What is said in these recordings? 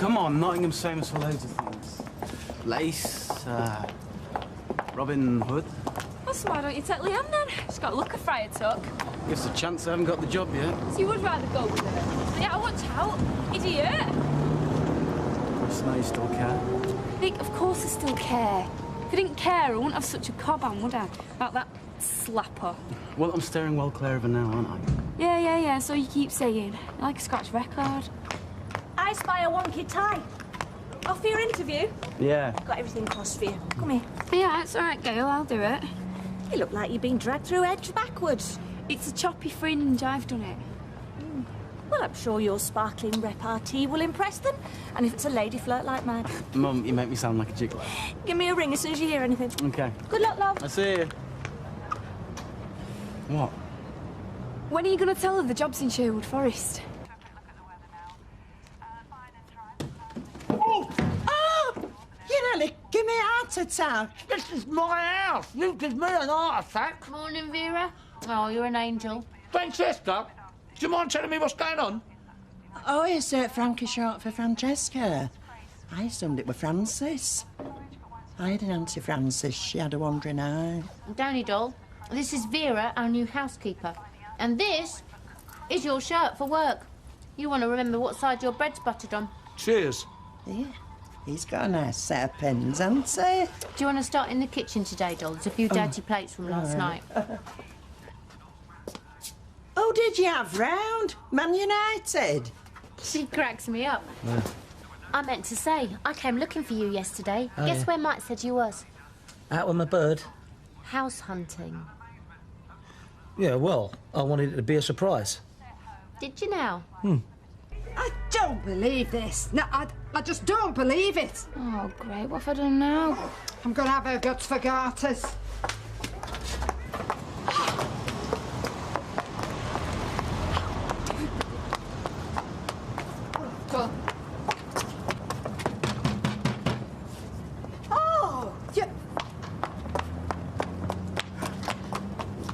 come on, Nottingham's famous for loads of things. Lace, Robin Hood. Well, so why don't you take Leanne then? She's got a look of friar tuck. Gives a chance I haven't got the job yet. So you would rather go with her? Yeah, watch out, idiot. Just now you still care. Nick, of course I still care. If I didn't care, I wouldn't have such a cob on, would I? About that slapper. Well, I'm steering well clear of her now, aren't I? Yeah, so you keep saying. You're like a scratch record. I spy a wonky tie. Off for your interview? Yeah. Got everything crossed for you. Come here. Yeah, it's all right, Gail, I'll do it. You look like you've been dragged through edge backwards. It's a choppy fringe, I've done it. Well, I'm sure your sparkling repartee will impress them. And if it's a lady flirt like mine... Mum, you make me sound like a gigolo. Give me a ring as soon as you hear anything. Okay. Good luck, love. I see you. What? When are you going to tell her the job's in Sherwood Forest? Oh! You nearly give me a heart attack. This is my house. You give me an heart attack. Morning, Vera. Oh, you're an angel. Francesca, do you mind telling me what's going on? Oh, yes, Frankie short for Francesca. I assumed it were Francis. I had an Auntie Francis. She had a wandering eye. Downey doll, this is Vera, our new housekeeper. And this is your shirt for work. You want to remember what side your bread's buttered on. Cheers. Yeah, he's got a nice set of pins, hasn't he? Do you want to start in the kitchen today, doll? There's a few dirty plates from last night. Oh, did you have round? Man United? She cracks me up. Yeah. I meant to say, I came looking for you yesterday. Oh, Guess yeah. where Mike said you was? Out with my bird? House hunting. Yeah, well, I wanted it to be a surprise. Did you now? I don't believe this. No, I just don't believe it. Oh, great, what have I done now? I'm going to have her guts for garters. Oh, you...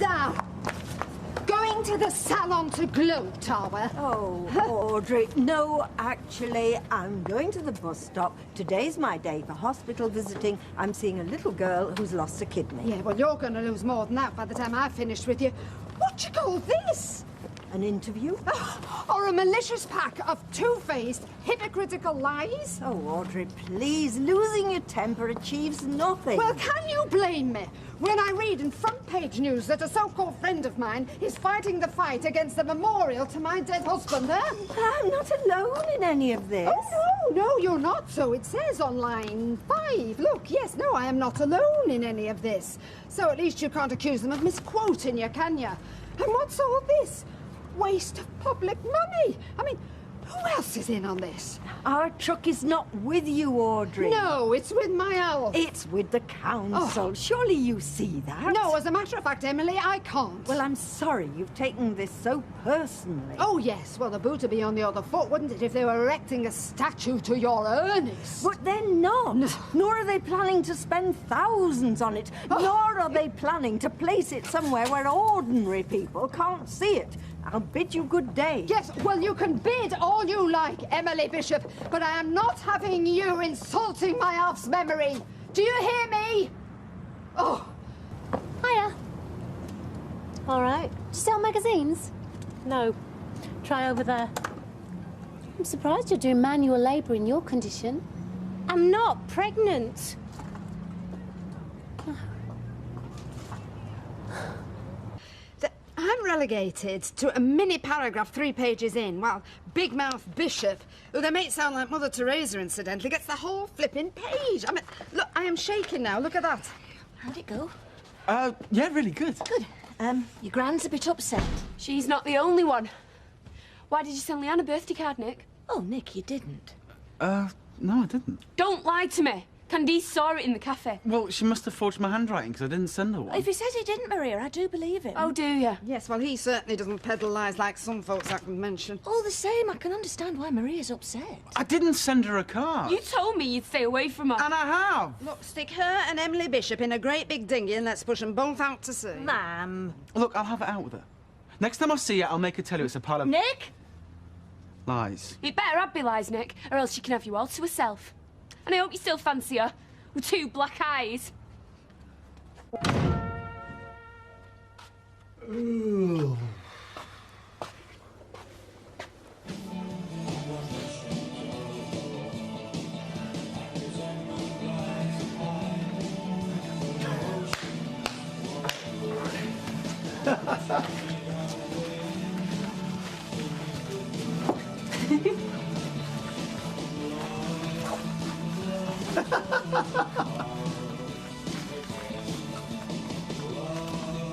Now, going to the salon to gloat, are we? Oh, Audrey, no, actually, I'm going to the bus stop. Today's my day for hospital visiting. I'm seeing a little girl who's lost a kidney. Yeah, well, you're going to lose more than that by the time I've finished with you. What do you call this? An interview? Or a malicious pack of two-faced, hypocritical lies? Oh, Audrey, please, losing your temper achieves nothing. Well, can you blame me when I read in front-page news that a so-called friend of mine is fighting the fight against the memorial to my dead husband, eh? I'm not alone in any of this. Oh, no, you're not. So it says on line 5. Look, yes, no, I am not alone in any of this. So at least you can't accuse them of misquoting you, can you? And what's all this? Waste of public money. I mean, who else is in on this? Our truck is not with you, Audrey. No, it's with my owl. It's with the council. Oh. Surely you see that. No, as a matter of fact, Emily, I can't. Well, I'm sorry you've taken this so personally. Oh, yes. Well, the boot would be on the other foot, wouldn't it, if they were erecting a statue to your Ernest? But they're not. No. Nor are they planning to spend thousands on it. Oh. Nor are they planning to place it somewhere where ordinary people can't see it. I'll bid you good day. Yes, well, you can bid all you like, Emily Bishop, but I am not having you insulting my elf's memory. Do you hear me? Oh. Hiya. All right. Do you sell magazines? No. Try over there. I'm surprised you're doing manual labour in your condition. I'm not pregnant. I'm relegated to a mini paragraph 3 pages in. Well, Big Mouth Bishop, who they make sound like Mother Teresa, incidentally, gets the whole flipping page. I mean, look, I am shaking now. Look at that. How'd it go? Yeah, really good. Good. Your Gran's a bit upset. She's not the only one. Why did you send Leanne a birthday card, Nick? Oh, Nick, you didn't. No, I didn't. Don't lie to me. Candice saw it in the cafe. Well, she must have forged my handwriting because I didn't send her one. If he says he didn't, Maria, I do believe him. Oh, do you? Yes, well, he certainly doesn't peddle lies like some folks I can mention. All the same, I can understand why Maria's upset. I didn't send her a card. You told me you'd stay away from her. And I have. Look, stick her and Emily Bishop in a great big dinghy and let's push them both out to sea. Ma'am. Look, I'll have it out with her. Next time I see her, I'll make her tell you it's a pile of... Nick? Lies. It better have be lies, Nick, or else she can have you all to herself. And I hope you still fancy her, with 2 black eyes. Ooh.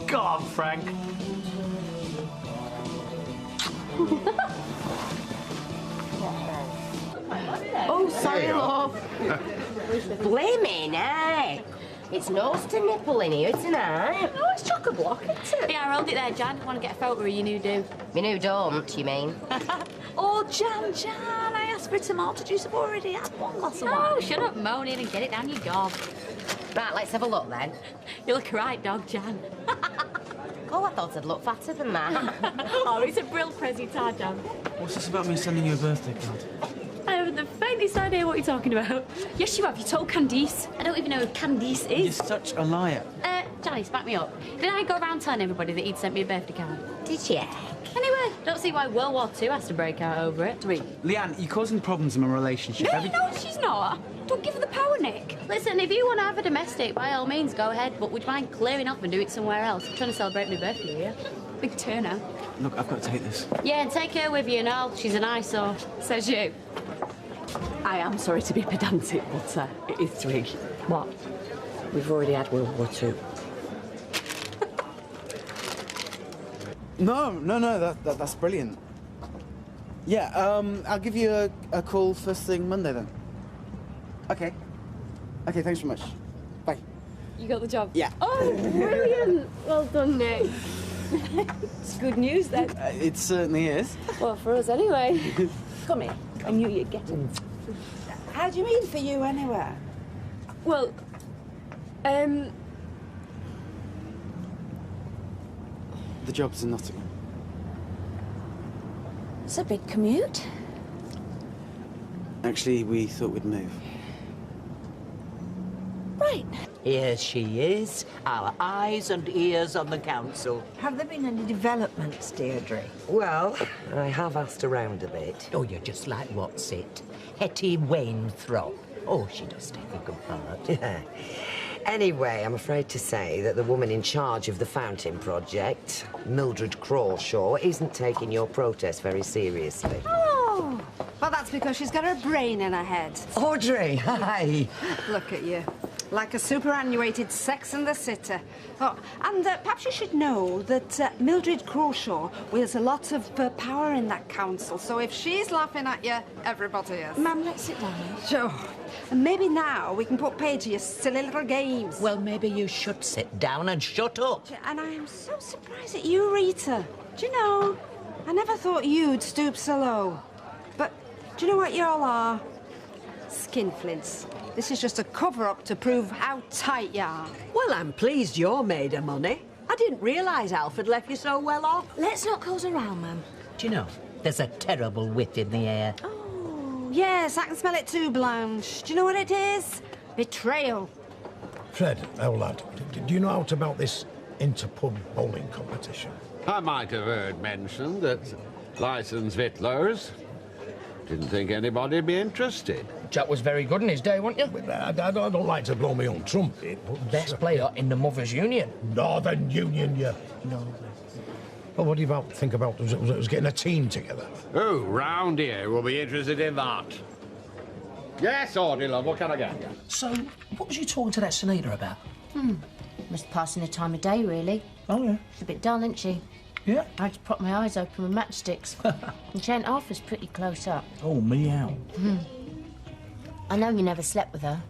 Go on, Frank. Oh, sorry, love. Blaming, eh? It's nose to nipple in here tonight. Oh, it's chock-a-block, isn't it? Yeah, hold it there, Jan. Want to get a photo of your new do? Me new don't, you mean? Oh, Jan, I asked for tomato juice. I've already had one glass of wine. Oh, shut up moaning and get it down your gob. Right, let's have a look then. You look a right dog, Jan. Oh, I thought I'd look fatter than that. Oh, it's a brill present, Jan. What's this about me sending you a birthday card? I haven't the faintest idea what you're talking about. Yes, you have. You told Candice. I don't even know who Candice is. You're such a liar. Janice, back me up. Did I go around telling everybody that he'd sent me a birthday card? Did you? Anyway, don't see why World War II has to break out over it. Leanne, you're causing problems in my relationship. No, she's not. Don't give her the power, Nick. Listen, if you want to have a domestic, by all means, go ahead. But would you mind clearing up and do it somewhere else? I'm trying to celebrate my birthday here. Big turnout. Look, I've got to take this. Yeah, and take her with you and all. She's an eyesore. Says you. I am sorry to be pedantic, but it is Twig. What? We've already had World War II. No, that's brilliant. Yeah, I'll give you a call first thing Monday then. Okay. Okay, thanks very much. Bye. You got the job? Yeah. Oh, brilliant. Well done, Nick. It's good news then. It certainly is. Well, for us anyway. Come here. I knew you'd get it. How do you mean for you anyway? Well, The job's in Nottingham. It's a big commute. Actually, we thought we'd move. Right. Here she is, our eyes and ears on the council. Have there been any developments, Deirdre? Well, I have asked around a bit. Oh, you're just like what's it? Hetty Wainthropp. Oh, she does take a good part. Yeah. Anyway, I'm afraid to say that the woman in charge of the fountain project, Mildred Crawshaw, isn't taking your protest very seriously. Oh, well, that's because she's got her brain in her head. Audrey, hi. Look at you. Like a superannuated Sex and the City. Oh, and perhaps you should know that Mildred Crawshaw wields a lot of power in that council, so if she's laughing at you, everybody is. Ma'am, let's sit down. Sure. And maybe now we can put pay to your silly little games. Well, maybe you should sit down and shut up. And I am so surprised at you, Rita. Do you know, I never thought you'd stoop so low. But do you know what you all are? Skinflints. This is just a cover-up to prove how tight you are. Well, I'm pleased you're made of money. I didn't realise Alfred left you so well off. Let's not cause a row, ma'am. Do you know, there's a terrible whiff in the air. Oh, yes, I can smell it too, Blanche. Do you know what it is? Betrayal. Fred, old lad, do you know aught about this inter-pub bowling competition? I might have heard mentioned that licensed victuallers didn't think anybody'd be interested. Chap was very good in his day, wasn't you? I don't like to blow my own trumpet, but... Best player in the Mothers' Union. Northern Union, yeah. No. Well, what do you think about us getting a team together? Oh, round here will be interested in that. Yes, Audrey, love, what can I get? So, what was you talking to that Sunita about? Just passing the time of day, really. Oh, yeah. She's a bit dull, isn't she? Yeah. I had to prop my eyes open with matchsticks. And she ain't half as pretty close up. Oh, meow. I know you never slept with her,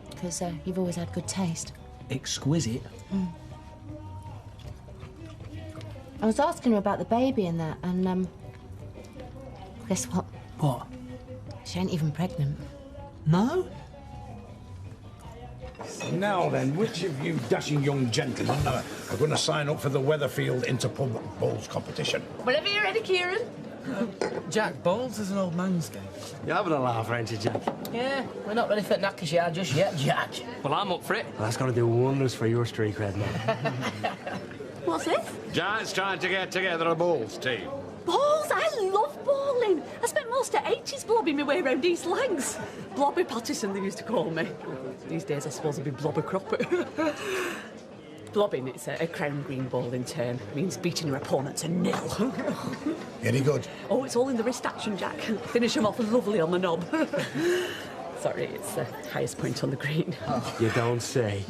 because you've always had good taste. Exquisite. I was asking her about the baby and that, and, guess what? What? She ain't even pregnant. No? Now then, which of you dashing young gentlemen are going to sign up for the Weatherfield Inter-Pub Bowls competition? Whenever you're ready, Kieran. Jack, bowls is an old man's game. You're having a laugh, aren't you, Jack? Yeah, we're not ready for knackers yard just yet, Jack. Well, I'm up for it. Well, that's going to do wonders for your streak cred, man. What's this? Jack's trying to get together a bowls team. Balls! I love bowling. I spent most of ages blobbing my way around East Langs. Blobby Pattison, they used to call me. These days, I suppose I'd be Blobber Croppet. Blobbing, it's a crown green bowling term. It means beating your opponent to nil. Any good? Oh, it's all in the wrist action, Jack. Finish him off lovely on the knob. Sorry, it's the highest point on the green. Oh. You don't say.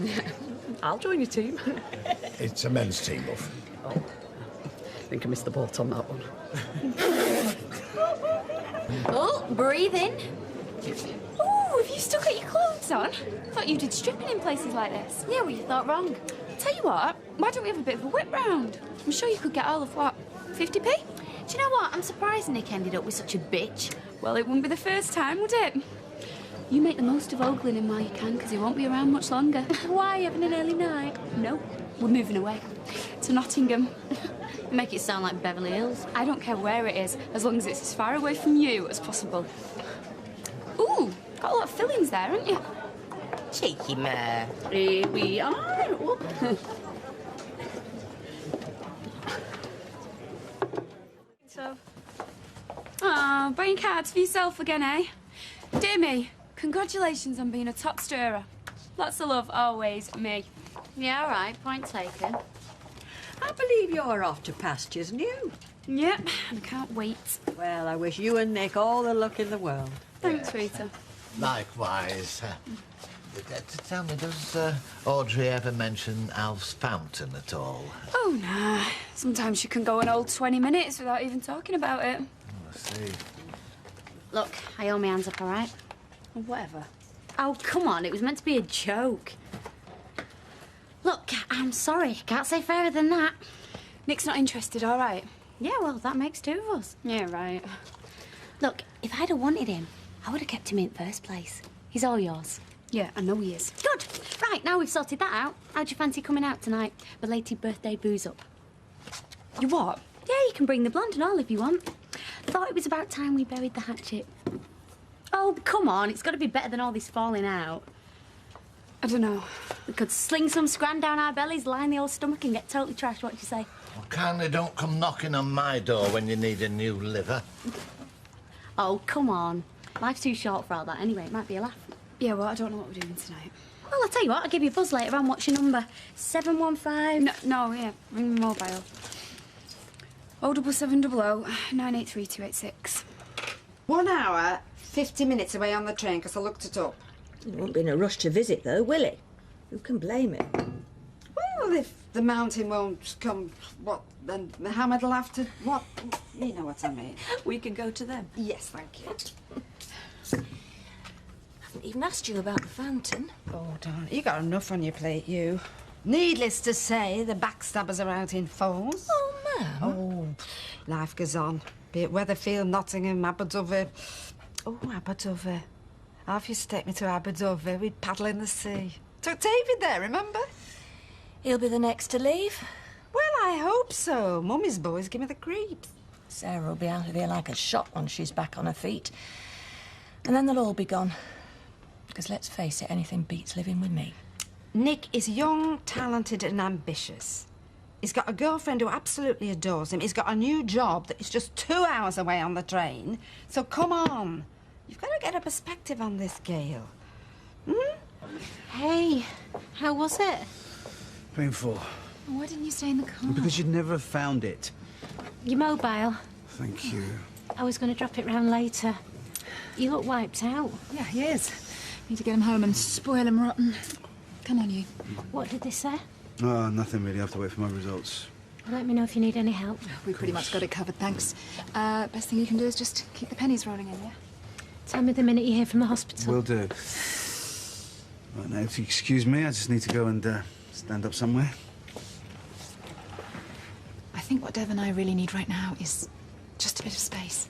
I'll join your team. It's a men's team, love. Oh, I think I missed the boat on that one. Oh, breathe in. Oh, have you still got your clothes on? I thought you did stripping in places like this. Yeah, well, you thought wrong. Tell you what, why don't we have a bit of a whip round? I'm sure you could get all of, what, 50p? Do you know what? I'm surprised Nick ended up with such a bitch. Well, it wouldn't be the first time, would it? You make the most of ogling him while you can, because he won't be around much longer. Why, having an early night? No, we're moving away. To Nottingham. You make it sound like Beverly Hills. I don't care where it is, as long as it's as far away from you as possible. Ooh, got a lot of fillings there, haven't you? Cheeky mare. Here we are. So, buying cards for yourself again, eh? Dear me, congratulations on being a top stirrer. Lots of love, always, me. Yeah, all right, point taken. I believe you're off to pastures new. Yep, I can't wait. Well, I wish you and Nick all the luck in the world. Thanks, Rita. Likewise. Tell me, does Audrey ever mention Alf's fountain at all? Oh, nah. Sometimes she can go an old 20 minutes without even talking about it. Oh, I see. Look, I hold my hands up, all right? Whatever. Oh, come on, it was meant to be a joke. Look, I'm sorry. Can't say fairer than that. Nick's not interested, all right? Yeah, well, that makes two of us. Yeah, right. Look, if I'd have wanted him, I would have kept him in first place. He's all yours. Yeah, I know he is. Good. Right, now we've sorted that out. How'd you fancy coming out tonight? Belated birthday booze up. You what? Yeah, you can bring the blonde and all if you want. Thought it was about time we buried the hatchet. Oh, come on. It's got to be better than all this falling out. I don't know. We could sling some scran down our bellies, line the old stomach and get totally trashed. What do you say? Well, kindly don't come knocking on my door when you need a new liver. Oh, come on. Life's too short for all that. Anyway, it might be a laugh. Yeah, well, I don't know what we're doing tonight. Well, I'll tell you what. I'll give you a buzz later on. What's your number? 715... No, yeah. Ring my mobile. 07700 983 286. 1 hour, 50 minutes away on the train, because I looked it up. He won't be in a rush to visit, though, will he? Who can blame him? Well, if the mountain won't come, what, then Mohammed will have to, what? You know what I mean. We can go to them. Yes, thank you. I haven't even asked you about the fountain. Oh, darling, you got enough on your plate, you. Needless to say, the backstabbers are out in force. Oh, ma'am. Oh, life goes on. Be it Weatherfield, Nottingham, Aberdover. Oh, Aberdover. Half used to take me to Aberdover. We'd paddle in the sea. Took David there, remember? He'll be the next to leave. Well, I hope so. Mummy's boys give me the creeps. Sarah will be out of here like a shot once she's back on her feet. And then they'll all be gone. Because let's face it, anything beats living with me. Nick is young, talented and ambitious. He's got a girlfriend who absolutely adores him. He's got a new job that is just 2 hours away on the train. So come on. You've got to get a perspective on this, Gail. Hmm? Hey, how was it? Painful. Why didn't you stay in the car? Because you'd never have found it. Your mobile. Thank you. I was going to drop it round later. You look wiped out. Yeah, he is. Need to get him home and spoil him rotten. Come on, you. What did they say? Oh, nothing really. I have to wait for my results. Let me know if you need any help. We pretty much got it covered, thanks. Best thing you can do is just keep the pennies rolling in, yeah? Tell me the minute you hear from the hospital. Will do. Right, now, if you excuse me, I just need to go and stand up somewhere. I think what Dev and I really need right now is just a bit of space.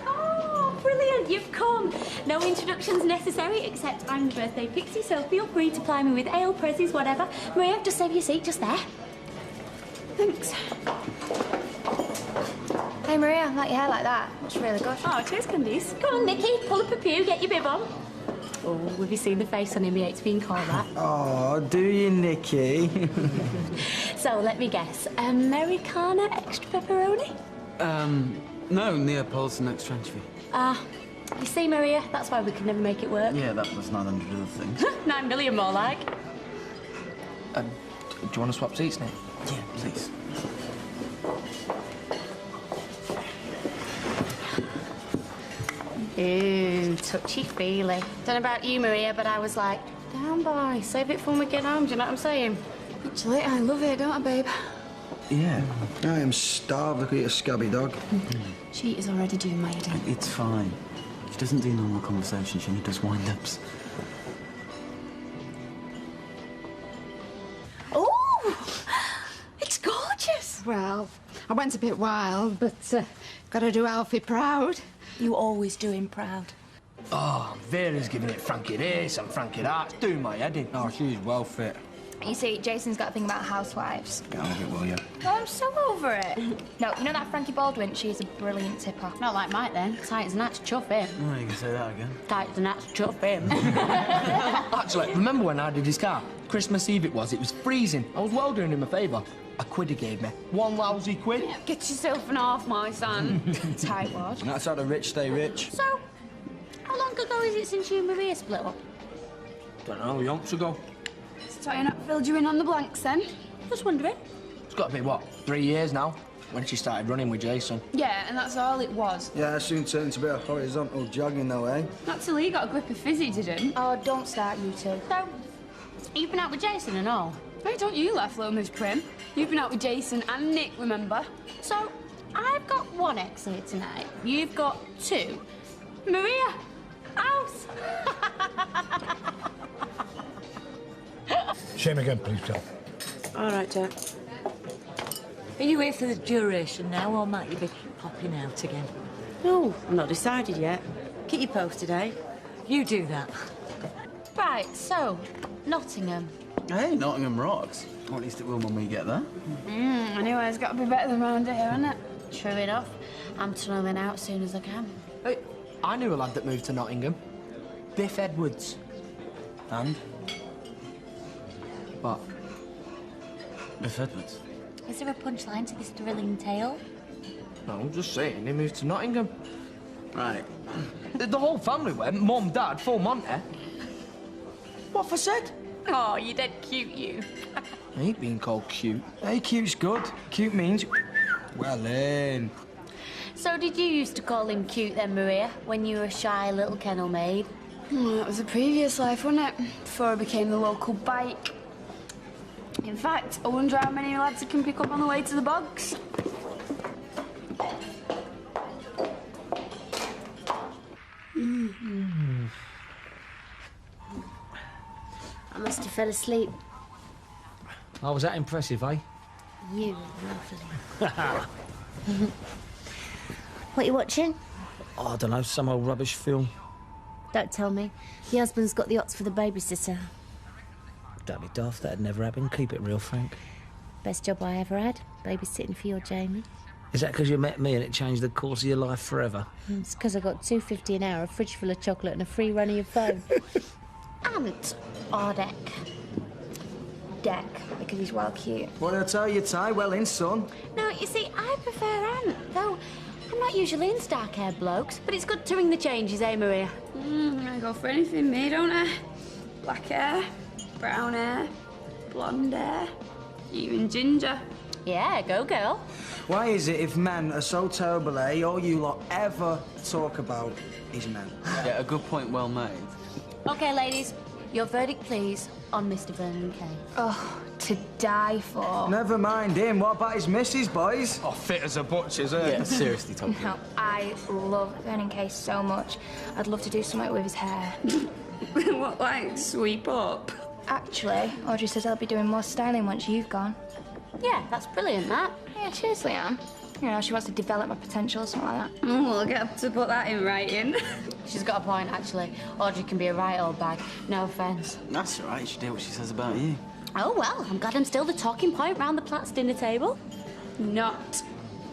Oh, brilliant, you've come. No introductions necessary, except I'm the birthday pixie, so feel free to ply me with ale, prezzies, whatever. Maria, just save your seat just there. Thanks. Hey, Maria, I like your hair like that. Looks really good. Oh, cheers, Candice. Come on, Nikki, pull up a pew, get your bib on. Oh, have you seen the face on him? He hates being called that. Oh, do you, Nikki? So, let me guess. Americana extra pepperoni? No, Neapolitan extra anchovy. You see, Maria, that's why we could never make it work. Yeah, that was 900 other things. 9 million more like. Do you want to swap seats, Nick? Yeah, please. Ooh, touchy-feely. Don't know about you, Maria, but I was like, damn, boy, save it for when we get home, do you know what I'm saying? Actually, I love it, don't I, babe? Yeah. I am starved. Look at your scabby dog. She is already doing my eating. It's fine. She doesn't do normal conversation, she only does wind-ups. Oh! It's gorgeous! Well, I went a bit wild, but got to do Alfie proud. You always do him proud. Oh, Vera's giving it Frankie this and Frankie that. It's doing my head in. Oh, she's well fit. You see, Jason's got a thing about housewives. Get on with it, will you? Oh, I'm so over it. No, you know that Frankie Baldwin? She's a brilliant tipper. Not like Mike, then. Tight as an axe, chuff him. Oh, you can say that again. Tight as an axe, chuff him. Actually, remember when I did his car? Christmas Eve it was freezing. I was well doing him a favour. A quid he gave me. One lousy quid. Get yourself an half, my son. Tight wad. That's how the rich stay rich. So, how long ago is it since you and Maria split up? Don't know, yonks ago. So you're not filled you in on the blanks, then? Just wondering. It's got to be, what, 3 years now? When she started running with Jason. Yeah, and that's all it was. Yeah, it soon turned to be a horizontal jogging, though, eh? Not till he got a grip of fizzy, didn't? Oh, don't start, you two. So, you've been out with Jason and all? Hey, don't you laugh, little Miss Prim. You've been out with Jason and Nick, remember? So, I've got one ex here tonight. You've got two. Maria, house. Shame again, please, Phil. All right, Jack. Are you here for the duration now, or might you be popping out again? No, I'm not decided yet. Keep you posted, eh? You do that. Right, so, Nottingham. Hey, Nottingham rocks. Or at least it will when we get there. Anyway, it's got to be better than round here, hasn't it? True enough. I'm tunneling out as soon as I can. Hey, I knew a lad that moved to Nottingham. Biff Edwards. And? What? Biff Edwards. Is there a punchline to this thrilling tale? No, I'm just saying, he moved to Nottingham. Right. The whole family went, Mum, Dad, full Monty. What for said? Oh, you're dead cute, you. I ain't being called cute. Hey, cute's good. Cute means well in. So did you used to call him cute then, Maria, when you were a shy little kennel maid? Well, that was a previous life, wasn't it? Before I became the local bike. In fact, I wonder how many lads I can pick up on the way to the bogs. I must have fell asleep. Oh, was that impressive, eh? You lovely. What you watching? Oh, I don't know, some old rubbish film. Don't tell me. The husband's got the ots for the babysitter. Don't be daft, that'd never happen. Keep it real, Frank. Best job I ever had, babysitting for your Jamie. Is that because you met me and it changed the course of your life forever? It's because I got $2.50 an hour, a fridge full of chocolate and a free run of your phone. And Ardek. Deck, because he's well cute. What did I tell you, Ty? Well in, son. No, you see, I prefer Ant, though I'm not usually into dark-haired blokes, but it's good to ring the changes, eh, Maria? I go for anything, me, don't I? Black hair, brown hair, blonde hair, even ginger. Yeah, go girl. Why is it if men are so terrible, eh, all you lot ever talk about is men? Yeah, a good point well made. OK, ladies, your verdict, please, on Mr. Vernon Kay. Oh, to die for. Never mind him. What about his missus, boys? Oh, fit as a butcher's, eh? Yeah, seriously, Tom. No, I love Vernon Kay so much. I'd love to do something with his hair. What, like, sweep up? Actually, Audrey says I'll be doing more styling once you've gone. Yeah, that's brilliant, that. Yeah, cheers, Leanne. You know, she wants to develop my potential or something like that. Oh, we'll get to put that in writing. She's got a point, actually. Audrey can be a right old bag. No offence. That's all right. You should hear what she says about you. Oh, well, I'm glad I'm still the talking point round the Platts dinner table. not.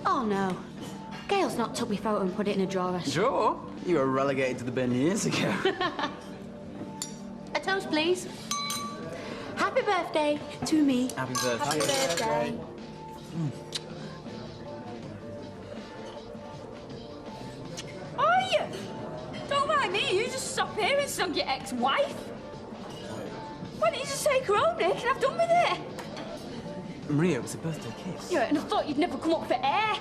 Oh, no. Gail's not took me photo and put it in a drawer. Drawer? You were relegated to the bin years ago. A toast, please. Happy birthday to me. Happy birthday. Happy birthday. Are you? Don't mind me. You just stop here and snog your ex-wife. Why don't you just take her home, Nick, and have done with it? Maria, it was a birthday kiss. Yeah, and I thought you'd never come up for air.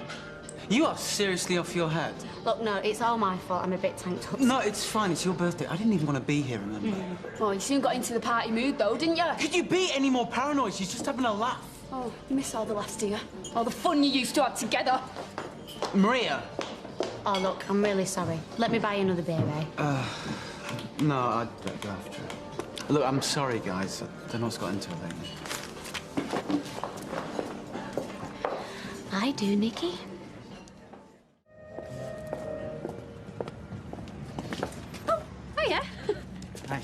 You are seriously off your head. Look, no, it's all my fault. I'm a bit tanked up. No, it's fine. It's your birthday. I didn't even want to be here, remember? Well, you soon got into the party mood, though, didn't you? Could you be any more paranoid? She's just having a laugh. Oh, you miss all the laughs, do you? All the fun you used to have together. Maria! Oh, look, I'm really sorry. Let me buy you another beer, eh? No, I don't have to. Look, I'm sorry, guys. I don't know what's got into it lately. I do, Nicky. Oh, hiya. Hi.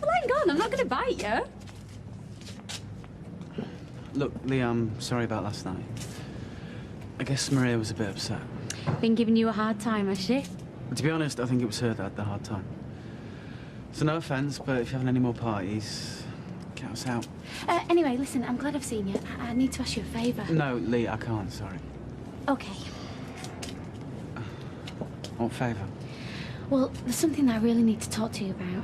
Well, hang on, I'm not going to bite you. Look, Lee, I'm sorry about last night. I guess Maria was a bit upset. Been giving you a hard time, has she? To be honest, I think it was her that had the hard time. So no offence, but if you're having any more parties, get us out. Anyway, listen, I'm glad I've seen you. I need to ask you a favour. No, Lee, I can't, sorry. Okay. What favour? Well, there's something that I really need to talk to you about.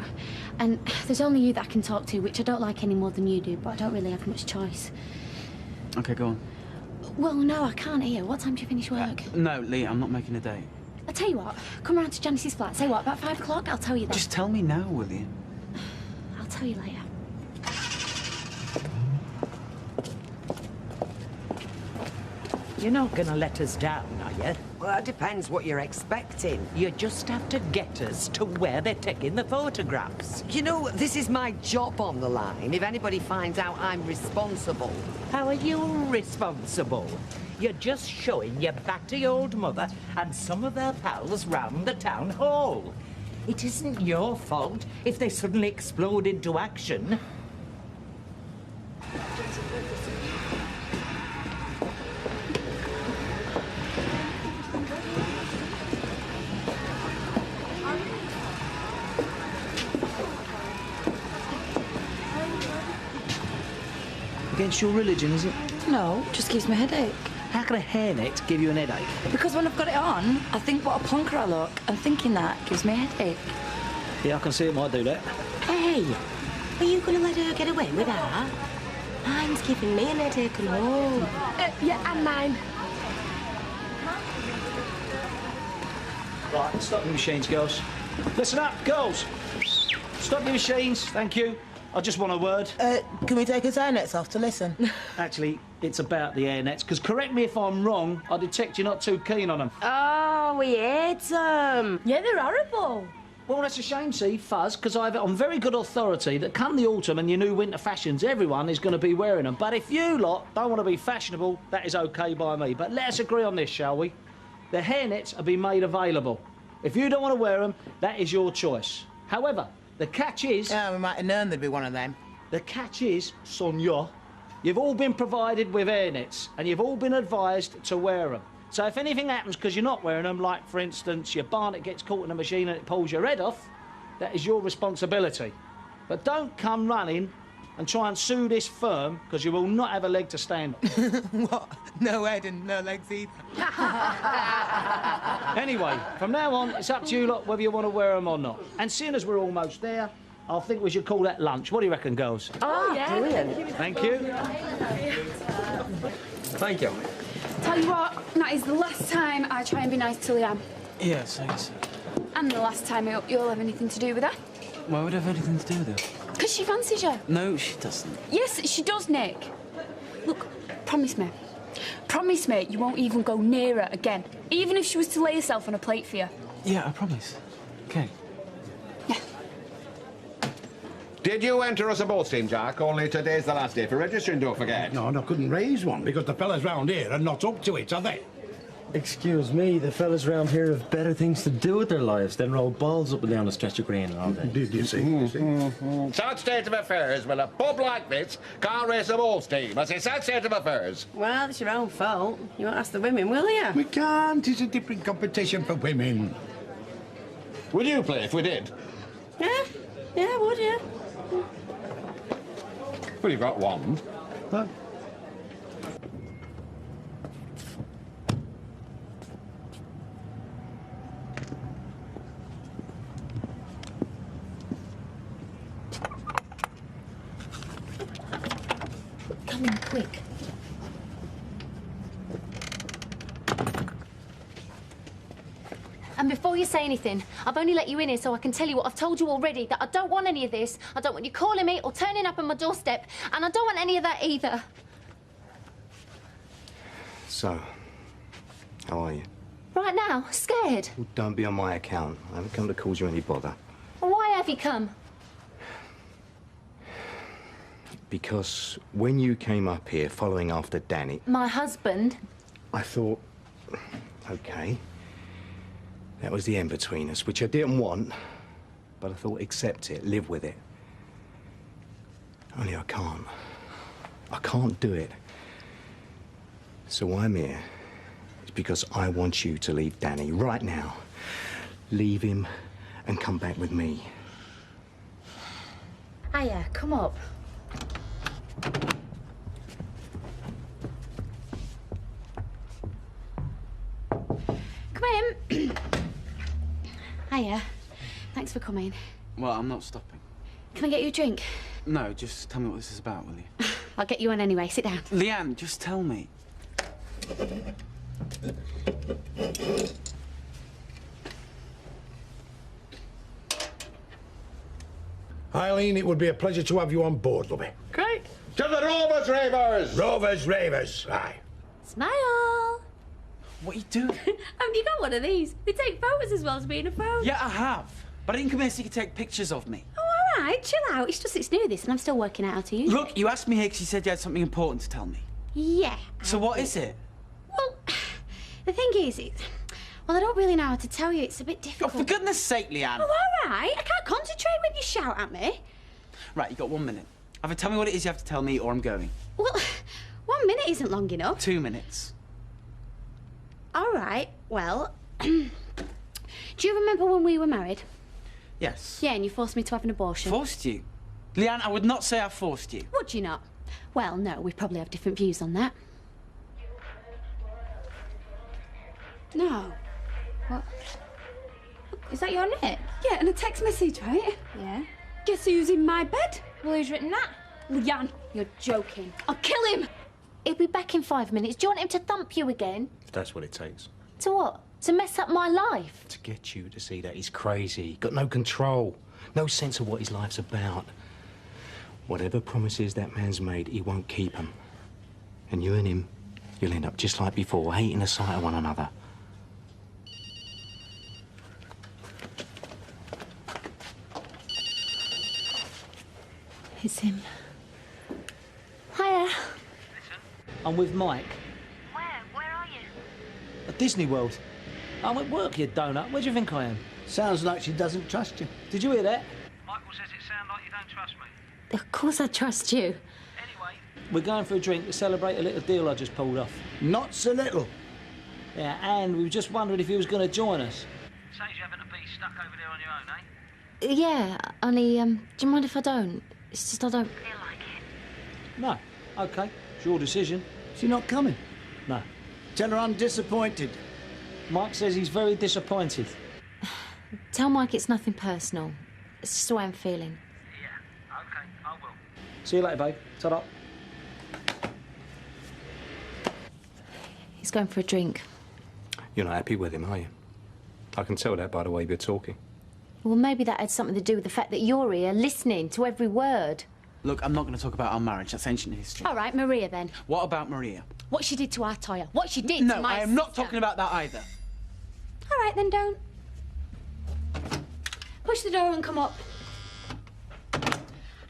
And there's only you that I can talk to, which I don't like any more than you do, but I don't really have much choice. Okay, go on. Well, no, I can't hear. What time do you finish work? No, Lee, I'm not making a date. I'll tell you what, come round to Janice's flat. Say what, about 5 o'clock? I'll tell you then. Just tell me now, will you? I'll tell you later. You're not going to let us down, are you? Well, that depends what you're expecting. You just have to get us to where they're taking the photographs. You know, this is my job on the line. If anybody finds out I'm responsible... How are you responsible? You're just showing your batty old mother and some of their pals round the town hall. It isn't your fault if they suddenly explode into action. Against your religion, is it? No, just gives me a headache. How can a hairnet give you an headache? Because when I've got it on, I think what a plonker I look, and thinking that gives me a headache. Yeah, I can see it might do that. Hey, are you going to let her get away with that? Mine's giving me an headache and all. Yeah, and mine. Right, stop your machines, girls. Listen up, girls. Stop your machines, thank you. I just want a word. Can we take his hairnets off to listen? Actually, it's about the hairnets, because correct me if I'm wrong, I detect you're not too keen on them. Oh, we hate them. Yeah, they're horrible. Well, that's a shame, see, Fuzz, because I have it on very good authority that come the autumn and your new winter fashions, everyone is going to be wearing them. But if you lot don't want to be fashionable, that is OK by me. But let us agree on this, shall we? The hairnets are being made available. If you don't want to wear them, that is your choice. However, the catch is... Yeah, we might have known there'd be one of them. The catch is, Sonia, you've all been provided with hairnets and you've all been advised to wear them. So if anything happens because you're not wearing them, like, for instance, your barnet gets caught in a machine and it pulls your head off, that is your responsibility. But don't come running and try and sue this firm, because you will not have a leg to stand on. What? No head and no legs either. Anyway, from now on, it's up to you lot whether you want to wear them or not. And seeing as we're almost there, I think we should call that lunch. What do you reckon, girls? Oh, yeah. Brilliant. Thank you. Thank you. Tell you what, that is the last time I try and be nice to Liam. Yes, I guess. And the last time I hope you'll have anything to do with her. Why would I have anything to do with it? Because she fancies you. No, she doesn't. Yes, she does, Nick. Look, promise me. Promise me you won't even go near her again. Even if she was to lay herself on a plate for you. Yeah, I promise. Okay. Did you enter a support team, Jack? Only today's the last day for registering, don't forget. No, and I couldn't raise one because the fellas round here are not up to it, are they? Excuse me, the fellas round here have better things to do with their lives than roll balls up and down a stretch of green all day. Do you see? Sad state of affairs. Well, a pub like this can't race a ball's team. I say sad state of affairs. Well, it's your own fault. You won't ask the women, will you? We can't. It's a different competition for women. Would you play if we did? Yeah? Yeah, would you? Well, you've got one. Huh? Come in, quick. And before you say anything, I've only let you in here so I can tell you what I've told you already, that I don't want any of this. I don't want you calling me or turning up on my doorstep, and I don't want any of that either. So, how are you? Right now, scared. Well, don't be on my account. I haven't come to cause you any bother. Why have you come? Because when you came up here following after Danny, My husband. I thought, OK, that was the end between us, which I didn't want, but I thought, accept it, live with it. Only I can't. I can't do it. So why I'm here is because I want you to leave Danny right now. Leave him and come back with me. Hiya, come up. Come in. Hiya. Thanks for coming. Well, I'm not stopping. Can I get you a drink? No, just tell me what this is about, will you? I'll get you one anyway. Sit down. Leanne, just tell me. Eileen, it would be a pleasure to have you on board, lovey. Great. To the Rovers, Ravers! Rovers, Ravers, aye. Smile. What are you doing? Haven't you got one of these? They take photos as well as being a phone. Yeah, I have. But I didn't come here so you could take pictures of me. Oh, all right. Chill out. It's new, this, and I'm still working out how to use it. Look, you asked me here because you said you had something important to tell me. Yeah. So what is it? Well, the thing is, well, I don't really know how to tell you. It's a bit Oh, difficult. for goodness sake, Leanne. Oh, all right. I can't concentrate when you shout at me. Right, you got 1 minute. Either tell me what it is you have to tell me or I'm going. Well, 1 minute isn't long enough. 2 minutes. All right. Well, do you remember when we were married? Yes. Yeah, and you forced me to have an abortion. Forced you? Leanne, I would not say I forced you. Would you not? Well, no, we probably have different views on that. No. What? Is that your neck? Yeah, and a text message, right? Yeah. Guess who's in my bed? Well, who's written that? Leanne. You're joking. I'll kill him! He'll be back in 5 minutes. Do you want him to thump you again? If that's what it takes. To what? To mess up my life? To get you to see that he's crazy, got no control, no sense of what his life's about. Whatever promises that man's made, he won't keep them. And you and him, you'll end up just like before, hating the sight of one another. It's him. Hiya. I'm with Mike. Where? Where are you? At Disney World. I'm at work, you donut. Where do you think I am? Sounds like she doesn't trust you. Did you hear that? Michael says it sounds like you don't trust me. Of course I trust you. Anyway, We're going for a drink to celebrate a little deal I just pulled off. Not so little. Yeah, and we were just wondering if he was going to join us. saves you having to be stuck over there on your own, eh? Yeah, only, do you mind if I don't? It's just I don't feel like it. No. OK. It's your decision. She's not coming. No. Tell her I'm disappointed. Mike says he's very disappointed. Tell Mike it's nothing personal. It's just the way I'm feeling. Yeah, OK, I will. See you later, babe. Ta-da. He's going for a drink. You're not happy with him, are you? I can tell that by the way you're talking. Well, maybe that had something to do with the fact that you're here, listening to every word. Look, I'm not going to talk about our marriage. That's ancient history. All right, Maria, then. What about Maria? What she did to our tyre. What she did No, to my I am not sister. talking about that either. All right, then don't. Push the door and come up.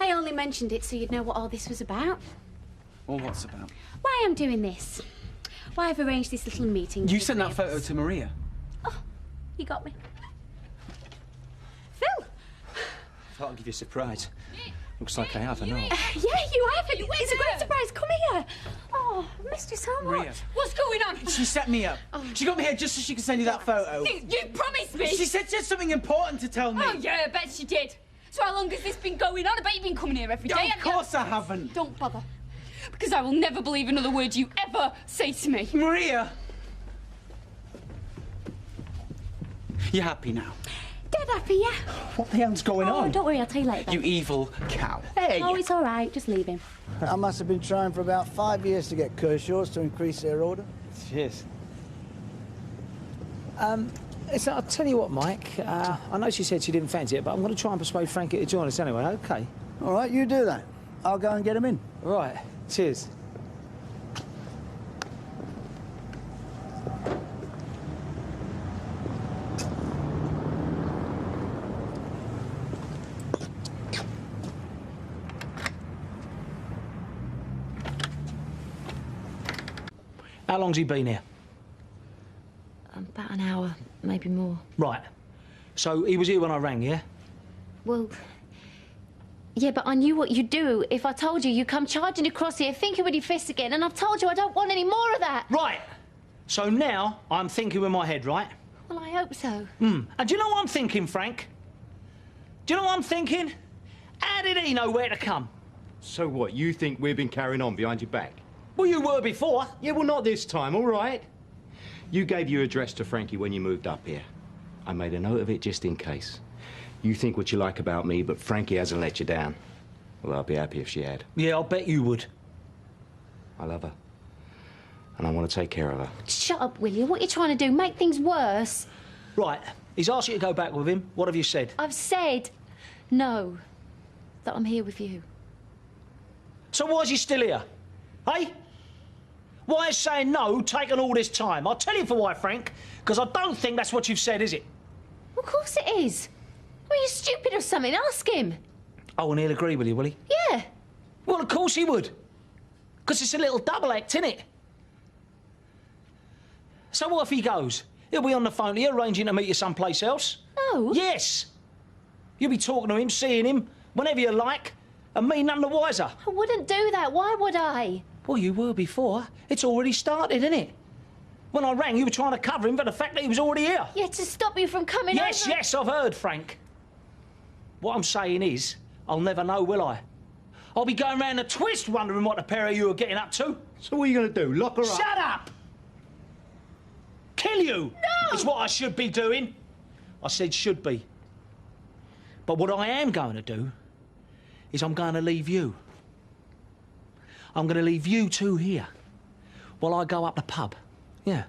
I only mentioned it so you'd know what all this was about. Or what's about? Why I'm doing this. why I've arranged this little meeting. You with sent that neighbours. photo to Maria. You got me. Phil! Thought I'd give you a surprise. Looks like I have, I know. Yeah, you have. It's a great surprise. Come here. Oh, I missed you so much. Maria. What's going on? She set me up. She got me here just so she could send you that photo. You promised me. She said she had something important to tell me. Oh, yeah, I bet she did. So how long has this been going on? I bet you've been coming here every day. Of course I haven't. Don't bother. Because I will never believe another word you ever say to me. Maria! You're happy now? Dead happy, yeah. What the hell's going Oh, on? don't worry, I'll tell you later. You evil cow. Hey! Oh, it's all right. Just leave him. I must have been trying for about 5 years to get Kershaw's to increase their order. Cheers. Listen, I'll tell you what, Mike. I know she said she didn't fancy it, but I'm going to try and persuade Frankie to join us anyway, OK? All right, you do that. I'll go and get him in. Right. Cheers. How long's he been here? About an hour, maybe more. Right. So he was here when I rang, yeah? Well, yeah, but I knew what you'd do. If I told you, you'd come charging across here, thinking with your fists again, and I've told you I don't want any more of that. Right. So now I'm thinking with my head, right? Well, I hope so. And do you know what I'm thinking, Frank? Do you know what I'm thinking? How did he know where to come? So what, you think we've been carrying on behind your back? Well, you were before. Yeah, well, not this time, all right? You gave your address to Frankie when you moved up here. I made a note of it just in case. You think what you like about me, but Frankie hasn't let you down. Well, I'd be happy if she had. Yeah, I'll bet you would. I love her. And I want to take care of her. Shut up, will you? What are you trying to do? Make things worse. Right. He's asked you to go back with him. What have you said? I've said no. That I'm here with you. So why is he still here? Hey? Why is saying no taking all this time? I'll tell you for why, Frank. Because I don't think that's what you've said, is it? Of course it is. Are you stupid or something? Ask him. Oh, and he'll agree with you, will he? Yeah. Well, of course he would. Because it's a little double act, innit? So what if he goes? He'll be on the phone to you, arranging to meet you someplace else. No. Yes. You'll be talking to him, seeing him, whenever you like, and me none the wiser. I wouldn't do that. Why would I? Well, you were before. It's already started, isn't it? When I rang, you were trying to cover him for the fact that he was already here. Yeah, to stop you from coming Yes, over. yes, I've heard, Frank. What I'm saying is, I'll never know, will I? I'll be going round a twist wondering what the pair of you are getting up to. So what are you going to do, lock her up? Shut up! Kill you! No! It's what I should be doing. I said should be. But what I am going to do is I'm going to leave you. I'm going to leave you two here while I go up the pub. Yeah.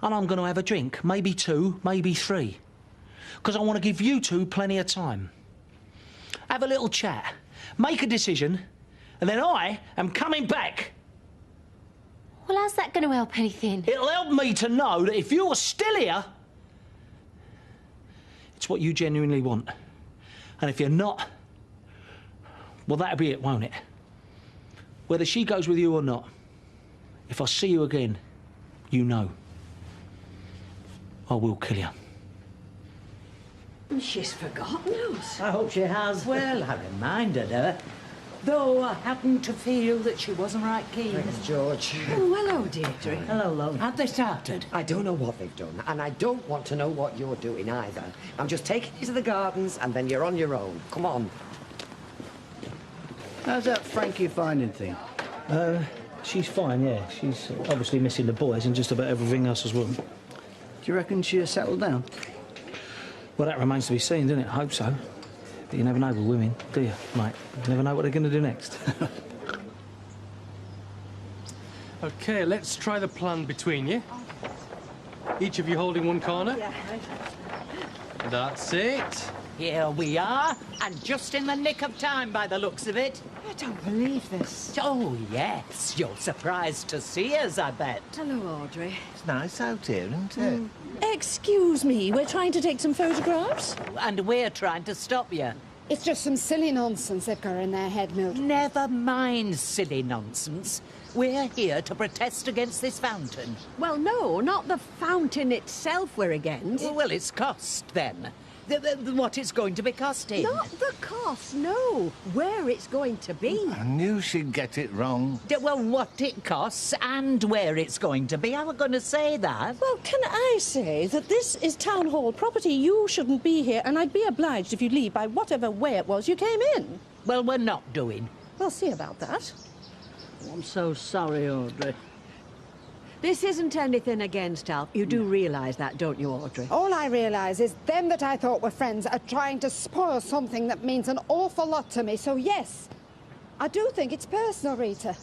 And I'm going to have a drink, maybe two, maybe three. Because I want to give you two plenty of time. Have a little chat, make a decision, and then I am coming back. Well, how's that going to help anything? It'll help me to know that if you're still here, it's what you genuinely want. And if you're not, well, that'll be it, won't it? Whether she goes with you or not, if I see you again, you know. I will kill you. She's forgotten us. I hope she has. Well, I reminded her. Though I happen to feel that she wasn't right keen. Thanks, George. Oh, hello, Deirdre. Hello, love. Had they started? I don't know what they've done, and I don't want to know what you're doing either. I'm just taking you to the gardens, and then you're on your own. Come on. How's that Frankie finding thing? She's fine, yeah. She's obviously missing the boys and just about everything else as well. Do you reckon she'll settle down? Well, that remains to be seen, doesn't it? I hope so. But you never know with women, do you, mate? You never know what they're going to do next. OK, let's try the plan between you. Each of you holding one corner. Yeah. That's it. Here we are, and just in the nick of time by the looks of it. I don't believe this. Oh, yes. You're surprised to see us, I bet. Hello, Audrey. It's nice out here, isn't it? Excuse me, we're trying to take some photographs. And we're trying to stop you. It's just some silly nonsense they've got in their head, Mildred. Never mind silly nonsense. We're here to protest against this fountain. Well, no, not the fountain itself we're against. Well, it's cost, then. What it's going to be costing. Not the cost, no. Where it's going to be. I knew she'd get it wrong. Well, what it costs and where it's going to be. I was going to say that. Well, can I say that this is town hall property? You shouldn't be here, and I'd be obliged if you'd leave by whatever way it was you came in. Well, we're not doing. We'll see about that. I'm so sorry, Audrey. This isn't anything against Alf. You do realise that, don't you, Audrey? All I realise is them that I thought were friends are trying to spoil something that means an awful lot to me. So, yes, I do think it's personal, Rita.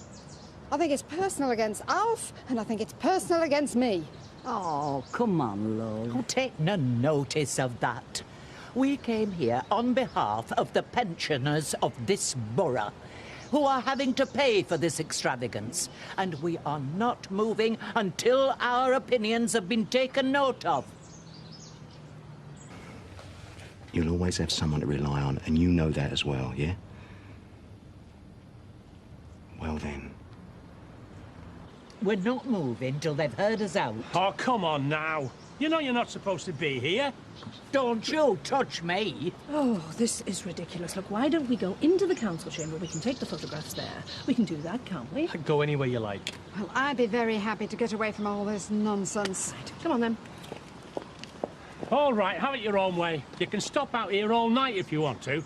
I think it's personal against Alf, and I think it's personal against me. Oh, come on, love. Oh, take no notice of that. We came here on behalf of the pensioners of this borough, who are having to pay for this extravagance, and we are not moving until our opinions have been taken note of. You'll always have someone to rely on, and you know that as well, yeah? Well then. We're not moving till they've heard us out. Oh, come on now. You know you're not supposed to be here. Don't you touch me. Oh, this is ridiculous. Look, why don't we go into the council chamber? We can take the photographs there. We can do that, can't we? Go anywhere you like. Well, I'd be very happy to get away from all this nonsense. Right, come on, then. All right, have it your own way. You can stop out here all night if you want to.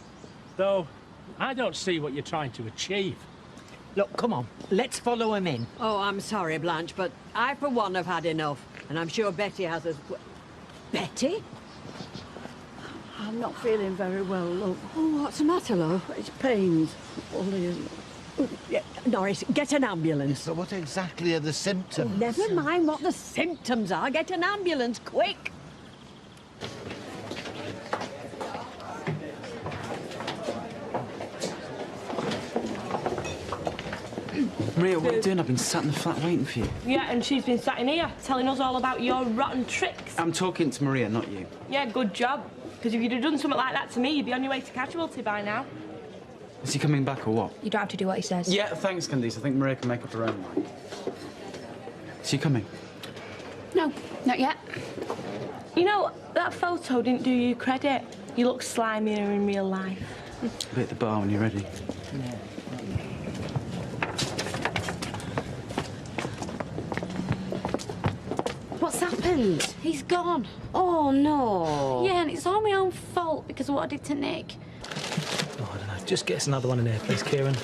Though, I don't see what you're trying to achieve. Look, come on. Let's follow him in. Oh, I'm sorry, Blanche, but I, for one, have had enough. And I'm sure Betty has as well. Betty? I'm not feeling very well, love. Oh, what's the matter, love? It's pains. Only... Norris, get an ambulance. So what exactly are the symptoms? Oh, never mind what the symptoms are. Get an ambulance, quick. Maria, what are you doing? I've been sat in the flat waiting for you. Yeah, and she's been sat in here telling us all about your rotten tricks. I'm talking to Maria, not you. Yeah, good job. Because if you'd have done something like that to me, you'd be on your way to casualty by now. Is he coming back or what? You don't have to do what he says. Yeah, thanks, Candice. I think Maria can make up her own mind. Is he coming? No, not yet. You know, that photo didn't do you credit. You look slimier in real life. I'll be at the bar when you're ready. Yeah. What's happened? He's gone. Oh, no. Yeah, and it's all my own fault because of what I did to Nick. Oh, I don't know. Just get us another one in there, please, Kieran.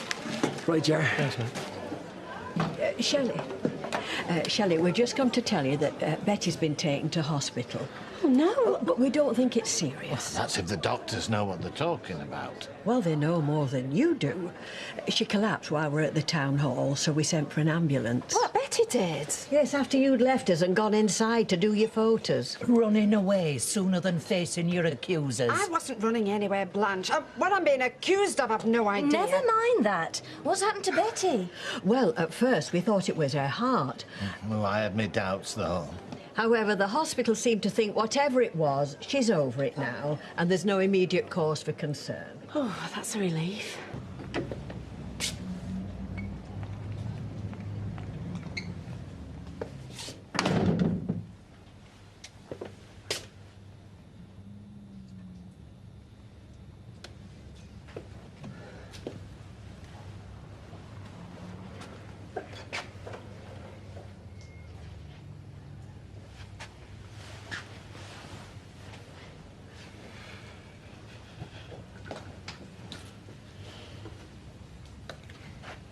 Right, Jar. Thanks, mate. Shelley, we've just come to tell you that Betty's been taken to hospital. Oh, no. But we don't think it's serious. That's if the doctors know what they're talking about. Well, they know more than you do. She collapsed while we were at the town hall, so we sent for an ambulance. What, Betty did? Yes, after you'd left us and gone inside to do your photos. Running away sooner than facing your accusers. I wasn't running anywhere, Blanche. What I'm being accused of, I've no idea. Never mind that. What's happened to Betty? Well, at first we thought it was her heart. Well, I had my doubts, though. However, the hospital seemed to think whatever it was, she's over it now, and there's no immediate cause for concern. Oh, that's a relief.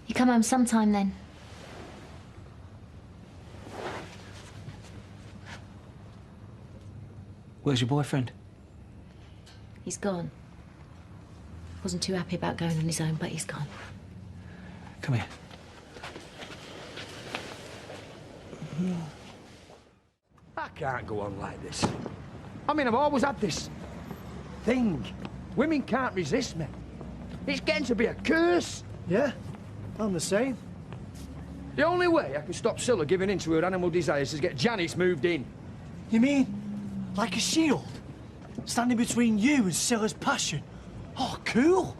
You come home sometime then. Where's your boyfriend? He's gone. Wasn't too happy about going on his own, but he's gone. Come here. I can't go on like this. I mean, I've always had this thing. Women can't resist me. It's getting to be a curse. Yeah, I'm the same. The only way I can stop Scylla giving in to her animal desires is get Janice moved in. You mean like a shield? Standing between you and Scylla's passion? Oh, cool.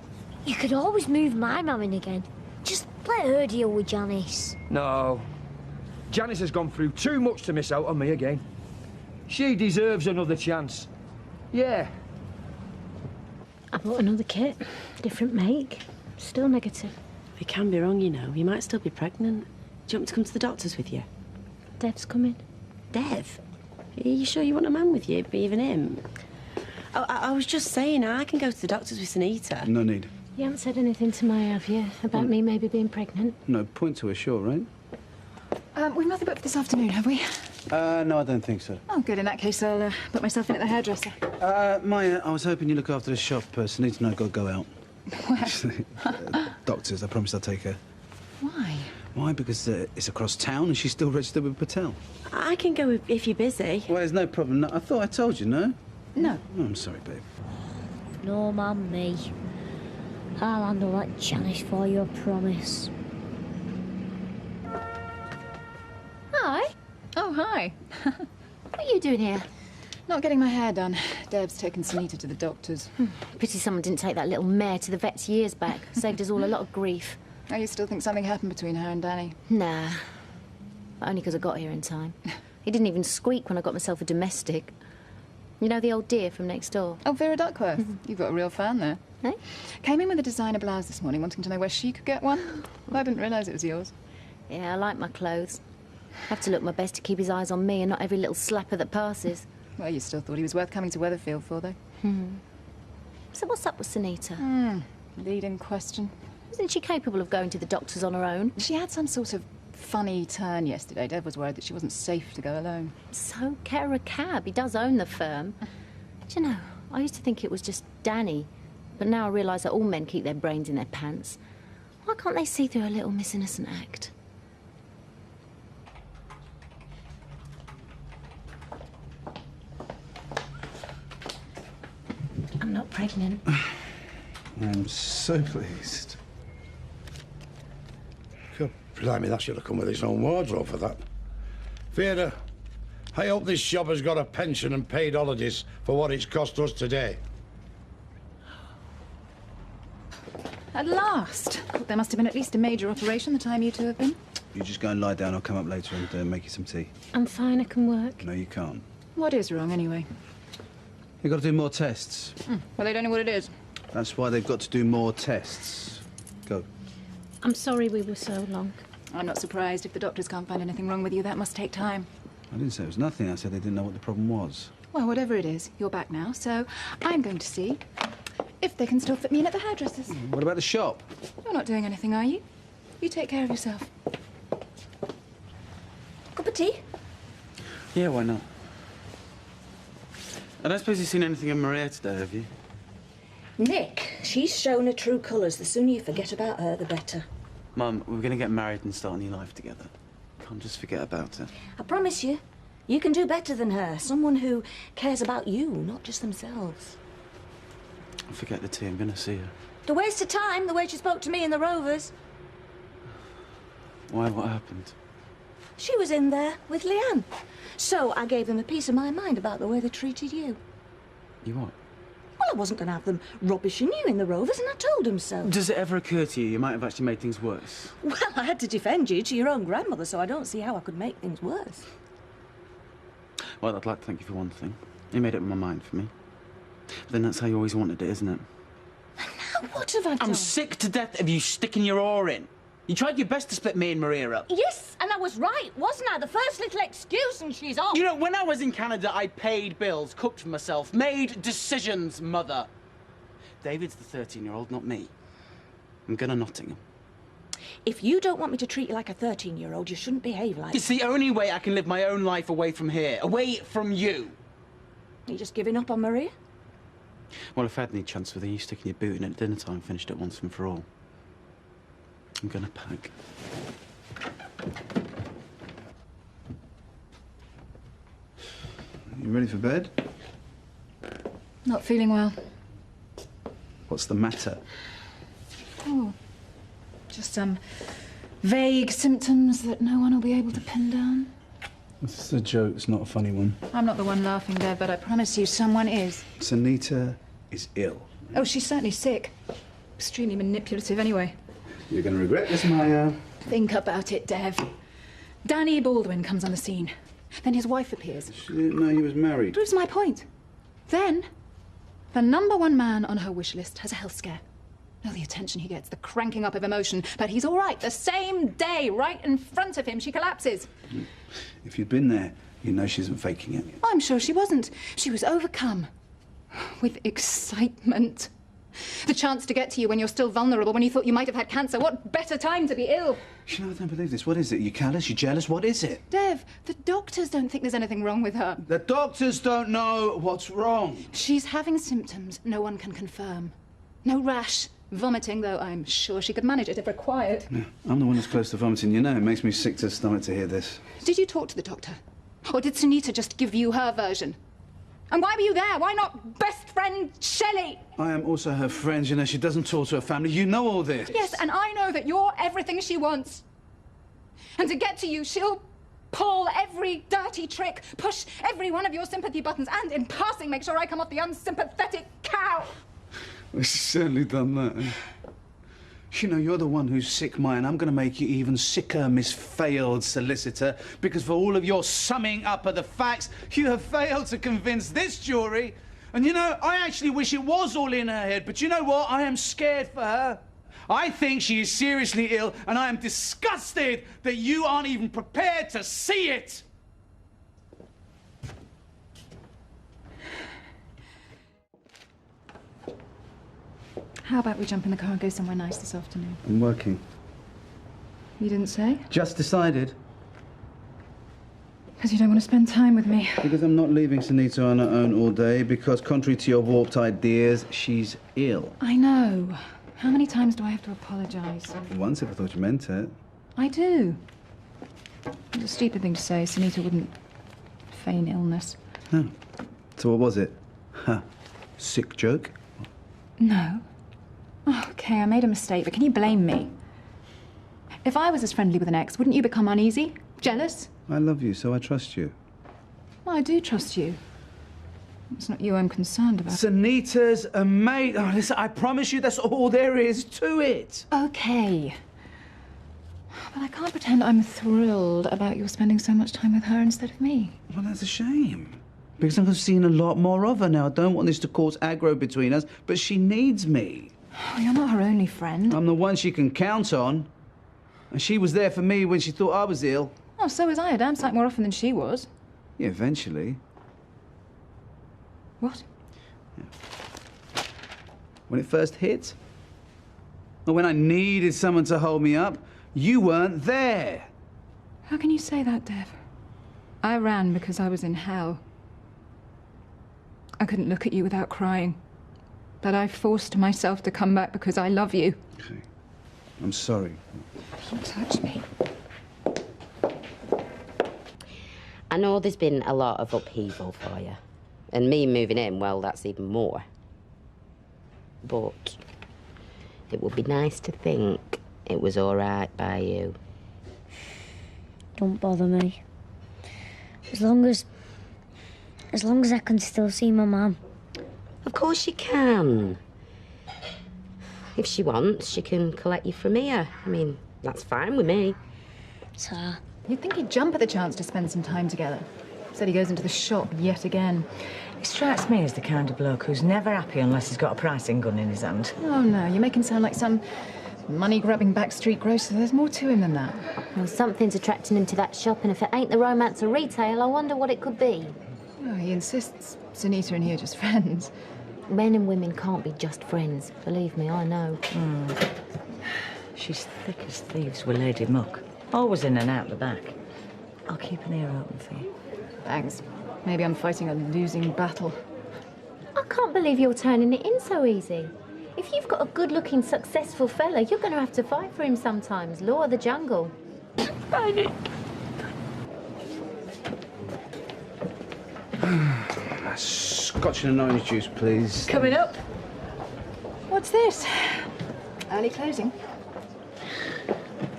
You could always move my mum in again. Just let her deal with Janice. No. Janice has gone through too much to miss out on me again. She deserves another chance. Yeah. I bought another kit. Different make. Still negative. You can be wrong, you know. You might still be pregnant. Do you want me to come to the doctors with you? Dev's coming. Dev? Are you sure you want a man with you, but even him? Oh, I was just saying, I can go to the doctors with Sunita. No need. You haven't said anything to Maya, have you? About me maybe being pregnant? No, point to her, sure, right? We've nothing booked for this afternoon, have we? No, I don't think so. Oh, good. In that case, I'll put myself in at the hairdresser. Maya, I was hoping you look after the shop. Sunita and I got to go out. Where? Doctors, I promised I'd take her. Why? Why? Because it's across town and she's still registered with Patel. I can go if you're busy. Well, there's no problem. No, I thought I told you, no? No. Oh, I'm sorry, babe. No, man, me. I'll handle that Janice for you, I promise. Hi. Oh, hi. What are you doing here? Not getting my hair done. Dev's taken Sunita to the doctors. Pity someone didn't take that little mare to the vets years back. Saved us all a lot of grief. Oh, you still think something happened between her and Danny? Nah. But only because I got here in time. He didn't even squeak when I got myself a domestic. You know the old dear from next door? Oh, Vera Duckworth. You've got a real fan there. Eh? Came in with a designer blouse this morning, wanting to know where she could get one. I didn't realise it was yours. Yeah, I like my clothes. Have to look my best to keep his eyes on me and not every little slapper that passes. Well, you still thought he was worth coming to Weatherfield for, though. So what's up with Sunita? Leading question. Isn't she capable of going to the doctors on her own? She had some sort of funny turn yesterday. Dev was worried that she wasn't safe to go alone. So get her a cab. He does own the firm. Do you know, I used to think it was just Danny. But now I realise that all men keep their brains in their pants. Why can't they see through a little Miss Innocent act? I'm not pregnant. I'm so pleased. God, blimey, that should have come with its own wardrobe for that. Vera, I hope this job has got a pension and paid holidays for what it's cost us today. At last! Thought there must have been at least a major operation the time you two have been. You just go and lie down. I'll come up later and make you some tea. I'm fine, I can work. No, you can't. What is wrong, anyway? You've got to do more tests. Well, they don't know what it is. That's why they've got to do more tests. Go. I'm sorry we were so long. I'm not surprised. If the doctors can't find anything wrong with you, that must take time. I didn't say it was nothing. I said they didn't know what the problem was. Well, whatever it is, you're back now, so I'm going to see if they can still fit me in at the hairdresser's. What about the shop? You're not doing anything, are you? You take care of yourself. Cup of tea? Yeah, why not? I don't suppose you've seen anything of Maria today, have you? Nick, she's shown her true colours. The sooner you forget about her, the better. Mum, we're going to get married and start a new life together. Can't just forget about her. I promise you, you can do better than her. Someone who cares about you, not just themselves. Forget the tea. I'm going to see her. The waste of time, the way she spoke to me in the Rovers. Why? What happened? She was in there with Leanne. So I gave them a piece of my mind about the way they treated you. You what? Well, I wasn't going to have them rubbishing you in the Rovers, and I told them so. Does it ever occur to you might have actually made things worse? Well, I had to defend you to your own grandmother, so I don't see how I could make things worse. Well, I'd like to thank you for one thing. You made up my mind for me. But then that's how you always wanted it, isn't it? Now, what have I done? I'm sick to death of you sticking your oar in. You tried your best to split me and Maria up. Yes, and I was right, wasn't I? The first little excuse and she's off. You know, when I was in Canada, I paid bills, cooked for myself, made decisions, Mother. David's the 13-year-old, not me. I'm going to Nottingham. If you don't want me to treat you like a 13-year-old, you shouldn't behave like... It's the only way I can live my own life away from here, away from you. Are you just giving up on Maria? Well, if I had any chance with her, you sticking your boot in at dinner time finished it once and for all. I'm going to pack. You ready for bed? Not feeling well. What's the matter? Oh, just some vague symptoms that no one will be able to pin down. This is a joke, it's not a funny one. I'm not the one laughing there, but I promise you someone is. Sunita is ill, Oh, she's certainly sick. Extremely manipulative, anyway. You're going to regret this, my, Think about it, Dev. Danny Baldwin comes on the scene. Then his wife appears. She didn't know he was married. Proves my point. Then, the #1 man on her wish list has a health scare. Oh, the attention he gets, the cranking up of emotion. But he's all right. The same day, right in front of him, she collapses. If you'd been there, you'd know she isn't faking it. I'm sure she wasn't. She was overcome with excitement. The chance to get to you when you're still vulnerable, when you thought you might have had cancer. What better time to be ill? You know, I don't believe this. What is it? You callous? You jealous? What is it? Dev, the doctors don't think there's anything wrong with her. The doctors don't know what's wrong. She's having symptoms no one can confirm. No rash, vomiting, though I'm sure she could manage it if required. Yeah, I'm the one who's close to vomiting. You know, it makes me sick to the stomach to hear this. Did you talk to the doctor? Or did Sunita just give you her version? And why were you there? Why not best friend Shelley? I am also her friend. You know, she doesn't talk to her family. You know all this. Yes, and I know that you're everything she wants. And to get to you, she'll pull every dirty trick, push every one of your sympathy buttons, and in passing make sure I come off the unsympathetic cow. Well, she's certainly done that. You know, you're the one who's sick, Maya, and I'm going to make you even sicker, Miss Failed Solicitor, because for all of your summing up of the facts, you have failed to convince this jury. And, you know, I actually wish it was all in her head, but you know what? I am scared for her. I think she is seriously ill, and I am disgusted that you aren't even prepared to see it. How about we jump in the car and go somewhere nice this afternoon? I'm working. You didn't say? Just decided. Because you don't want to spend time with me. Because I'm not leaving Sunita on her own all day, because contrary to your warped ideas, she's ill. I know. How many times do I have to apologise? Once, if I thought you meant it. I do. It's a stupid thing to say. Sunita wouldn't feign illness. No. So what was it? Ha. Sick joke? No. Oh, okay, I made a mistake, but can you blame me? If I was as friendly with an ex, wouldn't you become uneasy? Jealous? I love you, so I trust you. Well, I do trust you. It's not you I'm concerned about. Sunita's a mate. Oh, listen, I promise you that's all there is to it. Okay. But I can't pretend I'm thrilled about your spending so much time with her instead of me. Well, that's a shame. Because I've seen a lot more of her now. I don't want this to cause aggro between us, but she needs me. Oh, you're not her only friend. I'm the one she can count on. And she was there for me when she thought I was ill. Oh, so was I, a damn sight more often than she was. Yeah, eventually. What? Yeah. When it first hit, or when I needed someone to hold me up, you weren't there. How can you say that, Dev? I ran because I was in hell. I couldn't look at you without crying. But I forced myself to come back because I love you. Okay. I'm sorry. Don't touch me. I know there's been a lot of upheaval for you. And me moving in, well, that's even more. But it would be nice to think it was all right by you. Don't bother me. As long as I can still see my mum. Of course you can. If she wants, she can collect you from here. I mean, that's fine with me. Sir. You'd think he'd jump at the chance to spend some time together. Said he goes into the shop yet again. He strikes me as the kind of bloke who's never happy unless he's got a pricing gun in his hand. Oh, no, you make him sound like some money-grabbing backstreet grocer. There's more to him than that. Well, something's attracting him to that shop, and if it ain't the romance of retail, I wonder what it could be. Oh, he insists Sunita and he are just friends. Men and women can't be just friends. Believe me, I know. She's thick as thieves with Lady Muck. Always in and out the back. I'll keep an ear open for you. Thanks. Maybe I'm fighting a losing battle. I can't believe you're turning it in so easy. If you've got a good-looking, successful fella, you're going to have to fight for him sometimes. Law of the jungle. Scotch and an orange juice, please. Coming up. What's this? Early closing.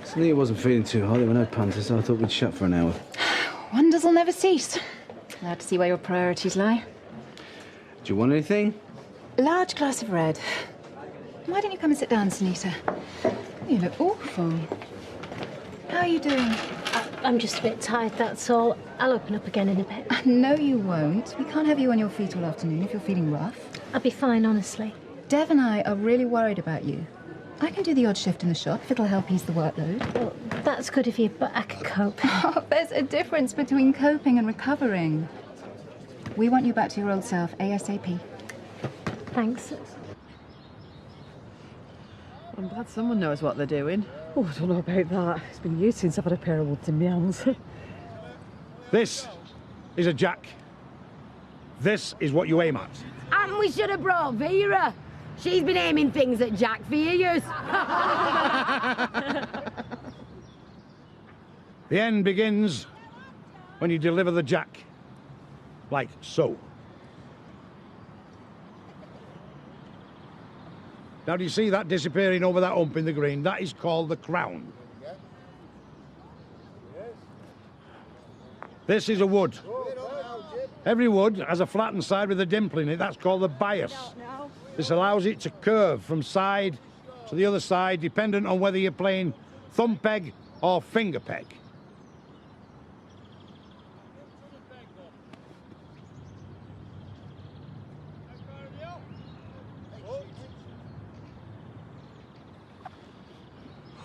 Sunita wasn't feeling too hot. There were no punters, so I thought we'd shut for an hour. Wonders will never cease. Glad to see where your priorities lie. Do you want anything? Large glass of red. Why don't you come and sit down, Sunita? You look awful. How are you doing? I'm just a bit tired, that's all. I'll open up again in a bit. No, you won't. We can't have you on your feet all afternoon if you're feeling rough. I'll be fine, honestly. Dev and I are really worried about you. I can do the odd shift in the shop if it'll help ease the workload. Well, that's good of you, but I can cope. Oh, there's a difference between coping and recovering. We want you back to your old self, ASAP. Thanks. I'm glad someone knows what they're doing. Oh, I don't know about that. It's been years since I've had a pair of woods in my hands. This is a jack. This is what you aim at. And we should have brought Vera. She's been aiming things at Jack for years. The end begins when you deliver the jack. Like so. Now, do you see that disappearing over that hump in the green? That is called the crown. This is a wood. Every wood has a flattened side with a dimple in it. That's called the bias. This allows it to curve from side to the other side, dependent on whether you're playing thumb peg or finger peg.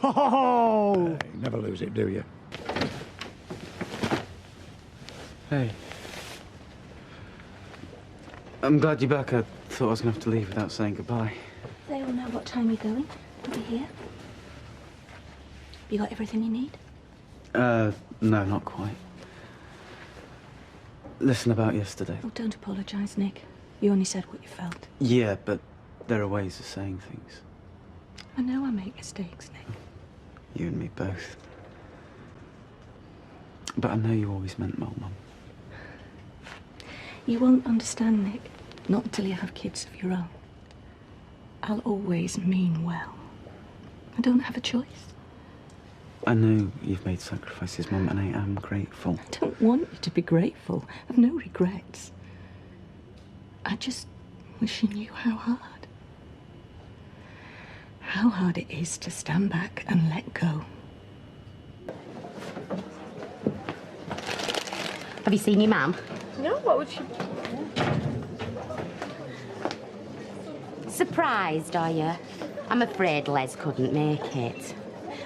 Oh! You never lose it, do you? Hey. I'm glad you're back. I thought I was going to have to leave without saying goodbye. They all know what time you're going. Are we here? You got everything you need? No, not quite. Listen, about yesterday. Oh, don't apologise, Nick. You only said what you felt. Yeah, but there are ways of saying things. I know I make mistakes, Nick. You and me both. But I know you always meant well, Mum. You won't understand, Nick. Not until you have kids of your own. I'll always mean well. I don't have a choice. I know you've made sacrifices, Mum, and I am grateful. I don't want you to be grateful. I've no regrets. I just wish you knew how hard. How hard it is to stand back and let go. Have you seen your mum? No, what would she... Surprised, are you? I'm afraid Les couldn't make it.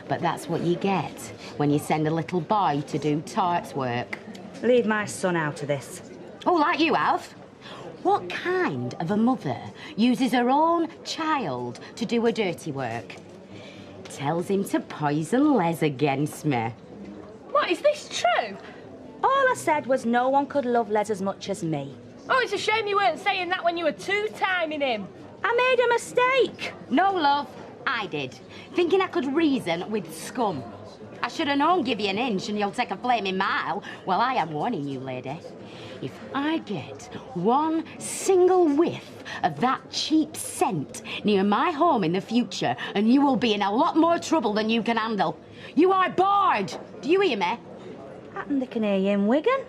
But that's what you get when you send a little boy to do tart's work. Leave my son out of this. Oh, like you, Alf? What kind of a mother uses her own child to do her dirty work? Tells him to poison Les against me. What, is this true? All I said was no one could love Les as much as me. Oh, it's a shame you weren't saying that when you were two-timing him. I made a mistake. No, love, I did. Thinking I could reason with scum. I should have known give you an inch and you'll take a flaming mile. Well, I am warning you, lady. If I get one single whiff of that cheap scent near my home in the future, and you will be in a lot more trouble than you can handle. You are barred. Do you hear me? Happen they can hear you in Wigan.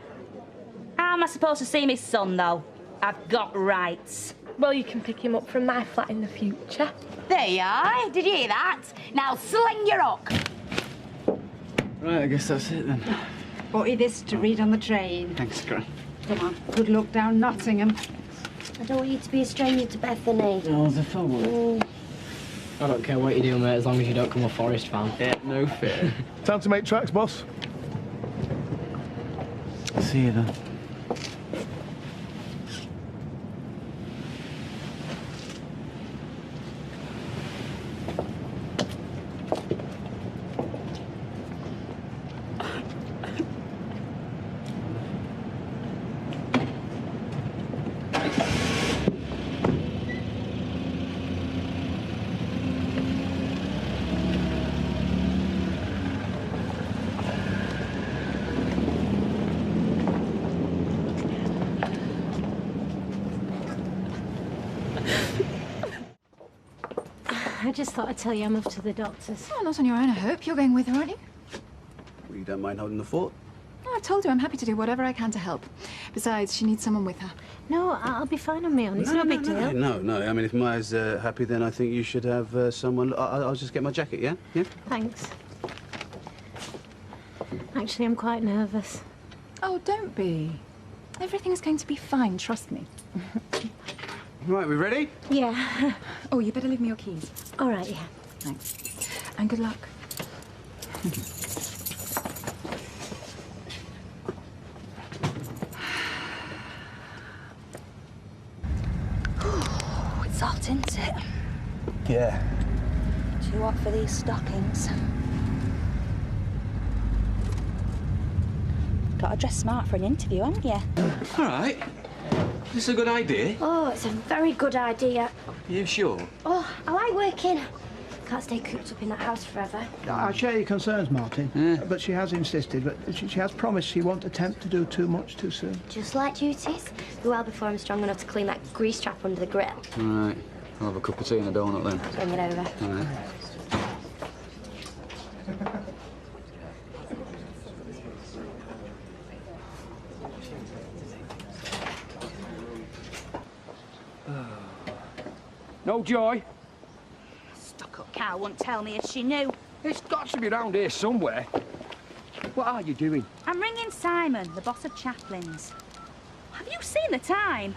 How am I supposed to see my son, though? I've got rights. Well, you can pick him up from my flat in the future. There you are. Did you hear that? Now sling your hook. Right, I guess that's it then. Bought you this to read on the train. Thanks, Gran. Come on, good luck down Nottingham. I don't want you to be a stranger to Bethany. Oh, the forward. I don't care what you do, mate, as long as you don't come a Forest fan. Yeah, no fear. Time to make tracks, boss. See you then. I just thought I'd tell you I'm off to the doctor's. Oh, not on your own, I hope. You're going with her, aren't you? Well, you don't mind holding the fort? I told you I'm happy to do whatever I can to help. Besides, she needs someone with her. No, I'll be fine on my own. It's no big deal. No. I mean, if Maya's happy, then I think you should have someone... I'll just get my jacket, yeah? Yeah? Thanks. Actually, I'm quite nervous. Oh, don't be. Everything's going to be fine, trust me. Right, we ready? Yeah. Oh, you better leave me your keys. All right, yeah. Thanks. And good luck. It's hot, isn't it? Yeah. Too hot for these stockings. Got to dress smart for an interview, haven't you? All right. Is this a good idea? Oh, it's a very good idea. Are you sure? Oh, I like working. Can't stay cooped up in that house forever. I share your concerns, Martin, but she has insisted, but she has promised she won't attempt to do too much too soon. Just like duties. Be well before I'm strong enough to clean that grease trap under the grill. All right. I'll have a cup of tea and a donut then. Bring it over. All right. No joy? Stuck-up cow wouldn't tell me if she knew. It's got to be round here somewhere. What are you doing? I'm ringing Simon, the boss of Chaplin's. Have you seen the time?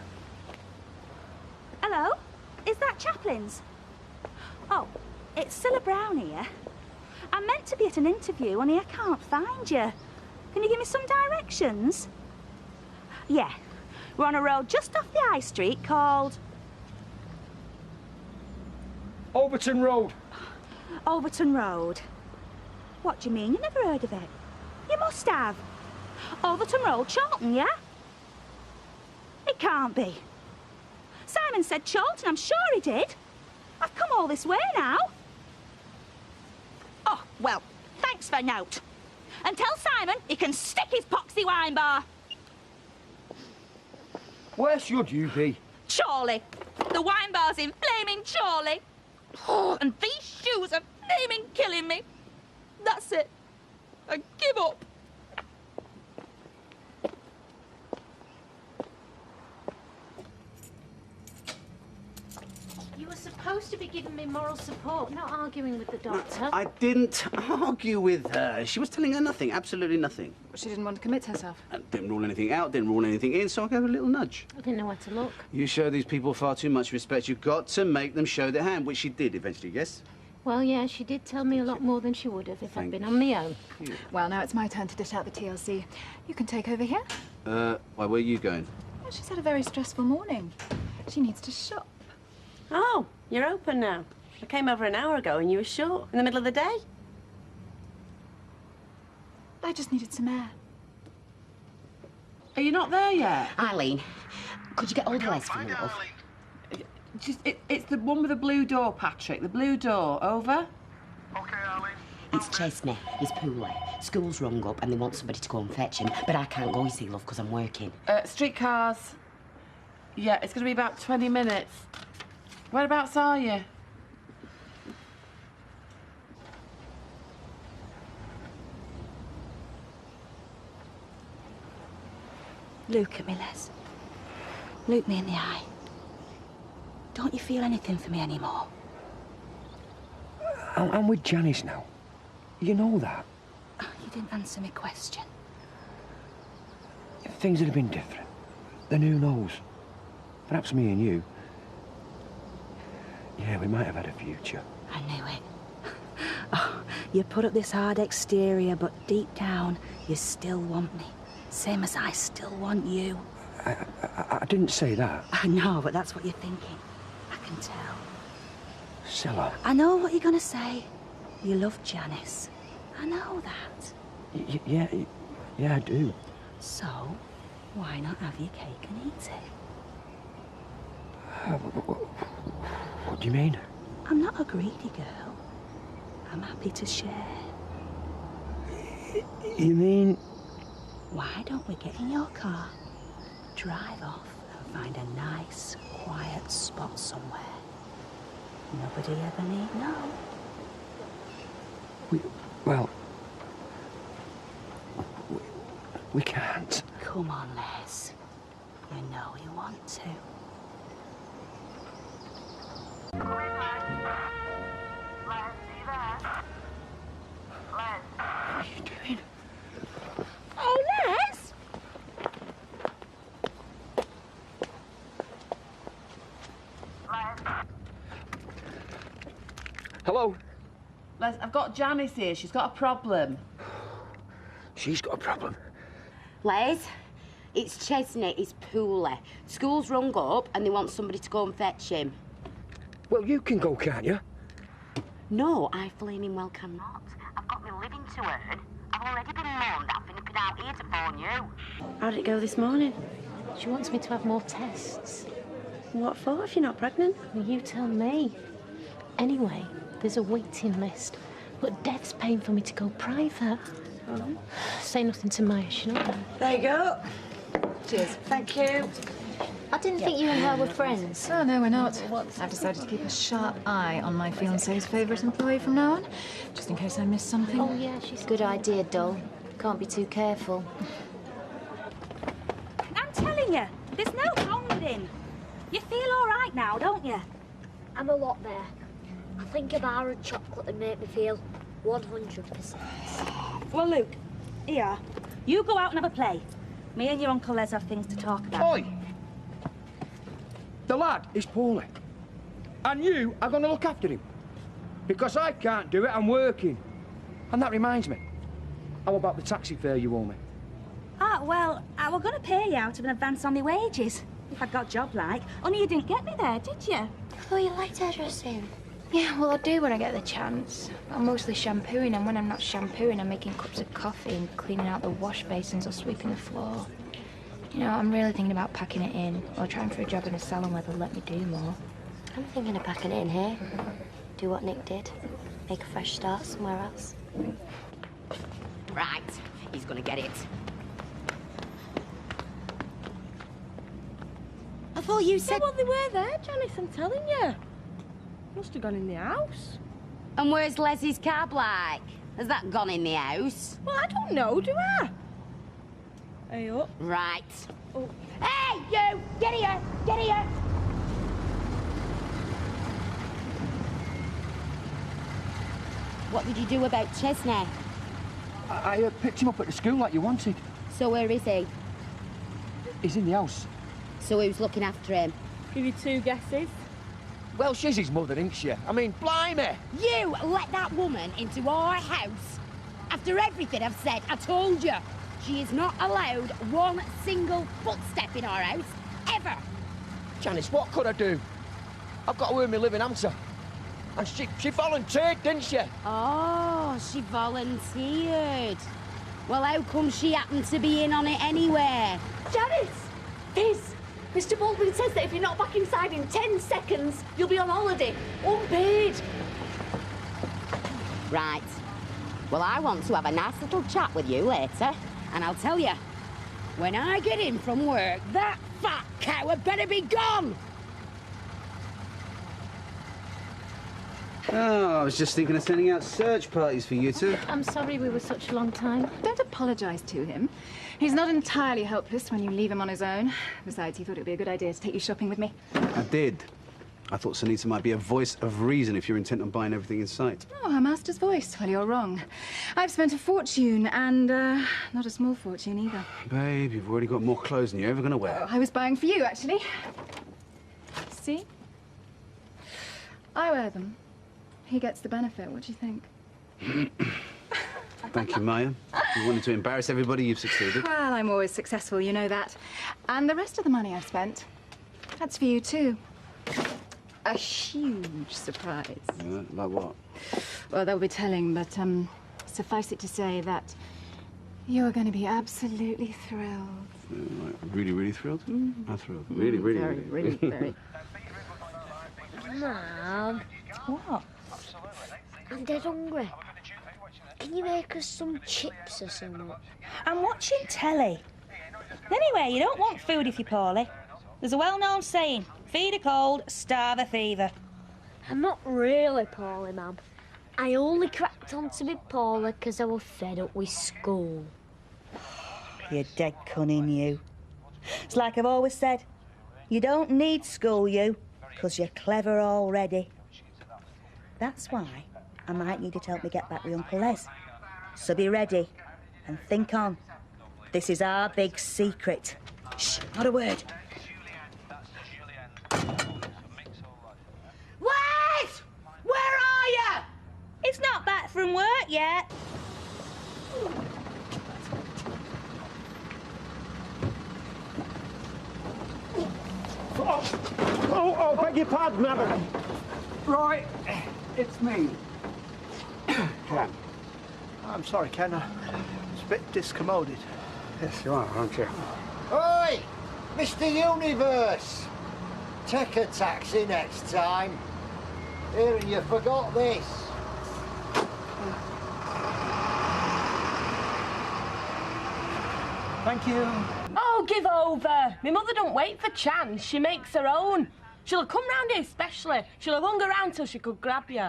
Hello? Is that Chaplin's? Oh, it's Cilla Brown here. I'm meant to be at an interview, only I can't find you. Can you give me some directions? Yeah, we're on a road just off the high street called... Overton Road. Overton Road. What do you mean? You never heard of it? You must have. Overton Road, Chorlton, yeah? It can't be. Simon said Chorlton, I'm sure he did. I've come all this way now. Oh, well, thanks for note. And tell Simon he can stick his poxy wine bar. Where should you be? Chorley. The wine bar's in flaming Chorley. Oh, and these shoes are flaming killing me. That's it. I give up. You were supposed to be giving me moral support, not arguing with the doctor. I didn't argue with her. She was telling her nothing, absolutely nothing. She didn't want to commit herself. And didn't rule anything out, didn't rule anything in, so I gave her a little nudge. I didn't know where to look. You show these people far too much respect. You've got to make them show their hand, which she did eventually, yes? Well, yeah, she did tell me a lot more than she would have if I'd been on my own. Well, now it's my turn to dish out the TLC. You can take over here. Why, where are you going? Well, she's had a very stressful morning. She needs to shop. Oh, you're open now. I came over an hour ago and you were short in the middle of the day. I just needed some air. Are you not there yet? Eileen, could you get all the legs for me, love? It's the one with the blue door, Patrick. The blue door. Over? It's Chesney. He's poorly. School's rung up and they want somebody to go and fetch him. But I can't go, you see, love, because I'm working. Streetcars. Yeah, it's going to be about 20 minutes. Whereabouts are you? Look at me, Les. Look me in the eye. Don't you feel anything for me anymore? I'm with Janice now. You know that. You didn't answer my question. If things would have been different, then who knows? Perhaps me and you. Yeah, we might have had a future. I knew it. Oh, you put up this hard exterior, but deep down, you still want me. Same as I still want you. I didn't say that. I know, but that's what you're thinking. I can tell. Cilla. I know what you're gonna say. You love Janice. I know that. Yeah, I do. So, why not have your cake and eat it? What do you mean? I'm not a greedy girl. I'm happy to share. You mean... Why don't we get in your car, drive off and find a nice, quiet spot somewhere? Nobody ever need know. We can't. Come on, Les. You know you want to. What are you doing? Oh, Les! Hello? Les, I've got Janice here. She's got a problem. She's got a problem. Les, it's Chesney, he's poorly. School's rung up and they want somebody to go and fetch him. Well, you can go, can't you? No, I flaming well cannot. I've got my living to earn. I've already been moaned at for nipping out here to phone you. How did it go this morning? She wants me to have more tests. What for, if you're not pregnant? Well, you tell me. Anyway, there's a waiting list, but Dev's paying for me to go private. Oh. Say nothing to Maya, she not. There you go. Cheers. Thank you. I didn't think you and her were friends. Oh, no, we're not. I've decided to keep a sharp eye on my fiancé's favourite employee from now on, just in case I miss something. Oh, yeah, she's... Good idea, doll. Can't be too careful. I'm telling you, there's no wrong with him. You feel all right now, don't you? I'm a lot there. I think a bar of chocolate would make me feel 100%. Well, Luke, here, you go out and have a play. Me and your Uncle Les have things to talk about. Oi! The lad is poorly. And you are going to look after him. Because I can't do it, I'm working. And that reminds me, how about the taxi fare you owe me? Ah, well, I was going to pay you out of an advance on my wages, if I'd got a job like. Only you didn't get me there, did you? I thought you liked hairdressing. Yeah, well, I do when I get the chance. I'm mostly shampooing, and when I'm not shampooing, I'm making cups of coffee and cleaning out the wash basins or sweeping the floor. You know, I'm really thinking about packing it in, or trying for a job in a salon where they'll let me do more. I'm thinking of packing it in here. Do what Nick did. Make a fresh start somewhere else. Right, he's gonna get it. I thought you said... Yeah, well, they were there, Janice, I'm telling you. Must have gone in the house. And where's Leslie's cab like? Has that gone in the house? Well, I don't know, do I? Hey up. Right. Oh. Hey, you! Get here! Get here! What did you do about Chesney? I picked him up at the school like you wanted. So where is he? He's in the house. So who's looking after him? Give you 2 guesses. Well, she's his mother, isn't she? I mean, blimey! You let that woman into our house? After everything I've said, I told you. She is not allowed one single footstep in our house, ever. Janice, what could I do? I've got to earn my living answer. And she volunteered, didn't she? Oh, she volunteered. Well, how come she happened to be in on it anyway? Janice! Fizz! Mr. Baldwin says that if you're not back inside in 10 seconds, you'll be on holiday. Unpaid. Right. Well, I want to have a nice little chat with you later. And I'll tell you, when I get in from work, that fat cow had better be gone! Oh, I was just thinking of sending out search parties for you two. I'm sorry we were such a long time. Don't apologise to him. He's not entirely helpless when you leave him on his own. Besides, he thought it would be a good idea to take you shopping with me. I did. I thought Sunita might be a voice of reason if you're intent on buying everything in sight. Oh, her master's voice. Well, you're wrong. I've spent a fortune, and not a small fortune either. Babe, you've already got more clothes than you're ever going to wear. Oh, I was buying for you, actually. See? I wear them. He gets the benefit. What do you think? Thank you, Maya. You wanted to embarrass everybody, you've succeeded. Well, I'm always successful, you know that. And the rest of the money I've spent, that's for you, too. A huge surprise. Yeah, like what? Well, they'll be telling, but suffice it to say that you're going to be absolutely thrilled. Like, really, really thrilled? I'm thrilled. Really, really, Very, very. Mum. What? I'm dead hungry. Can you make us some chips or something? I'm watching telly. Anyway, you don't want food if you're poorly. There's a well-known saying, feed a cold, starve a fever. I'm not really poorly, Mum. I only cracked on to be poorly because I was fed up with school. You're dead cunning, you. It's like I've always said, you don't need school, you, because you're clever already. That's why I might need you to help me get back with Uncle Les. So be ready and think on. This is our big secret. Shh, not a word. Wait! Where are you? It's not back from work yet. Oh, beg your pardon, madam. Right, it's me. Ken. I'm sorry, Ken. I was a bit discommoded. Yes, you are, aren't you? Oi! Mr. Universe! Take a taxi next time. Here, you forgot this. Thank you. Oh, give over. My mother don't wait for chance. She makes her own. She'll have come round here specially. She'll have hung around till she could grab you.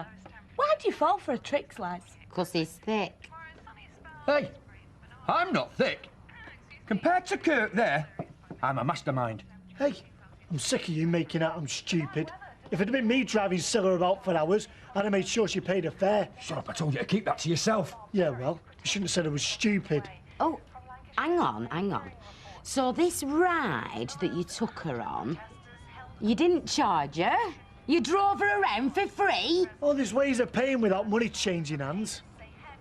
Why'd you fall for a trick, Liz? 'Cause he's thick. Hey, I'm not thick. Compared to Kirk there, I'm a mastermind. Hey, I'm sick of you making out I'm stupid. If it had been me driving Scylla about for hours, I'd have made sure she paid her fare. Shut up, I told you to keep that to yourself. Yeah, well, you shouldn't have said I was stupid. Oh, hang on. So this ride that you took her on, you didn't charge her? You drove her around for free? Oh, there's ways of paying without money changing hands.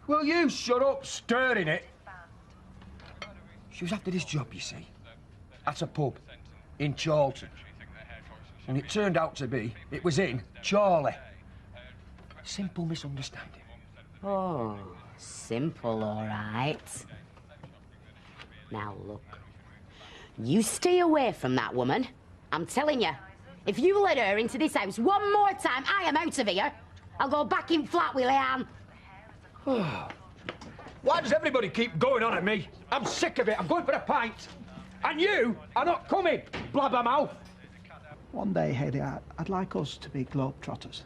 Will you shut up stirring it? She was after this job, you see, at a pub in Charlton. And it turned out to be, it was in Charlie. Simple misunderstanding. Oh, simple, all right. Now, look. You stay away from that woman. I'm telling you. If you let her into this house one more time, I am out of here. I'll go back in flat with Leanne. Why does everybody keep going on at me? I'm sick of it. I'm going for a pint. And you are not coming, blabbermouth. One day, Hayley, I'd like us to be globetrotters.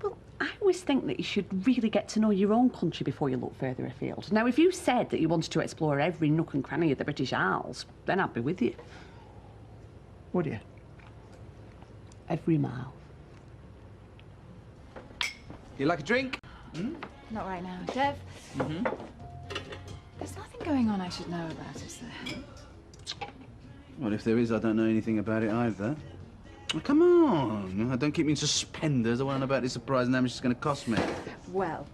Well, I always think that you should really get to know your own country before you look further afield. Now, if you said that you wanted to explore every nook and cranny of the British Isles, then I'd be with you. Would you? Every mile. You like a drink? Not right now. Dev, there's nothing going on I should know about, is there? Well, if there is, I don't know anything about it either. Oh, come on. Don't keep me in suspenders. I want to know about this surprise and how much it's going to cost me. Well,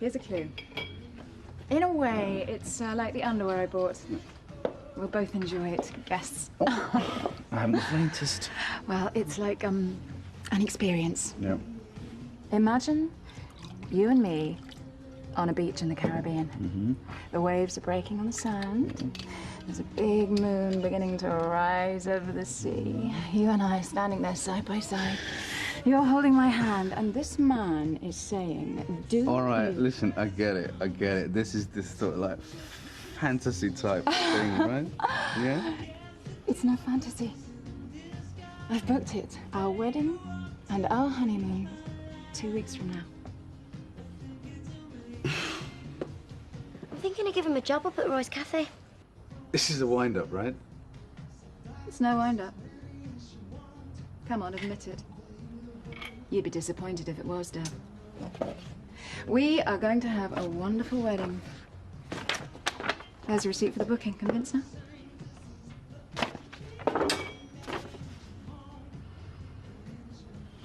here's a clue. In a way, it's like the underwear I bought. We'll both enjoy it. Guess. I haven't the faintest. Well, it's like an experience. Yeah. Imagine you and me on a beach in the Caribbean. The waves are breaking on the sand. There's a big moon beginning to rise over the sea. You and I standing there side by side. You're holding my hand, and this man is saying, do All right, you... listen, I get it. This is this sort of like fantasy type thing, right? Yeah? It's no fantasy. I've booked it. Our wedding and our honeymoon 2 weeks from now. I'm thinking of giving him a job up at Roy's Cafe. This is a wind-up, right? It's no wind-up. Come on, admit it. You'd be disappointed if it was, Deb. We are going to have a wonderful wedding. There's a receipt for the booking. Convinced now?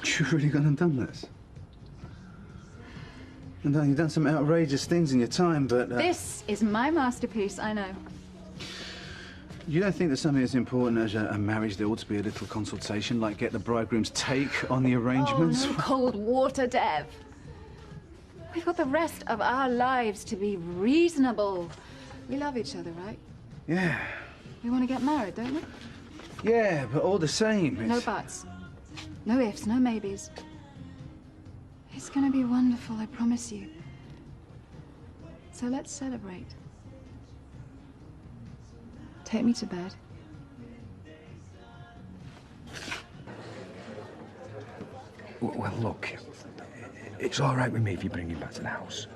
You've really gone and done this? And you've done some outrageous things in your time, but... This is my masterpiece, I know. You don't think that something as important as a marriage, there ought to be a little consultation, like get the bridegroom's take on the arrangements? Oh, no cold water, Dev. We've got the rest of our lives to be reasonable. We love each other, right? Yeah. We want to get married, don't we? Yeah, but all the same, it's... No buts. No ifs, no maybes. It's going to be wonderful, I promise you. So let's celebrate. Take me to bed. Well, look, it's all right with me if you bring him back to the house.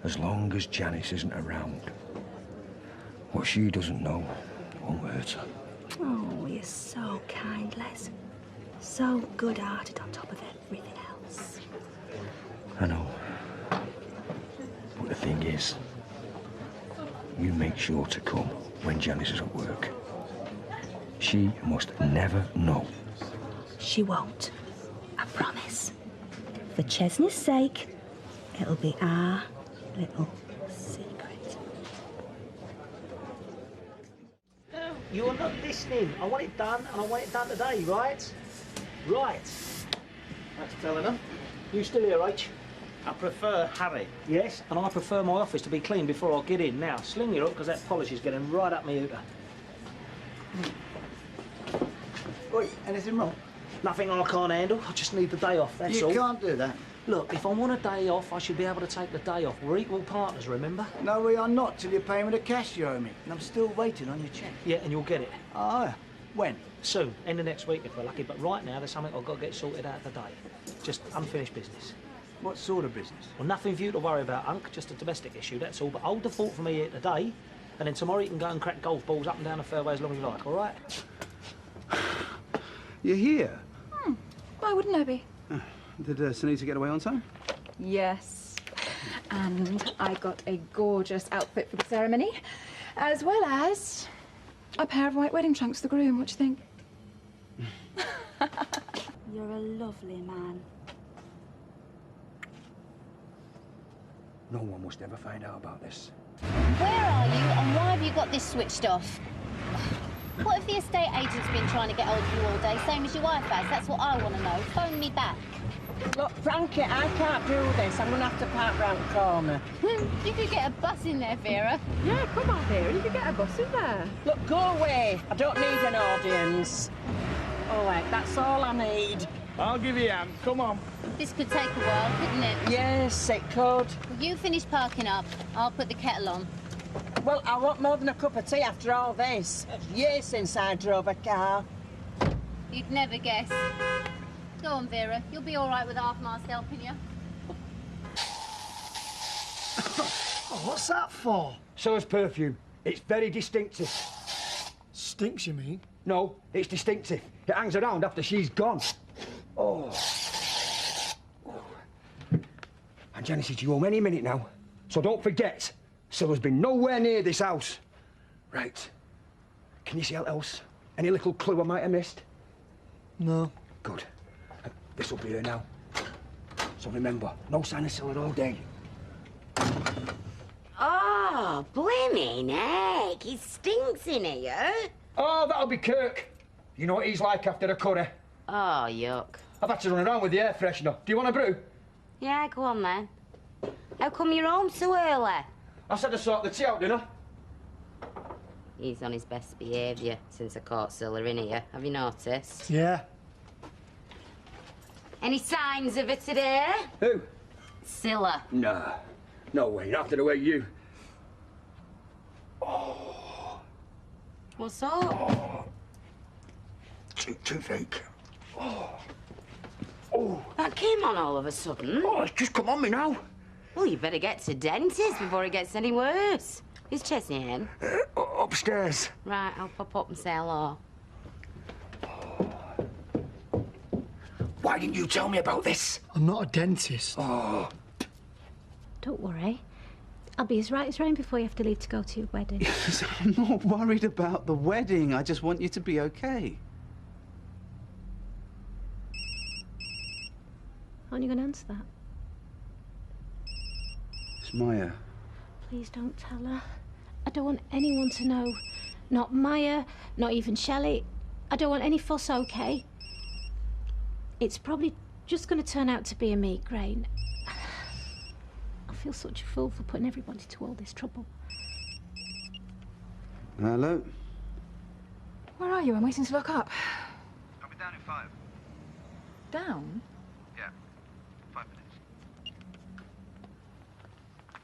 As long as Janice isn't around. What she doesn't know won't hurt her. Oh, you're so kind, Les. So good-hearted on top of everything else. I know. But the thing is, you make sure to come when Janice is at work. She must never know. She won't. I promise. For Chesney's sake, it'll be our little secret. You are not listening. I want it done, and I want it done today, right? Right. That's telling them. You still here, H? I prefer Harry. Yes, and I prefer my office to be clean before I get in. Now, sling your up, because that polish is getting right up my hooter. Oi, anything wrong? Nothing I can't handle. I just need the day off, that's all. You can't do that. Look, if I want a day off, I should be able to take the day off. We're equal partners, remember? No, we are not, till you pay me the cash you owe me. And I'm still waiting on your cheque. Yeah, and you'll get it. Ah, when? Soon, end of next week if we're lucky. But right now, there's something I've got to get sorted out today. Just unfinished business. What sort of business? Well, nothing for you to worry about, Unc. Just a domestic issue, that's all. But hold the fort for me here today, and then tomorrow you can go and crack golf balls up and down the fairway as long as you like, all right? You're here? Why wouldn't I be? Did Sunita get away on time? Yes. And I got a gorgeous outfit for the ceremony, as well as a pair of white wedding trunks for the groom. What do you think? You're a lovely man. No one must ever find out about this. Where are you and why have you got this switched off? What if the estate agent's been trying to get hold of you all day, same as your wife has? That's what I want to know. Phone me back. Look, Frankie, I can't do this. I'm going to have to park round the corner. You could get a bus in there, Vera. Yeah, come on, Vera. You could get a bus in there. Look, go away. I don't need an audience. All right, that's all I need. I'll give you a hand. Come on. This could take a while, couldn't it? Yes, it could. Well, you finish parking up. I'll put the kettle on. Well, I want more than a cup of tea after all this. It's years since I drove a car. You'd never guess. Go on, Vera. You'll be all right with half-mast helping you. Oh, what's that for? Seller's perfume. It's very distinctive. Stinks, you mean? No, it's distinctive. It hangs around after she's gone. Oh. And Janice is you home any minute now. So don't forget, Seller's been nowhere near this house. Right. Can you see anything else? Any little clue I might have missed? No. Good. This'll be her now. So remember, no sign of Seller all day. Oh, blimmin' heck. It stinks in here. Oh, that'll be Kirk. You know what he's like after a curry. Oh, yuck. I've had to run around with the air freshener. Do you want a brew? Yeah, go on then. How come you're home so early? I said to sort the tea out, didn't I? He's on his best behaviour since I caught Scylla in here. Have you noticed? Yeah. Any signs of it today? Who? Scylla. Nah. No way, not after the way you... What's up? Toothache. That came on all of a sudden. Oh, it's just come on me now. Well, you better get to dentist before it gets any worse. Is Chesney in? Upstairs. Right, I'll pop up and say hello. Why didn't you tell me about this? I'm not a dentist. Oh. Don't worry. I'll be as right as rain before you have to leave to go to your wedding. I'm not worried about the wedding. I just want you to be okay. Aren't you going to answer that? It's Maya. Please don't tell her. I don't want anyone to know. Not Maya, not even Shelley. I don't want any fuss, okay? It's probably just going to turn out to be a migraine. I feel such a fool for putting everybody to all this trouble. Hello? Where are you? I'm waiting to look up. I'll be down in 5. Down? Yeah. 5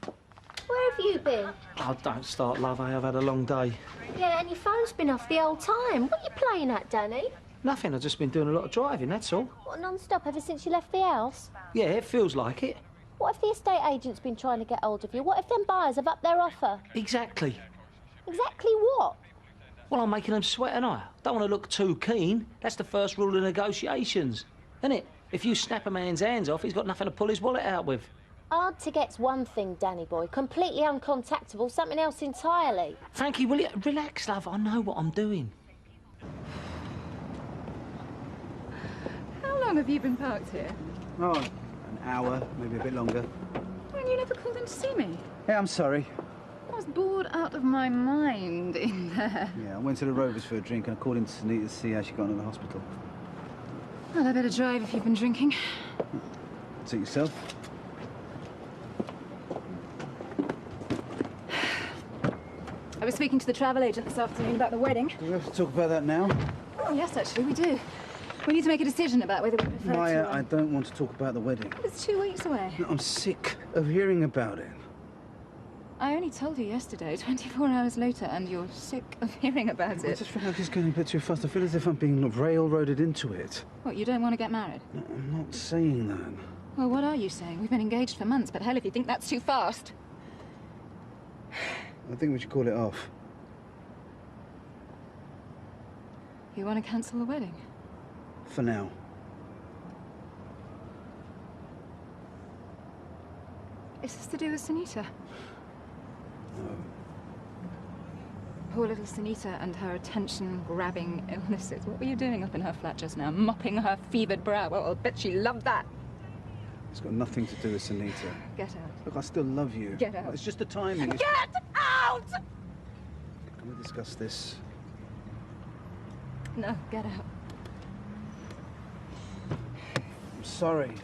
minutes. Where have you been? Oh, don't start, love. I have had a long day. Yeah, and your phone's been off the whole time. What are you playing at, Danny? Nothing. I've just been doing a lot of driving, that's all. What, non-stop ever since you left the house? Yeah, it feels like it. What if the estate agent's been trying to get hold of you? What if them buyers have upped their offer? Exactly. Exactly what? Well, I'm making them sweat, and I don't want to look too keen. That's the first rule of negotiations, isn't it? If you snap a man's hands off, he's got nothing to pull his wallet out with. Hard to get's one thing, Danny boy. Completely uncontactable, something else entirely. Frankie, will you relax, love? I know what I'm doing. How long have you been parked here? Oh, an hour, maybe a bit longer. And you never called in to see me. Yeah, I'm sorry. I was bored out of my mind in there. Yeah, I went to the Rovers for a drink and I called in to Sunita to see how she got on at the hospital. Well, I better drive if you've been drinking. Suit yourself. I was speaking to the travel agent this afternoon about the wedding. Do we have to talk about that now? Oh, yes, actually, we do. We need to make a decision about whether we prefer Maya, to... I don't want to talk about the wedding. It's 2 weeks away. No, I'm sick of hearing about it. I only told you yesterday, 24 hours later, and you're sick of hearing about I it. just feel like it's going a bit too fast. I feel as if I'm being railroaded into it. What, you don't want to get married? No, I'm not saying that. Well, what are you saying? We've been engaged for months, but hell, if you think that's too fast. I think we should call it off. You want to cancel the wedding? For now. Is this to do with Sunita? No. Poor little Sunita and her attention-grabbing illnesses. What were you doing up in her flat just now? Mopping her fevered brow? Well, I'll bet she loved that. It's got nothing to do with Sunita. Get out. Look, I still love you. Get out. It's just the timing. Get out! Can we discuss this? No, get out. I'm sorry.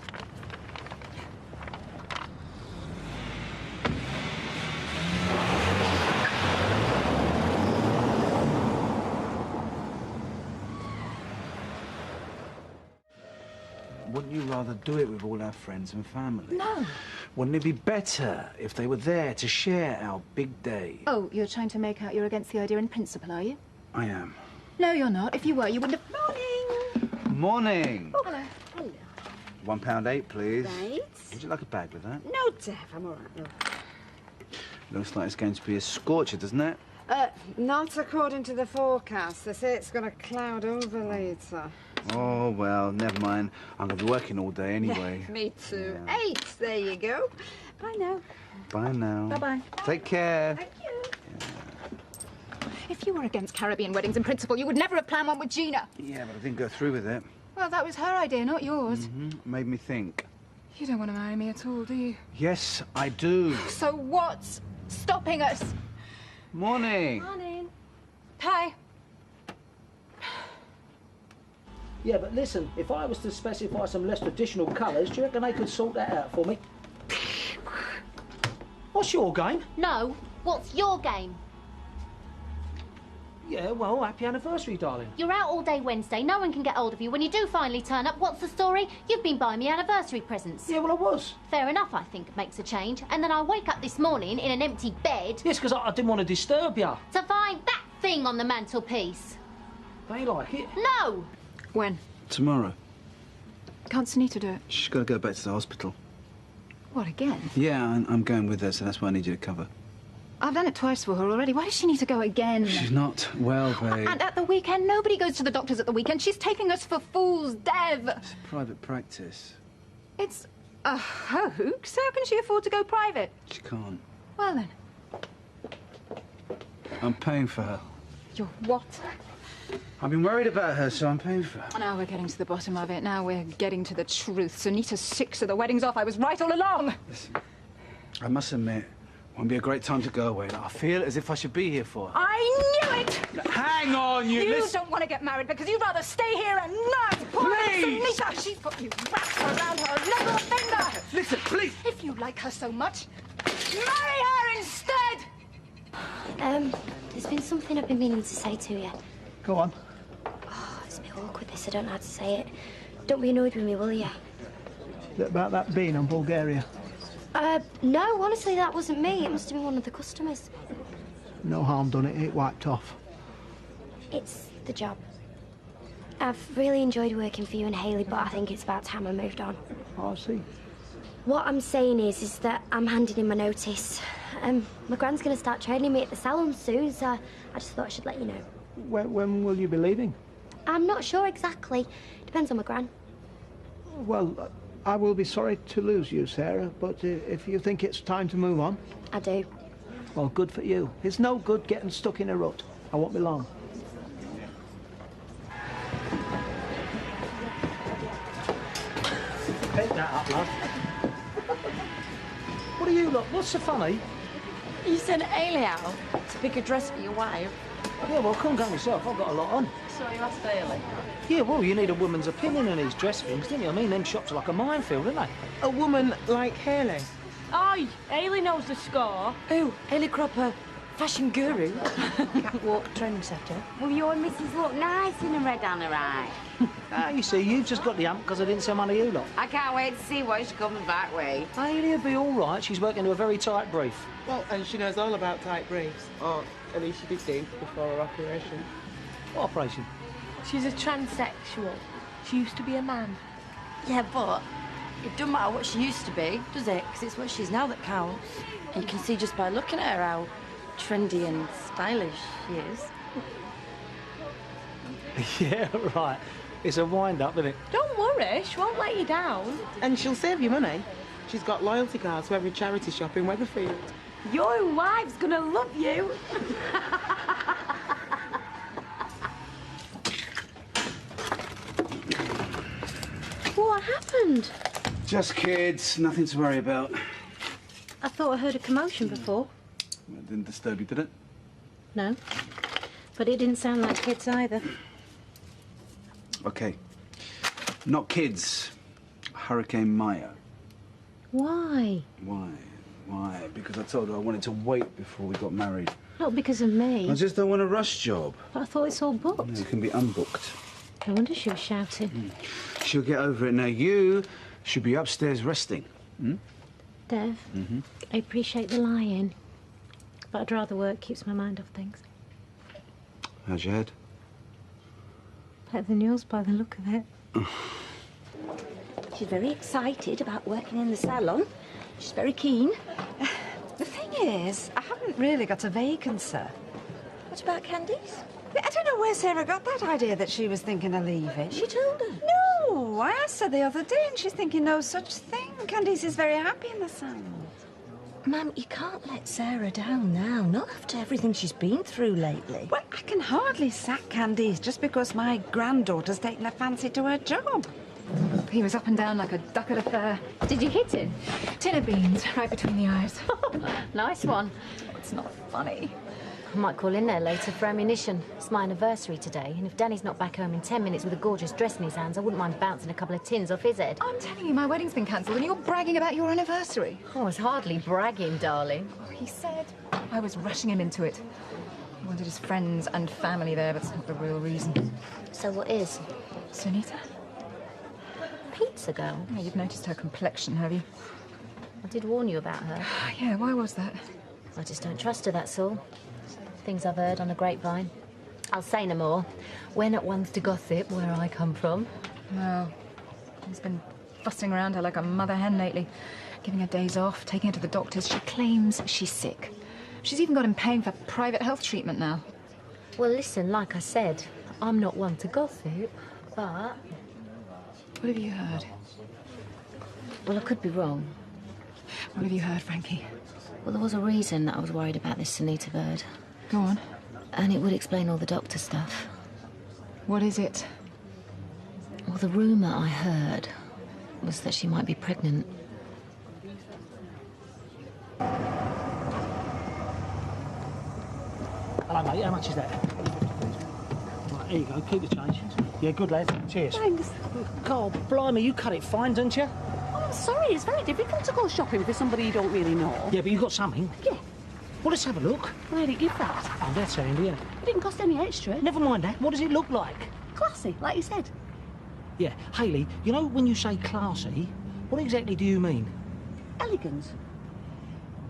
Wouldn't you rather do it with all our friends and family? No. Wouldn't it be better if they were there to share our big day? Oh, you're trying to make out you're against the idea in principle, are you? I am. No, you're not. If you were, you wouldn't have... Morning! Morning! Oh, hello. Hello. £1.8, please. Right. Would you like a bag with that? No, Dev, I'm all right, love. Looks like it's going to be a scorcher, doesn't it? Not according to the forecast. They say it's going to cloud over later. Oh, well, never mind. I'm going to be working all day anyway. Me too. Yeah. 8, there you go. Bye now. Bye now. Bye-bye. Take care. Thank you. If you were against Caribbean weddings in principle, you would never have planned one with Gina. Yeah, but I didn't go through with it. Well, that was her idea, not yours. Made me think. You don't want to marry me at all, do you? Yes, I do. So what's stopping us? Morning. Morning. Hi. Yeah, but listen, if I was to specify some less traditional colours, do you reckon they could sort that out for me? What's your game? No, what's your game? Yeah, well, happy anniversary, darling. You're out all day Wednesday, no one can get hold of you. When you do finally turn up, what's the story? You've been buying me anniversary presents. Yeah, well, I was. Fair enough, I think, makes a change. And then I wake up this morning in an empty bed... Yes, because I didn't want to disturb you. ...to find that thing on the mantelpiece. They like it. No! When? Tomorrow. Can't Sunita do it? She's got to go back to the hospital. What, again? Yeah, I'm going with her, so that's why I need you to cover. I've done it twice for her already. Why does she need to go again? She's not well, babe. And at the weekend, nobody goes to the doctors at the weekend. She's taking us for fools, Dev. It's a private practice. It's a hoax. How can she afford to go private? She can't. Well, then. I'm paying for her. You're what? I've been worried about her, so I'm paying for her. Now we're getting to the bottom of it. Now we're getting to the truth. Sunita's 6, so the wedding's off. I was right all along. Listen, I must admit, won't be a great time to go away. I feel as if I should be here for her. I knew it! Hang on, you listen. don't want to get married because you'd rather stay here and nurse poor Please! Sunita. She's got you wrapped around her little finger. Listen, please. If you like her so much, marry her instead. There's been something I've been meaning to say to you. Go on. Oh, it's a bit awkward, this. I don't know how to say it. Don't be annoyed with me, will you? Is it about that bean on Bulgaria? No, honestly, that wasn't me. It must have been one of the customers. No harm done, it wiped off. It's the job. I've really enjoyed working for you and Hayley, but I think it's about time I moved on. Oh, I see. What I'm saying is that I'm handing in my notice, My gran's going to start training me at the salon soon, so I just thought I should let you know. When will you be leaving? I'm not sure exactly. Depends on my gran. Well, I will be sorry to lose you, Sarah, but if you think it's time to move on... I do. Well, good for you. It's no good getting stuck in a rut. I won't be long. Pick that up, love. What are you lot? What's so funny? You sent Ailey out to pick a dress for your wife. Yeah, well, I couldn't go myself. I've got a lot on. So you asked Ailey? Yeah, well, you need a woman's opinion on these dress things, don't you? I mean, them shops are like a minefield, aren't they? A woman like Hayley? Aye, Ailey knows the score. Oh, Hayley Cropper, fashion guru. Catwalk trendsetter. Well, your missus look nice in a red on her eye. Ah, you see, you've just got the hump because I didn't send one of you lot. I can't wait to see what she comes back with. Hayley'll be all right. She's working to a very tight brief. Well, and she knows all about tight briefs. Or at least she did think before her operation. What operation? She's a transsexual. She used to be a man. Yeah, but it doesn't matter what she used to be, does it? Because it's what she is now that counts. And you can see just by looking at her how trendy and stylish she is. Yeah, right. It's a wind-up, isn't it? Don't worry, she won't let you down. And she'll save you money. She's got loyalty cards for every charity shop in Weatherfield. Your wife's gonna love you. What happened? Just kids, nothing to worry about. I thought I heard a commotion before. Well, it didn't disturb you, did it? No. But it didn't sound like kids either. Okay. Not kids. Hurricane Maya. Why? Why? Why? Because I told her I wanted to wait before we got married. Not because of me. I just don't want a rush job. But I thought it's all booked. No, it can be unbooked. No wonder she was shouting. She'll get over it. Now you should be upstairs resting. Dev, I appreciate the lying, but I'd rather work keeps my mind off things. How's your head? Better than yours by the look of it. She's very excited about working in the salon. She's very keen. The thing is, I haven't really got a vacancy. What about Candice? I don't know where Sarah got that idea that she was thinking of leaving. She told her. No, I asked her the other day and she's thinking no such thing. Candice is very happy in the salon. Ma'am, you can't let Sarah down now, not after everything she's been through lately. Well, I can hardly sack Candice just because my granddaughter's taken a fancy to her job. He was up and down like a duck at a fair. Did you hit him? Tin of beans, right between the eyes. Nice one. It's not funny. I might call in there later for ammunition. It's my anniversary today, and if Danny's not back home in 10 minutes with a gorgeous dress in his hands, I wouldn't mind bouncing a couple of tins off his head. I'm telling you, my wedding's been cancelled and you're bragging about your anniversary. Oh, it's hardly bragging, darling. Oh, he said. I was rushing him into it. He wanted his friends and family there, but that's not the real reason. So what is? Sunita? Pizza girl? Oh, you've noticed her complexion, have you? I did warn you about her. Yeah, why was that? I just don't trust her, that's all. Things I've heard on the grapevine. I'll say no more. We're not ones to gossip where I come from. No. He's been fussing around her like a mother hen lately, giving her days off, taking her to the doctors. She claims she's sick. She's even got him paying for private health treatment now. Well, listen, like I said, I'm not one to gossip, but... What have you heard? Well, I could be wrong. What have you heard, Frankie? Well, there was a reason that I was worried about this Sunita bird. Go on. And it would explain all the doctor stuff. What is it? Well, the rumour I heard was that she might be pregnant. Hello, mate. How much is that? Right, here you go. Keep the change. Yeah, good lad. Cheers. Thanks. God, blimey, you cut it fine, don't you? Oh, I'm sorry, it's very difficult to go shopping for somebody you don't really know. Yeah, but you got something. Yeah. Well, let's have a look. Where'd it give that? Oh, that's handy, isn't it? It didn't cost any extra. Never mind that. What does it look like? Classy, like you said. Yeah, Hayley, you know when you say classy, what exactly do you mean? Elegant.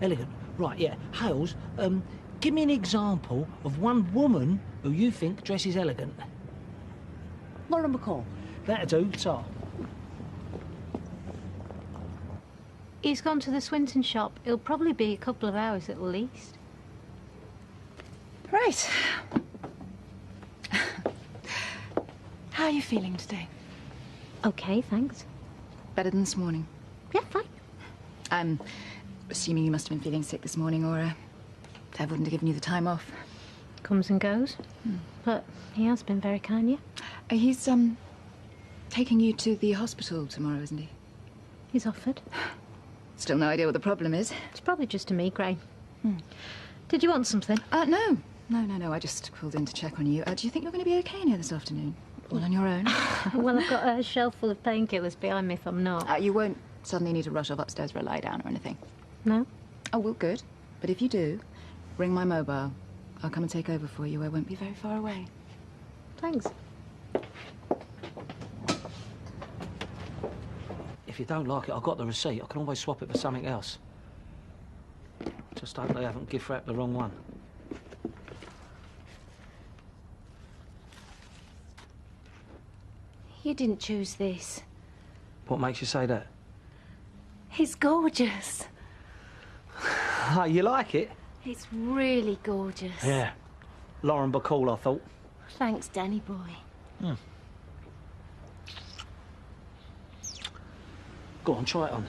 Elegant. Right, yeah. Hales, give me an example of one woman who you think dresses elegant. Lauren McCall. That'll do, Tar. He's gone to the Swinton shop. He'll probably be a couple of hours at least. Right. How are you feeling today? Okay, thanks. Better than this morning? Yeah, fine. I'm assuming you must have been feeling sick this morning, or Dad wouldn't have given you the time off. Comes and goes. But he has been very kind, yeah? He's, taking you to the hospital tomorrow, isn't he? He's offered. Still no idea what the problem is. It's probably just a migraine. Did you want something? No. No. I just called in to check on you. Do you think you're going to be okay in here this afternoon? All on your own? Well, I've got a shelf full of painkillers behind me if I'm not. You won't suddenly need to rush off upstairs for a lie down or anything? No? Oh, well, good. But if you do, ring my mobile. I'll come and take over for you. I won't be very far away. Thanks. If you don't like it, I've got the receipt. I can always swap it for something else. Just hope they haven't gift wrapped the wrong one. You didn't choose this. What makes you say that? It's gorgeous. Oh, you like it? It's really gorgeous. Yeah. Lauren Bacall, I thought. Thanks, Danny boy. Go on, try it on.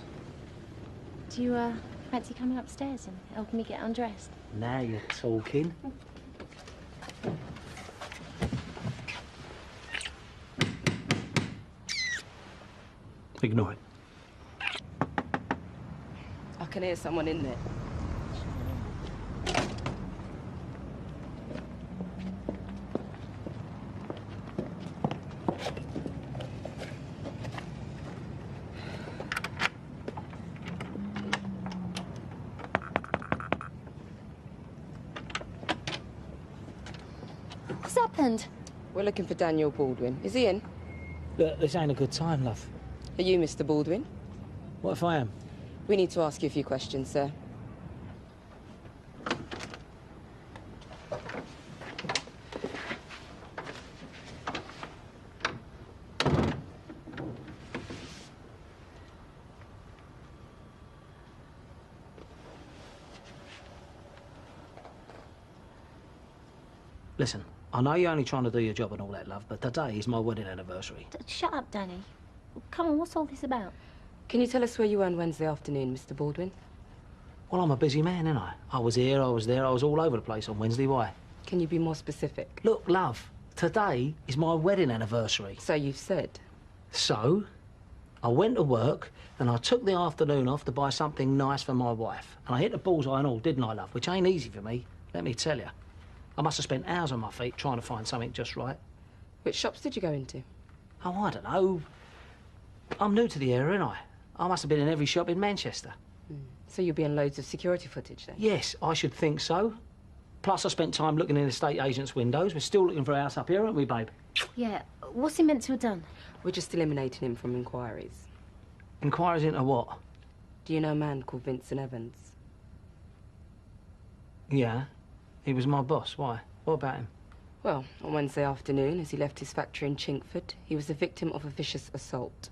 Do you, fancy coming upstairs and helping me get undressed? Now you're talking. Ignore it. I can hear someone in there. What's happened? We're looking for Daniel Baldwin. Is he in? Look, this ain't a good time, love. Are you Mr. Baldwin? What if I am? We need to ask you a few questions, sir. Listen, I know you're only trying to do your job and all that, love, but today is my wedding anniversary. Shut up, Danny. Come on, what's all this about? Can you tell us where you were on Wednesday afternoon, Mr. Baldwin? Well, I'm a busy man, ain't I? I was here, I was there, I was all over the place on Wednesday. Why? Can you be more specific? Look, love, today is my wedding anniversary. So you've said. So, I went to work and I took the afternoon off to buy something nice for my wife. And I hit the bullseye and all, didn't I, love? Which ain't easy for me, let me tell you. I must have spent hours on my feet trying to find something just right. Which shops did you go into? Oh, I don't know. I'm new to the area, ain't I? I must have been in every shop in Manchester. So you'll be in loads of security footage then? Yes, I should think so. Plus, I spent time looking in estate agents' windows. We're still looking for a house up here, aren't we, babe? Yeah, what's he meant to have done? We're just eliminating him from inquiries. Inquiries into what? Do you know a man called Vincent Evans? Yeah, he was my boss. Why? What about him? Well, on Wednesday afternoon, as he left his factory in Chinkford, he was the victim of a vicious assault.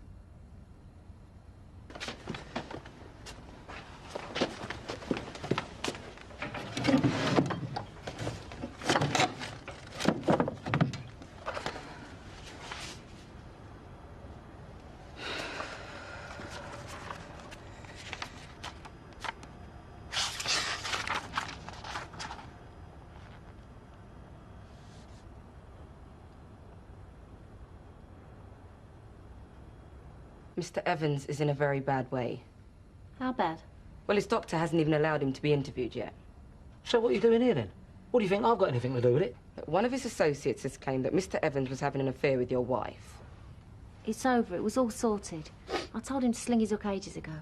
Mr. Evans is in a very bad way. How bad? Well, his doctor hasn't even allowed him to be interviewed yet. So what are you doing here, then? What do you think I've got anything to do with it? One of his associates has claimed that Mr. Evans was having an affair with your wife. It's over. It was all sorted. I told him to sling his hook ages ago.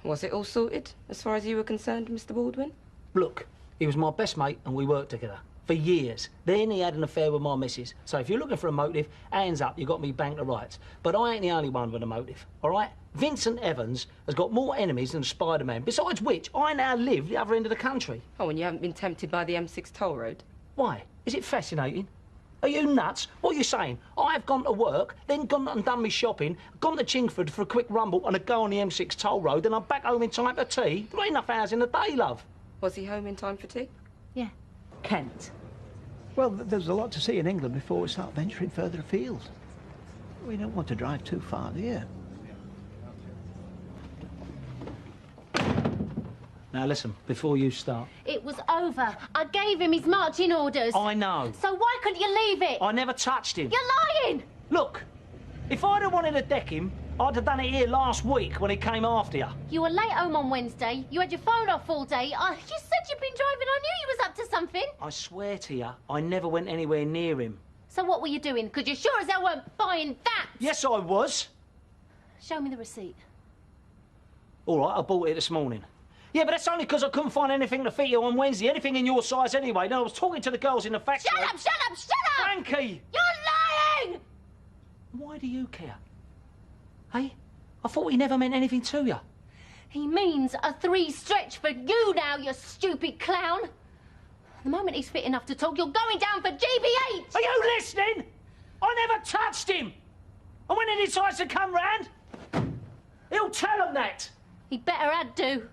Was it all sorted, as far as you were concerned, Mr. Baldwin? Look, he was my best mate and we worked together. For years. Then he had an affair with my missus. So if you're looking for a motive, hands up, you got me bang to rights. But I ain't the only one with a motive, all right? Vincent Evans has got more enemies than Spider-Man, besides which I now live the other end of the country. Oh, and you haven't been tempted by the M6 toll road? Why? Is it fascinating? Are you nuts? What are you saying? I've gone to work, then gone and done me shopping, gone to Chingford for a quick rumble and a go on the M6 toll road, and I'm back home in time for tea? Not enough hours in the day, love. Was he home in time for tea? Yeah. Kent. Well, there's a lot to see in England before we start venturing further afield. We don't want to drive too far, do you? Now listen, before you start. It was over. I gave him his marching orders. I know. So why couldn't you leave it? I never touched him. You're lying! Look, if I'd have wanted to deck him, I'd have done it here last week when he came after you. You were late home on Wednesday. You had your phone off all day. You said you'd been driving. I knew you was up to something. I swear to you, I never went anywhere near him. So what were you doing? Because you sure as hell weren't buying that. Yes, I was. Show me the receipt. All right, I bought it this morning. Yeah, but that's only because I couldn't find anything to fit you on Wednesday, anything in your size anyway. No, I was talking to the girls in the factory. Shut up, shut up, shut up! Frankie! You're lying! Why do you care? Hey? I thought he never meant anything to you. He means a 3 stretch for you now, you stupid clown. The moment he's fit enough to talk, you're going down for GBH! Are you listening? I never touched him! And when he decides to come round, he'll tell him that. He better had to.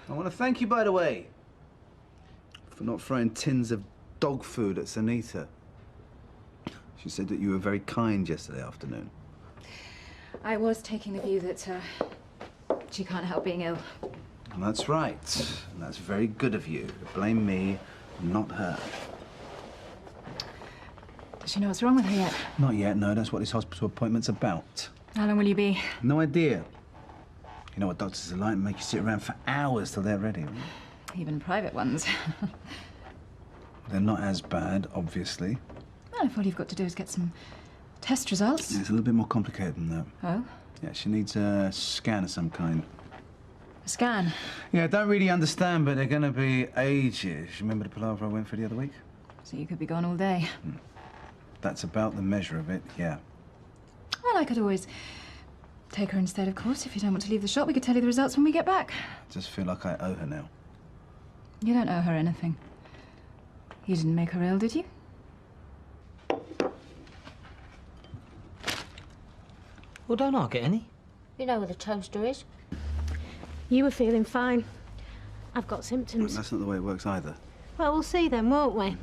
I want to thank you, by the way, for not throwing tins of dog food at Sunita. She said that you were very kind yesterday afternoon. I was taking the view that she can't help being ill. And that's right. And that's very good of you to blame me, not her. Does she know what's wrong with her yet? Not yet, no. That's what this hospital appointment's about. How long will you be? No idea. You know what doctors are like, make you sit around for hours till they're ready. Even private ones. They're not as bad, obviously. Well, if all you've got to do is get some test results. Yeah, it's a little bit more complicated than that. Oh? Yeah, she needs a scan of some kind. A scan? Yeah, I don't really understand, but they're going to be ages. You remember the palaver I went for the other week? So you could be gone all day. That's about the measure of it, yeah. Well, I could always take her instead, of course. If you don't want to leave the shop, we could tell you the results when we get back. I just feel like I owe her now. You don't owe her anything. You didn't make her ill, did you? Well, don't I get any? You know where the toaster is. You were feeling fine. I've got symptoms. That's not the way it works either. Well, we'll see then, won't we?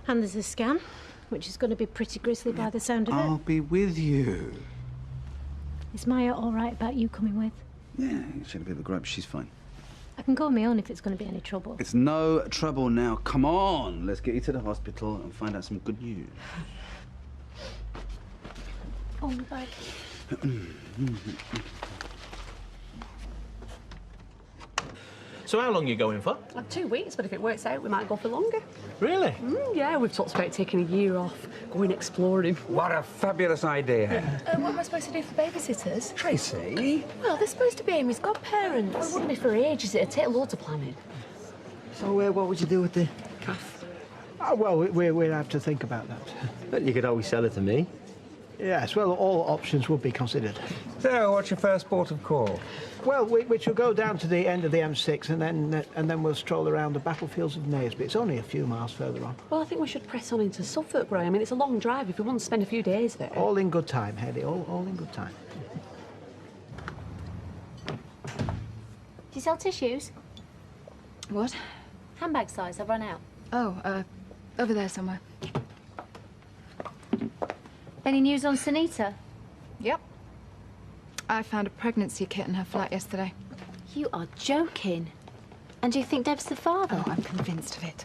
And there's a scan, which is going to be pretty grisly by the sound of it. I'll be with you. Is Maya all right about you coming with? Yeah, she had a bit of a gripe. She's fine. I can go on my own if it's going to be any trouble. It's no trouble now. Come on, let's get you to the hospital and find out some good news. Oh, my bag. So how long are you going for? 2 weeks, but if it works out, we might go for longer. Really? Yeah, we've talked about taking a year off, going exploring. What a fabulous idea. What am I supposed to do for babysitters? Tracy? Well, they're supposed to be Amy's godparents. Well, it wouldn't be for ages. It'd take loads of planning. So what would you do with the calf? Oh, well, we'll have to think about that. But you could always sell it to me. Yes, well, all options would be considered. So, what's your first port of call? Well, we shall go down to the end of the M6 and then we'll stroll around the battlefields of Naseby. It's only a few miles further on. Well, I think we should press on into Suffolk, Ray. I mean, it's a long drive if we want to spend a few days there. All in good time, Hetty, all in good time. Do you sell tissues? What? Handbag size, I've run out. Oh, over there somewhere. Any news on Sunita? Yep. I found a pregnancy kit in her flat yesterday. You are joking. And do you think Dev's the father? Oh, I'm convinced of it.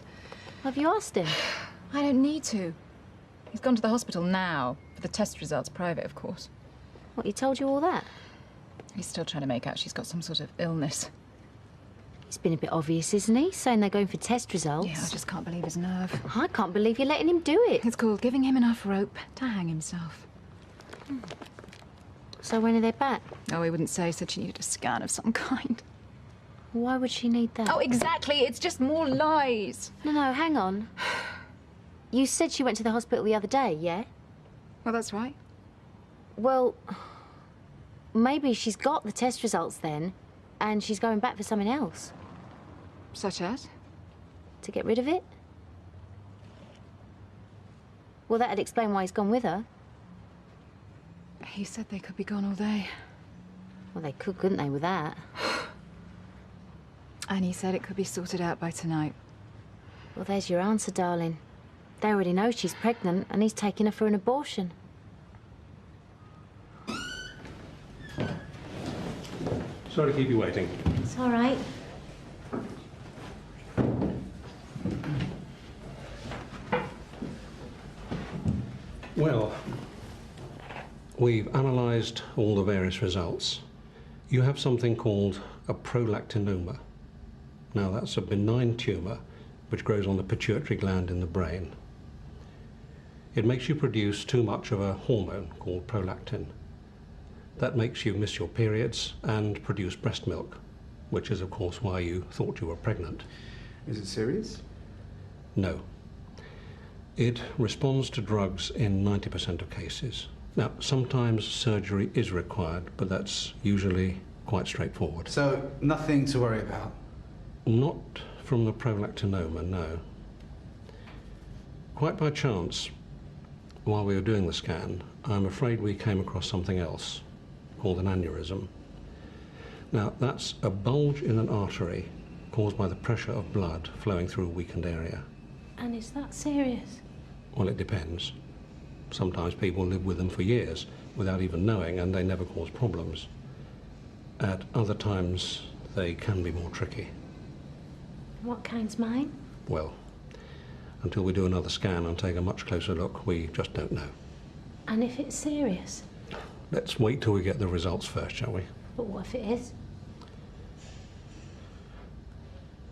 Have you asked him? I don't need to. He's gone to the hospital now, for the test results, private, of course. What, he told you all that? He's still trying to make out she's got some sort of illness. It's been a bit obvious, isn't he? Saying they're going for test results. Yeah, I just can't believe his nerve. I can't believe you're letting him do it. It's called giving him enough rope to hang himself. So when are they back? Oh, he wouldn't say. He said she needed a scan of some kind. Why would she need that? Oh, exactly. It's just more lies. No, hang on. You said she went to the hospital the other day, yeah? Well, that's right. Well, maybe she's got the test results then, and she's going back for something else. Such as? To get rid of it? Well, that'd explain why he's gone with her. He said they could be gone all day. Well, they could, couldn't they, with that? And he said it could be sorted out by tonight. Well, there's your answer, darling. They already know she's pregnant, and he's taking her for an abortion. Sorry to keep you waiting. It's all right. Well, we've analysed all the various results. You have something called a prolactinoma. Now, that's a benign tumour which grows on the pituitary gland in the brain. It makes you produce too much of a hormone called prolactin. That makes you miss your periods and produce breast milk, which is, of course, why you thought you were pregnant. Is it serious? No. It responds to drugs in 90% of cases. Now, sometimes surgery is required, but that's usually quite straightforward. So, nothing to worry about? Not from the prolactinoma, no. Quite by chance, while we were doing the scan, I'm afraid we came across something else, called an aneurysm. Now, that's a bulge in an artery caused by the pressure of blood flowing through a weakened area. And is that serious? Well, it depends. Sometimes people live with them for years without even knowing, and they never cause problems. At other times, they can be more tricky. What kind's mine? Well, until we do another scan and take a much closer look, we just don't know. And if it's serious? Let's wait till we get the results first, shall we? But what if it is?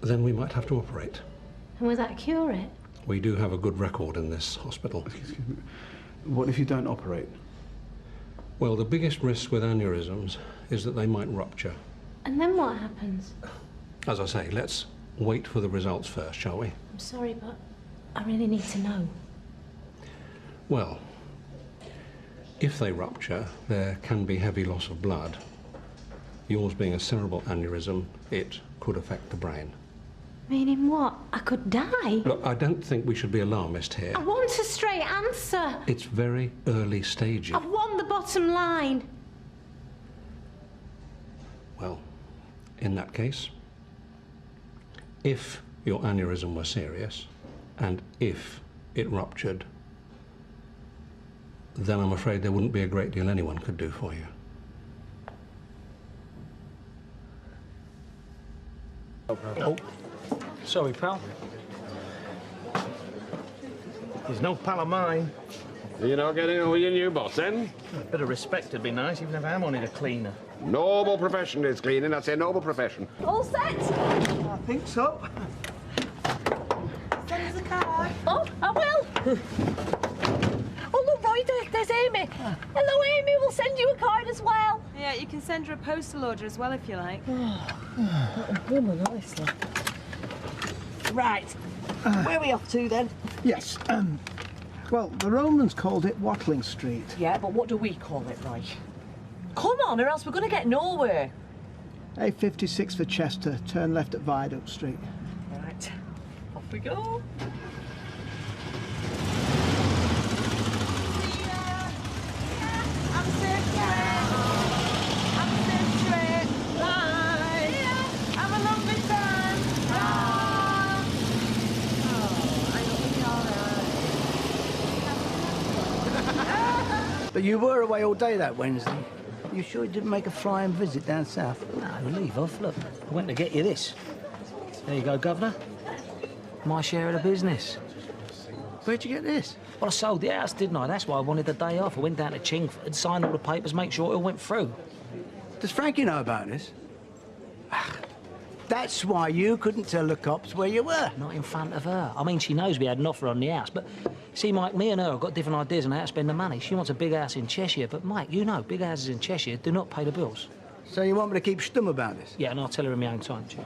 Then we might have to operate. And will that cure it? We do have a good record in this hospital. What if you don't operate? Well, the biggest risk with aneurysms is that they might rupture. And then what happens? As I say, let's wait for the results first, shall we? I'm sorry, but I really need to know. Well, if they rupture, there can be heavy loss of blood. Yours being a cerebral aneurysm, it could affect the brain. Meaning what? I could die? Look, I don't think we should be alarmist here. I want a straight answer. It's very early stages. I want the bottom line. Well, in that case, if your aneurysm were serious, and if it ruptured, then I'm afraid there wouldn't be a great deal anyone could do for you. Oh, sorry, pal. He's no pal of mine. You're not getting on with your new boss, then? A bit of respect would be nice, even if I am only the cleaner. Noble profession is cleaning. That's a noble profession. All set? I think so. Send us a card. Oh, I will. Oh, look, Roy, there's Amy. Hello, Amy. We'll send you a card as well. Yeah, you can send her a postal order as well if you like. What a woman, honestly. Right. Where are we off to then? Yes. Well, the Romans called it Watling Street. Yeah, but what do we call it, right? Come on, or else we're going to get nowhere. A56 for Chester. Turn left at Viaduct Street. Right. Off we go. But you were away all day that Wednesday. You sure you didn't make a flying visit down south? No, leave off. Look, I went to get you this. There you go, Governor. My share of the business. Where'd you get this? Well, I sold the house, didn't I? That's why I wanted the day off. I went down to Chingford, signed all the papers, make sure it all went through. Does Frankie know about this? That's why you couldn't tell the cops where you were. Not in front of her. I mean, she knows we had an offer on the house, but see, Mike, me and her have got different ideas on how to spend the money. She wants a big house in Cheshire, but Mike, you know, big houses in Cheshire do not pay the bills. So you want me to keep stum about this? Yeah, and I'll tell her in my own time, Jim.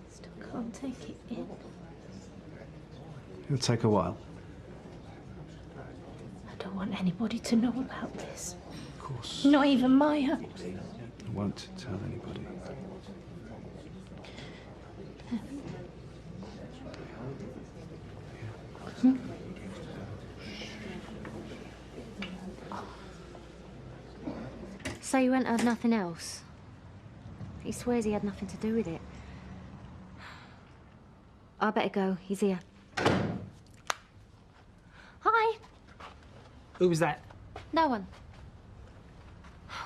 Still can't take it in. It'll take a while. I don't want anybody to know about this. Of course. Not even Maya. I won't tell anybody. So you went and had nothing else? He swears he had nothing to do with it. I better go. He's here. Hi. Who was that? No one.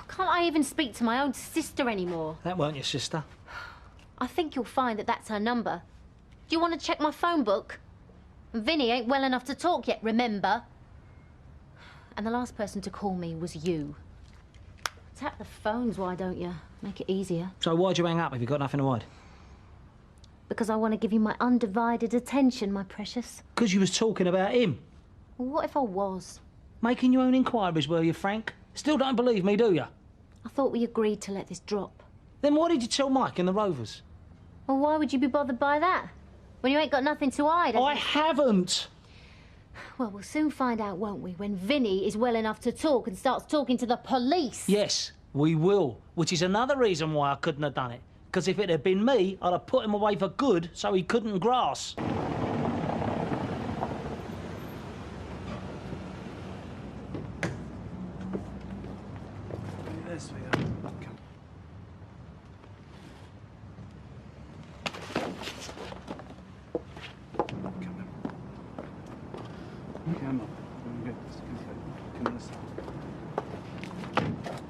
Can't I even speak to my own sister anymore? That weren't your sister. I think you'll find that that's her number. Do you want to check my phone book? Vinny ain't well enough to talk yet, remember? And the last person to call me was you. Tap the phones, why don't you? Make it easier. So why'd you hang up if you got nothing to hide? Because I want to give you my undivided attention, my precious. Because you was talking about him. Well, what if I was? Making your own inquiries, were you, Frank? Still don't believe me, do you? I thought we agreed to let this drop. Then why did you tell Mike and the Rovers? Well, why would you be bothered by that? When you ain't got nothing to hide. I haven't! Well, we'll soon find out, won't we, when Vinny is well enough to talk and starts talking to the police. Yes, we will. Which is another reason why I couldn't have done it. Because if it had been me, I'd have put him away for good so he couldn't grass. Yes, we are. Come. Come on. Good. Come on this side.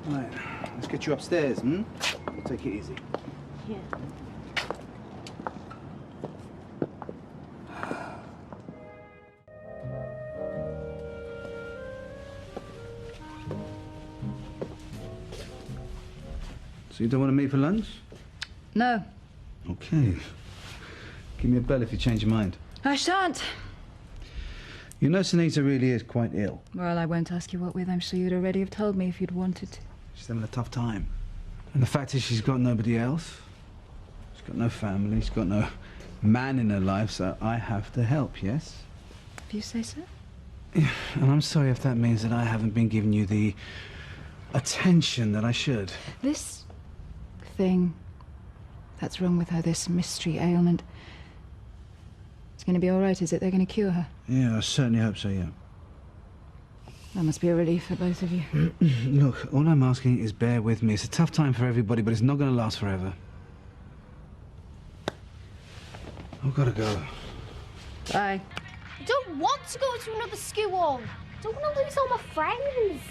Right. Let's get you upstairs, hmm? Take it easy. Yeah. So you don't want to meet for lunch? No, Okay. Give me a bell if you change your mind. I shan't. You know Sunita really is quite ill. Well, I won't ask you what with. I'm sure you'd already have told me if you'd wanted to. She's having a tough time. And the fact is she's got nobody else. She's got no family, she's got no man in her life, so I have to help, yes? If you say so. Yeah, and I'm sorry if that means that I haven't been giving you the attention that I should. This thing that's wrong with her, this mystery ailment, it's going to be all right, is it? They're going to cure her? Yeah, I certainly hope so, yeah. That must be a relief for both of you. Look, all I'm asking is bear with me. It's a tough time for everybody, but it's not going to last forever. I've got to go. Bye. I don't want to go to another school. I don't want to lose all my friends.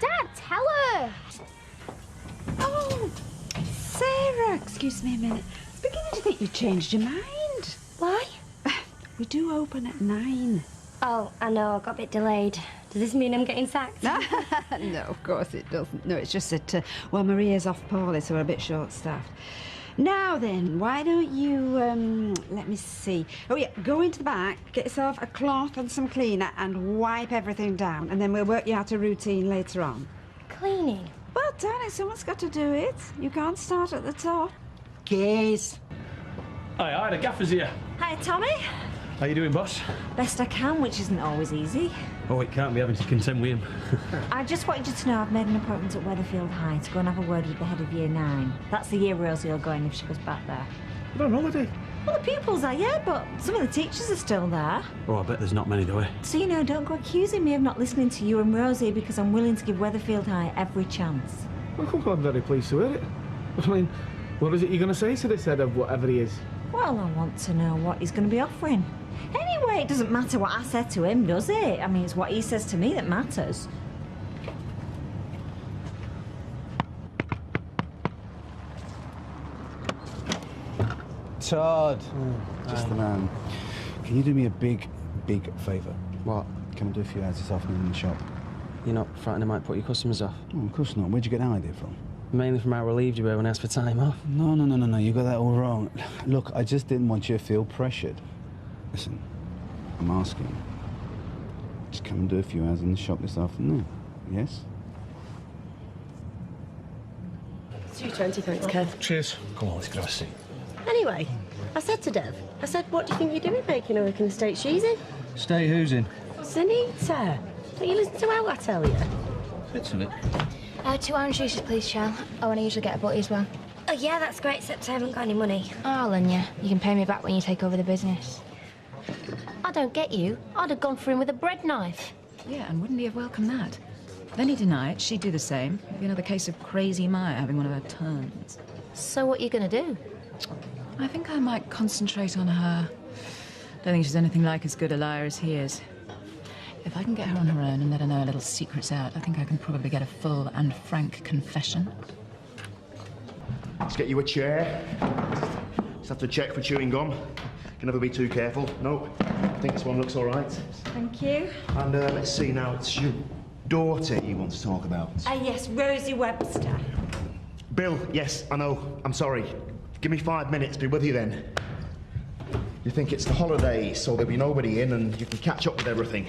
Dad, tell her. Oh, Sarah, excuse me a minute. I was beginning to think you changed your mind. Why? We do open at 9. Oh, I know, I got a bit delayed. Does this mean I'm getting sacked? No, of course it doesn't. No, it's just that, well, Maria's off poorly, so we're a bit short-staffed. Now then, why don't you, let me see. Oh, yeah, go into the back, get yourself a cloth and some cleaner and wipe everything down, and then we'll work you out a routine later on. Cleaning? Well, darling, someone's got to do it. You can't start at the top. Keys. Hi, the gaffer's here. Hi, Tommy. How you doing, boss? Best I can, which isn't always easy. Oh, it can't be having to contend with him. I just wanted you to know I've made an appointment at Weatherfield High to go and have a word with the head of Year 9. That's the year Rosie will go in if she goes back there. You're on holiday? Well, the pupils are, yeah, but some of the teachers are still there. Oh, I bet there's not many, though, eh? So, you know, don't go accusing me of not listening to you and Rosie because I'm willing to give Weatherfield High every chance. Well, I'm very pleased to hear it. I mean, what is it you're going to say to this head of whatever he is? Well, I want to know what he's going to be offering. Anyway, it doesn't matter what I said to him, does it? I mean, it's what he says to me that matters. Todd. Just the man. Can you do me a big favour? What? Come and do a few hours this afternoon in the shop. You're not frightened I might put your customers off? Oh, of course not. Where'd you get that idea from? Mainly from how relieved you were when I asked for time off. No. You got that all wrong. Look, I just didn't want you to feel pressured. Listen, I'm asking. Just come and do a few hours in the shop this afternoon. Yes? 2:20, thanks, Kev. Cheers. Come on, let's go have a seat. Anyway, I said to Dev, what do you think you're doing making her work in the state she's in? State who's in? Sanita. Don't you listen to how I tell you? Fits in it. 2 orange juices, please, Shell. Oh, and I usually get a butty as well. Oh, yeah, that's great, except I haven't got any money. Oh, I'll lend you. You can pay me back when you take over the business. I don't get you. I'd have gone for him with a bread knife. Yeah, and wouldn't he have welcomed that? Then he'd deny it, she'd do the same. It'd be another case of crazy Maya having one of her turns. So what are you going to do? I think I might concentrate on her. Don't think she's anything like as good a liar as he is. If I can get her on her own and let her know her little secrets out, I think I can probably get a full and frank confession. Let's get you a chair. Just have to check for chewing gum. Can never be too careful. No, I think this one looks all right. Thank you. And let's see now, it's your daughter you want to talk about. Yes, Rosie Webster. Bill, yes, I know. I'm sorry. Give me 5 minutes, be with you then. You think it's the holidays, so there'll be nobody in and you can catch up with everything.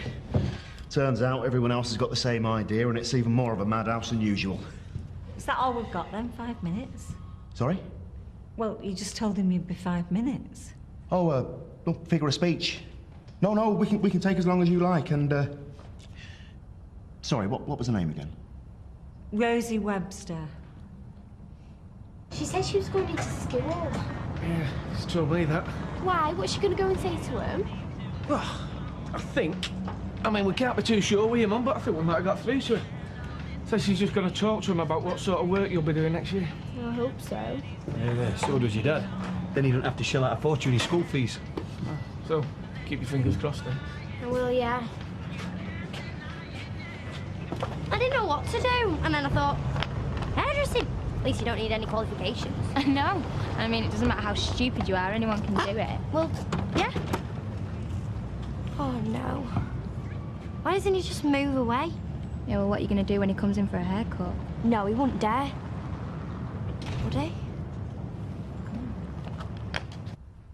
Turns out everyone else has got the same idea and it's even more of a madhouse than usual. Is that all we've got then? 5 minutes? Sorry? Well, you just told him you'd be 5 minutes. Oh, no, figure of speech. No, we can take as long as you like and, Sorry, what was her name again? Rosie Webster. She said she was going into school. Yeah, it's trouble me, that. Why? What's she going to go and say to him? Well, I mean, we can't be too sure with your mum, but I think we might have got through to her. Says she's just going to talk to him about what sort of work you'll be doing next year. I hope so. Yeah, so does your dad. Then you don't have to shell out a fortune in school fees. So, keep your fingers crossed then. I will, yeah. I didn't know what to do, and then I thought, hairdressing. At least you don't need any qualifications. No. I mean, it doesn't matter how stupid you are, anyone can do it. Well, yeah. Oh, no. Why doesn't he just move away? Yeah, well, what are you going to do when he comes in for a haircut? No, he wouldn't dare. Would he?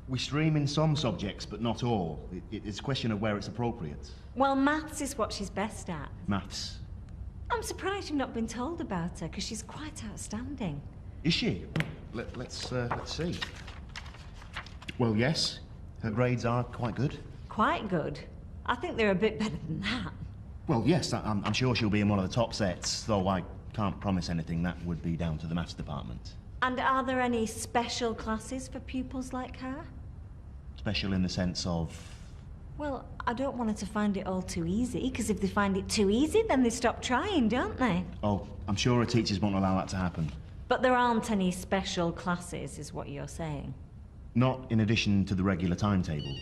We stream in some subjects, but not all. It's a question of where it's appropriate. Well, maths is what she's best at. Maths. I'm surprised you've not been told about her, because she's quite outstanding. Is she? Let's see. Well, yes. Her grades are quite good. Quite good? I think they're a bit better than that. Well, yes, I'm sure she'll be in one of the top sets, though I can't promise anything. That would be down to the maths department. And are there any special classes for pupils like her? Special in the sense of... Well, I don't want her to find it all too easy, because if they find it too easy, then they stop trying, don't they? Oh, I'm sure her teachers won't allow that to happen. But there aren't any special classes, is what you're saying? Not in addition to the regular timetable.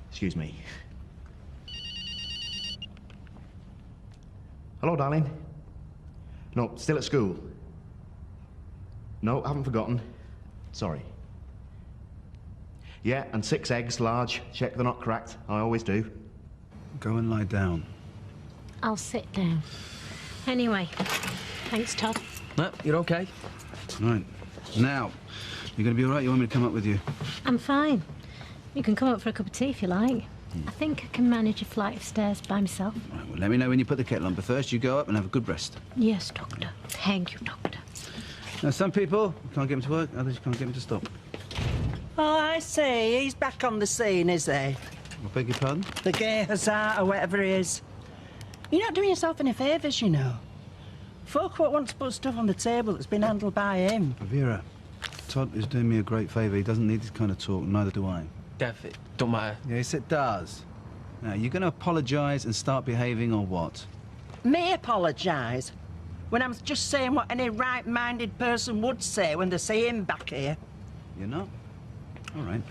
Excuse me. Hello, darling. No, still at school. No, haven't forgotten. Sorry. Yeah, and 6 eggs, large. Check they're not cracked. I always do. Go and lie down. I'll sit down. Anyway, thanks, Todd. No, you're okay. Right. Now, you're going to be all right? You want me to come up with you? I'm fine. You can come up for a cup of tea if you like. I think I can manage a flight of stairs by myself. Right, well, let me know when you put the kettle on, but first you go up and have a good rest. Yes, Doctor. Thank you, Doctor. Now, some people can't get them to work, others you can't get them to stop. Oh, I see. He's back on the scene, is he? I beg your pardon? The gay hussar, or whatever he is. You're not doing yourself any favours, you know. Folk what want to put stuff on the table that's been handled by him. Vera, Todd is doing me a great favour. He doesn't need this kind of talk, neither do I. Dev, it don't matter. Yes, it does. Now, you're going to apologise and start behaving or what? Me apologise? When I'm just saying what any right-minded person would say when they see him back here. You're not? All right.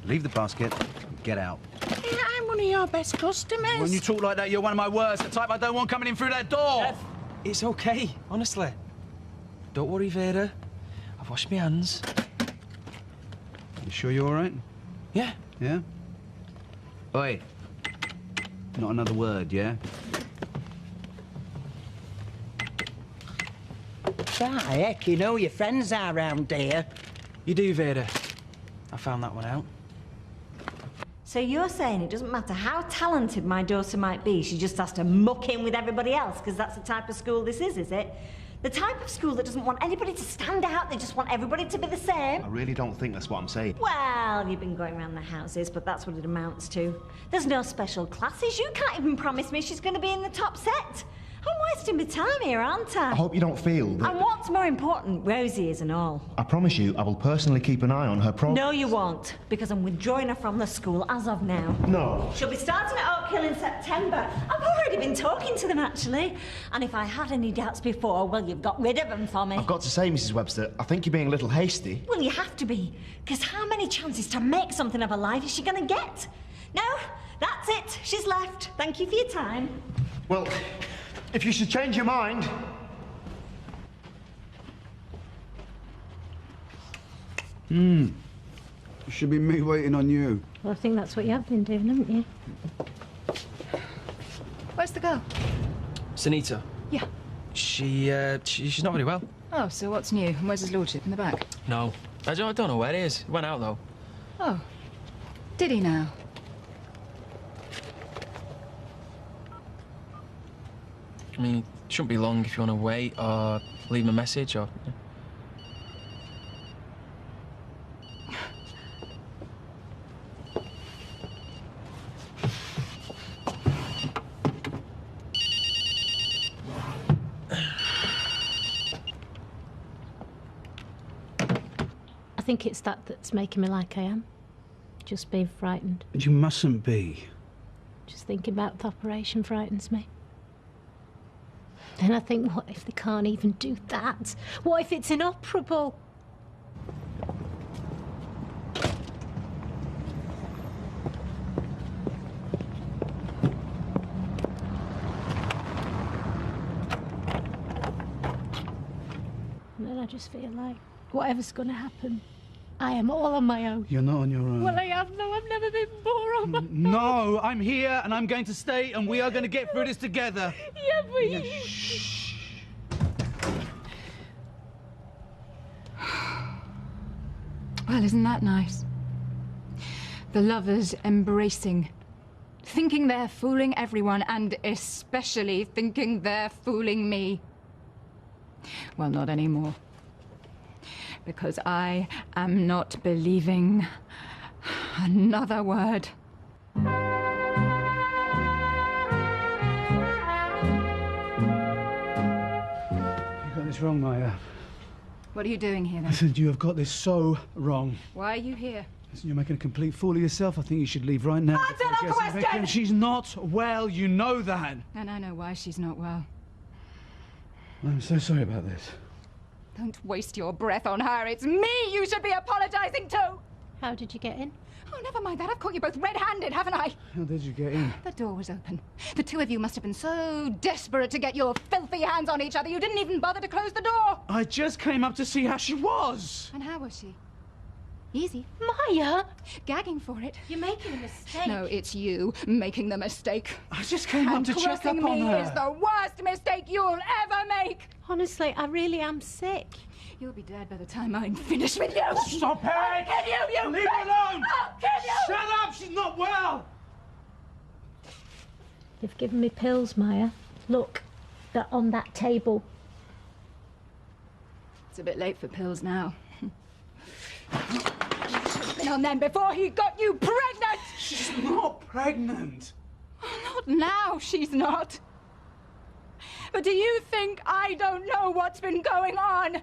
Leave the basket and get out. Yeah, I'm one of your best customers. When you talk like that, you're one of my worst. The type I don't want coming in through that door. Dev, it's okay, honestly. Don't worry, Vera. I've washed my hands. You sure you're all right? Yeah. Yeah? Oi. Not another word, yeah? Try, heck, you know your friends are round here. You do, Vera. I found that one out. So you're saying it doesn't matter how talented my daughter might be, she just has to muck in with everybody else, because that's the type of school this is it? The type of school that doesn't want anybody to stand out, they just want everybody to be the same? I really don't think that's what I'm saying. Well, you've been going around the houses, but that's what it amounts to. There's no special classes. You can't even promise me she's going to be in the top set. I'm wasting my time here, aren't I? I hope you don't feel that... And what's more important, Rosie is and all. I promise you, I will personally keep an eye on her progress. No, you won't, because I'm withdrawing her from the school as of now. No. She'll be starting at Oak Hill in September. I've already been talking to them, actually. And if I had any doubts before, well, you've got rid of them for me. I've got to say, Mrs. Webster, I think you're being a little hasty. Well, you have to be, because how many chances to make something of her life is she going to get? No, that's it. She's left. Thank you for your time. Well, if you should change your mind... It should be me waiting on you. Well, I think that's what you have been doing, haven't you? Where's the girl? Sunita. Yeah. She's not very well. Oh, so what's new? And where's his lordship? In the back? No. I don't know where he is. He went out, though. Oh. Did he now? I mean, it shouldn't be long if you want to wait or leave him a message or... I think it's that that's making me like I am. Just being frightened. But you mustn't be. Just thinking about the operation frightens me. Then I think, what if they can't even do that? What if it's inoperable? And then I just feel like whatever's going to happen, I am all on my own. You're not on your own. Well, I am, though. I've never been more on my own. No, I'm here and I'm going to stay and we are going to get through this together. Yeah, but you... Well, isn't that nice? The lovers embracing, thinking they're fooling everyone, and especially thinking they're fooling me. Well, not anymore. Because I am not believing another word. You got this wrong, Maya. What are you doing here, then? Listen, you have got this so wrong. Why are you here? Listen, you're making a complete fool of yourself. I think you should leave right now. Answer the question! She's not well, you know that. And I know why she's not well. I'm so sorry about this. Don't waste your breath on her. It's me you should be apologising to! How did you get in? Oh, never mind that. I've caught you both red-handed, haven't I? How did you get in? The door was open. The two of you must have been so desperate to get your filthy hands on each other you didn't even bother to close the door. I just came up to see how she was. And how was she? Easy. Maya! Gagging for it. You're making a mistake. No, it's you making the mistake. I just came up to check up on me her. is the worst mistake you'll ever make. Honestly, I really am sick. You'll be dead by the time I'm finished with you. Stop it! I'll kill you, Leave her alone! I'll kill you! Shut up! She's not well! You've given me pills, Maya. Look, they're on that table. It's a bit late for pills now. You should have been on them before he got you pregnant! She's not pregnant! Not now, she's not. But do you think I don't know what's been going on?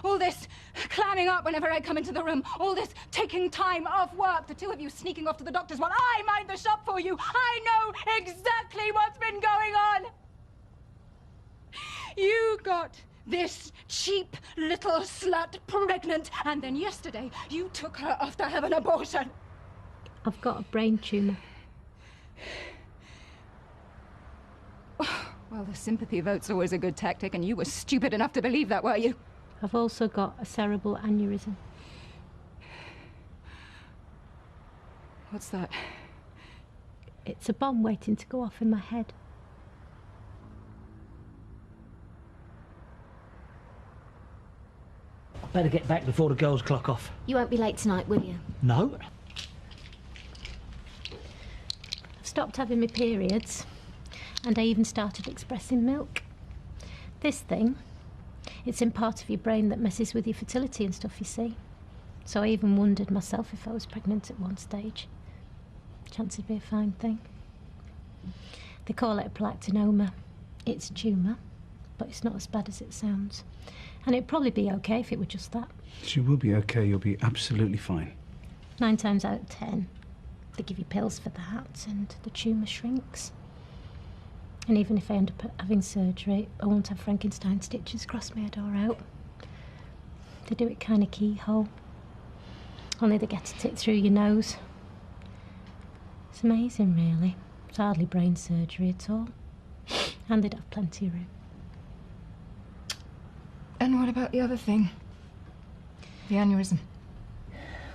All this climbing up whenever I come into the room, all this taking time off work, the two of you sneaking off to the doctors while I mind the shop for you. I know exactly what's been going on. You got this cheap little slut pregnant, and then yesterday you took her off to have an abortion. I've got a brain tumour. Well, the sympathy vote's always a good tactic, and you were stupid enough to believe that, were you? I've also got a cerebral aneurysm. What's that? It's a bomb waiting to go off in my head. Better get back before the girls clock off. You won't be late tonight, will you? No? I've stopped having my periods, and I even started expressing milk. This thing, it's in part of your brain that messes with your fertility and stuff, you see. So I even wondered myself if I was pregnant at one stage. Chance would be a fine thing. They call it a prolactinoma. It's a tumour, but it's not as bad as it sounds. And it'd probably be okay if it were just that. She will be okay. You'll be absolutely fine. 9 times out of 10, they give you pills for that and the tumour shrinks. And even if I end up having surgery, I won't have Frankenstein stitches across my head or out. They do it kind of keyhole. Only they get it through your nose. It's amazing, really. It's hardly brain surgery at all. And they'd have plenty of room. And what about the other thing? The aneurysm?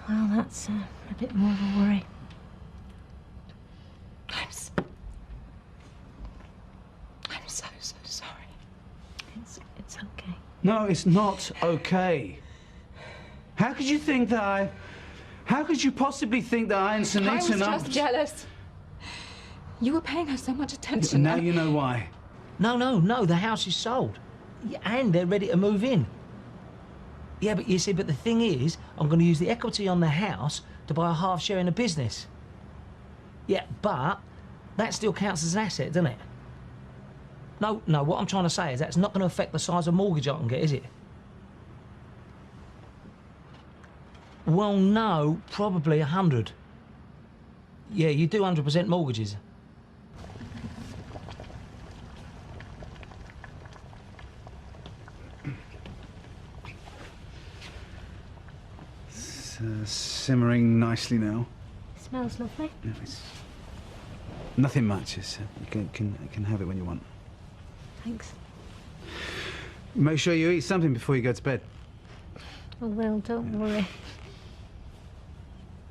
Well, that's a bit more of a worry. I'm so sorry. It's okay. No, it's not okay. How could you think that I... How could you possibly think that I and Sunita... I was just jealous. You were paying her so much attention. Now you know why. No, the house is sold. And they're ready to move in. Yeah, but you see, but the thing is, I'm going to use the equity on the house to buy a half share in the business. Yeah, but that still counts as an asset, doesn't it? No, what I'm trying to say is that's not going to affect the size of mortgage I can get, is it? Well, no, probably 100. Yeah, you do 100% mortgages. It's simmering nicely now. Smells lovely. Yeah, it's nothing much. It's, you can have it when you want. Thanks. Make sure you eat something before you go to bed. I will, don't worry.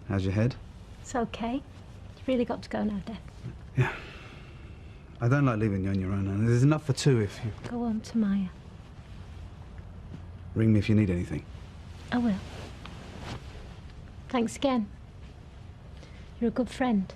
How's your head? It's okay. You've really got to go now, Deb. Yeah. I don't like leaving you on your own, and there's enough for two if you... Go home to Maya. Ring me if you need anything. I will. Thanks again. You're a good friend.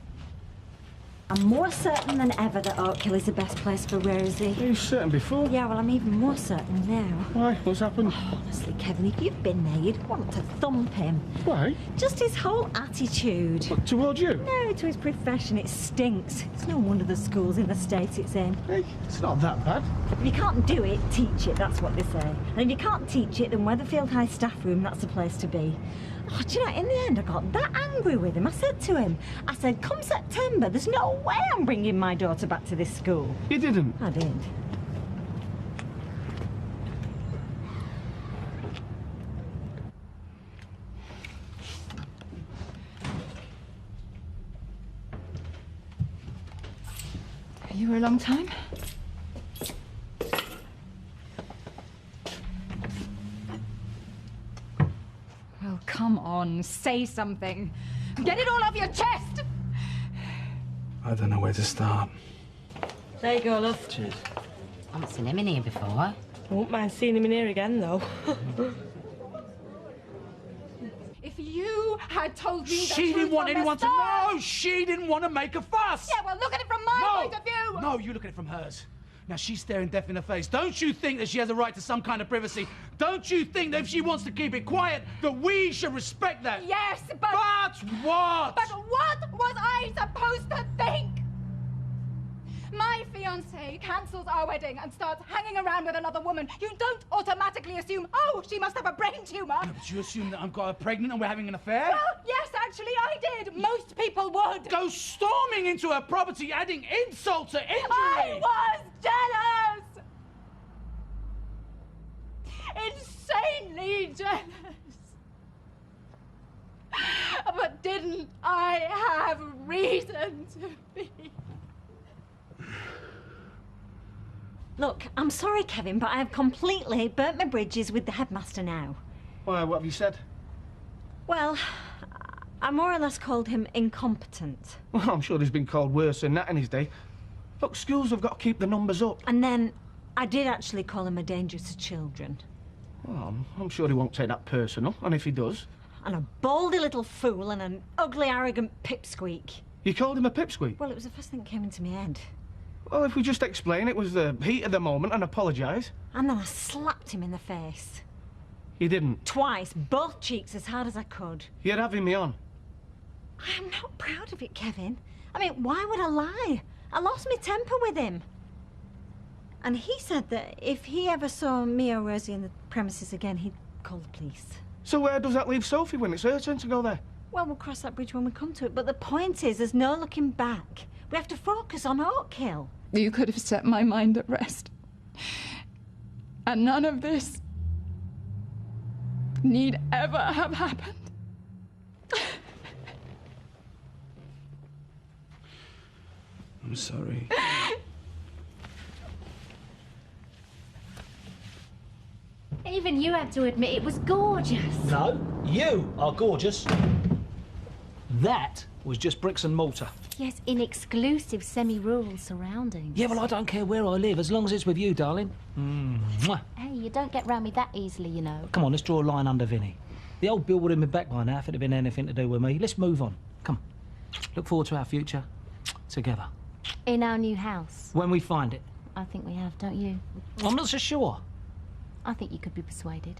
I'm more certain than ever that Oak Hill is the best place for Rosie. You were certain before? Yeah, well, I'm even more certain now. Why? What's happened? Oh, honestly, Kevin, if you'd been there, you'd want to thump him. Why? Just his whole attitude. What, towards you? No, to his profession. It stinks. It's no wonder the school's in the state it's in. Hey, it's not that bad. If you can't do it, teach it. That's what they say. And if you can't teach it, then Weatherfield High staff room, that's the place to be. Oh, do you know, in the end, I got that angry with him. I said to him, I said, come September, there's no way I'm bringing my daughter back to this school. You didn't? I did. You were a long time? Well, come on, say something. Get it all off your chest! I don't know where to start. There you go, love. Cheers. I haven't seen him in here before. I won't mind seeing him in here again, though. If you had told me She didn't want anyone to know! She didn't want to make a fuss! Yeah, well, look at it from my point of view! No, you look at it from hers. Now, she's staring death in her face. Don't you think that she has a right to some kind of privacy? Don't you think that if she wants to keep it quiet, that we should respect that? Yes, but... But what? But what was I supposed to think? My fiancé cancels our wedding and starts hanging around with another woman. You don't automatically assume, oh, she must have a brain tumour. No, but you assume that I'm got her pregnant and we're having an affair? Well, yes, actually, I did. Most people would. Go storming into her property, adding insult to injury! I was jealous! Insanely jealous. But didn't I have reason to be? Look, I'm sorry, Kevin, but I have completely burnt my bridges with the headmaster now. Why, what have you said? Well, I more or less called him incompetent. Well, I'm sure he's been called worse than that in his day. Look, schools have got to keep the numbers up. And then I did actually call him a danger to children. Well, I'm sure he won't take that personal, and if he does... And a baldy little fool and an ugly, arrogant pipsqueak. You called him a pipsqueak? Well, it was the first thing that came into my head. Well, if we just explain it was the heat of the moment and apologise. And then I slapped him in the face. You didn't? Twice, both cheeks as hard as I could. You're having me on. I am not proud of it, Kevin. I mean, why would I lie? I lost my temper with him. And he said that if he ever saw me or Rosie in the premises again, he'd call the police. So where does that leave Sophie when it's her turn to go there? Well, we'll cross that bridge when we come to it. But the point is, there's no looking back. We have to focus on Oakhill. You could have set my mind at rest. And none of this need ever have happened. I'm sorry. Even you have to admit it was gorgeous. No, you are gorgeous. That was just bricks and mortar. Yes, in exclusive semi-rural surroundings. Yeah, well, I don't care where I live, as long as it's with you, darling. Mwah. Hey, you don't get round me that easily, you know. Come on, let's draw a line under Vinny. The old Bill would have been back by now if it had been anything to do with me. Let's move on. Come. Look forward to our future together. In our new house. When we find it. I think we have, don't you? I'm not so sure. I think you could be persuaded.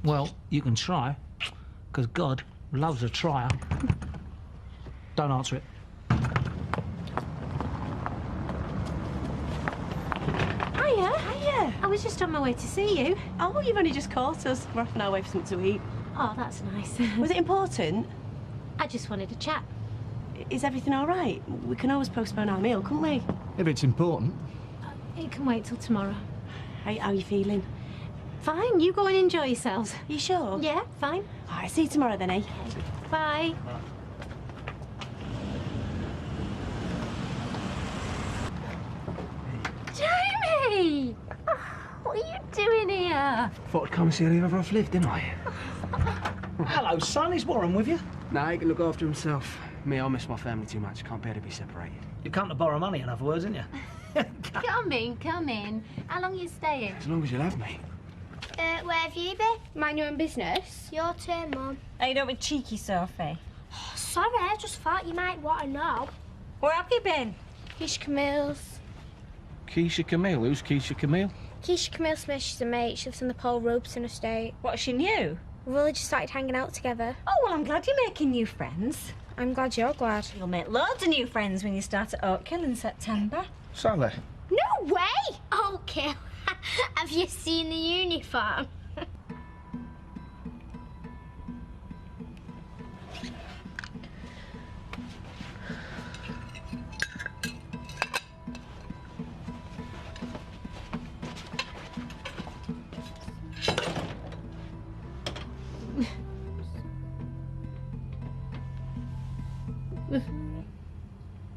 Well, you can try, because God loves a trier. Don't answer it. Hiya. I was just on my way to see you. Oh, you've only just caught us. We're off on our way for something to eat. Oh, that's nice. Was it important? I just wanted to chat. Is everything all right? We can always postpone our meal, couldn't we? If it's important. It can wait till tomorrow. How are you feeling? Fine, you go and enjoy yourselves. You sure? Yeah, fine. All right, see you tomorrow then, eh? Bye. Jamie! Oh, what are you doing here? Thought I'd come and see how the other half lived, didn't I? Hello, son. Is Warren with you? Nah, he can look after himself. Me, I miss my family too much. Can't bear to be separated. You come to borrow money, in other words, didn't you? Come in, come in. How long are you staying? As long as you'll have me. Where have you been? Mind your own business. Your turn, Mum. Hey, don't be cheeky, Sophie. Sorry, I just thought you might want to know. Where have you been? Keisha Camille's. Keisha Camille? Who's Keisha Camille? Keisha Camille Smith, she's a mate. She lives on the Paul Robeson estate. What, she knew? We've only just started hanging out together. Oh, well, I'm glad you're making new friends. I'm glad you're glad. You'll make loads of new friends when you start at Oakhill in September. Sally. No way! Okay. Have you seen the uniform?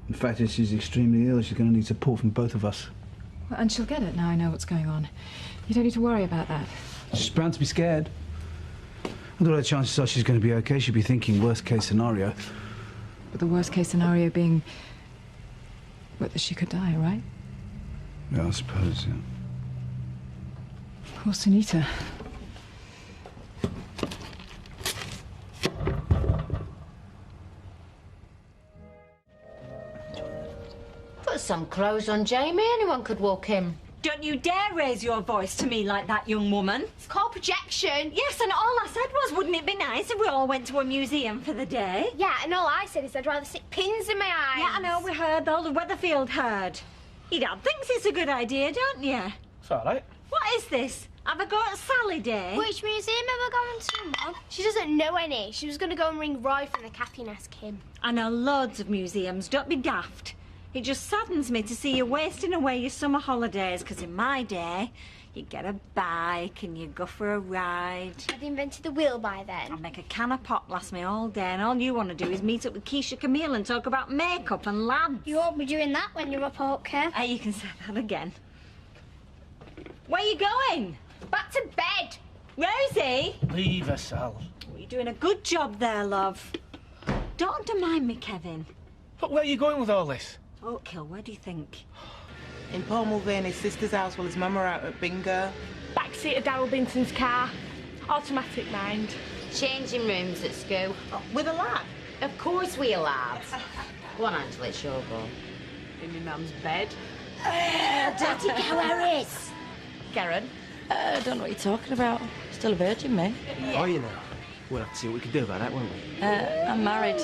In fact, she's extremely ill. She's going to need support from both of us. Well, and she'll get it now I know what's going on. You don't need to worry about that. She's bound to be scared. Although the chances are she's going to be okay. She'll be thinking worst case scenario. But the worst case scenario being... what, that she could die, right? Yeah, I suppose, yeah. Poor Sunita. Put some clothes on, Jamie. Anyone could walk in. Don't you dare raise your voice to me like that, young woman. It's called projection. Yes, and all I said was, wouldn't it be nice if we all went to a museum for the day? Yeah, and all I said is I'd rather stick pins in my eyes. Yeah, I know, we heard. All the Weatherfield heard. Your dad thinks it's a good idea, don't you? It's all right. What is this? Have a go at Sally Day? Which museum are we going to, Mum? She doesn't know any. She was going to go and ring Roy from the cafe and ask him. I know loads of museums. Don't be daft. It just saddens me to see you wasting away your summer holidays, because in my day, you'd get a bike and you'd go for a ride. I'd invented the wheel by then. I'd make a can of pop last me all day, and all you want to do is meet up with Keisha Camille and talk about makeup and lads. You won't be doing that when you're up, okay? Hey, you can say that again. Where are you going? Back to bed. Rosie? Leave her, Sal. Well, you're doing a good job there, love. Don't undermine me, Kevin. But where are you going with all this? Oakhill, where do you think? In Paul Mulvaney's sister's house while his mum are out at bingo. Backseat of Darryl Binton's car. Automatic mind. Changing rooms at school. With a lad? Of course we're lads. Go on, Angela, it's your go. In my mum's bed. Dirty cow Harris! Karen? I don't know what you're talking about. Still a virgin, me. Are you now? We'll have to see what we can do about that, won't we? I'm married.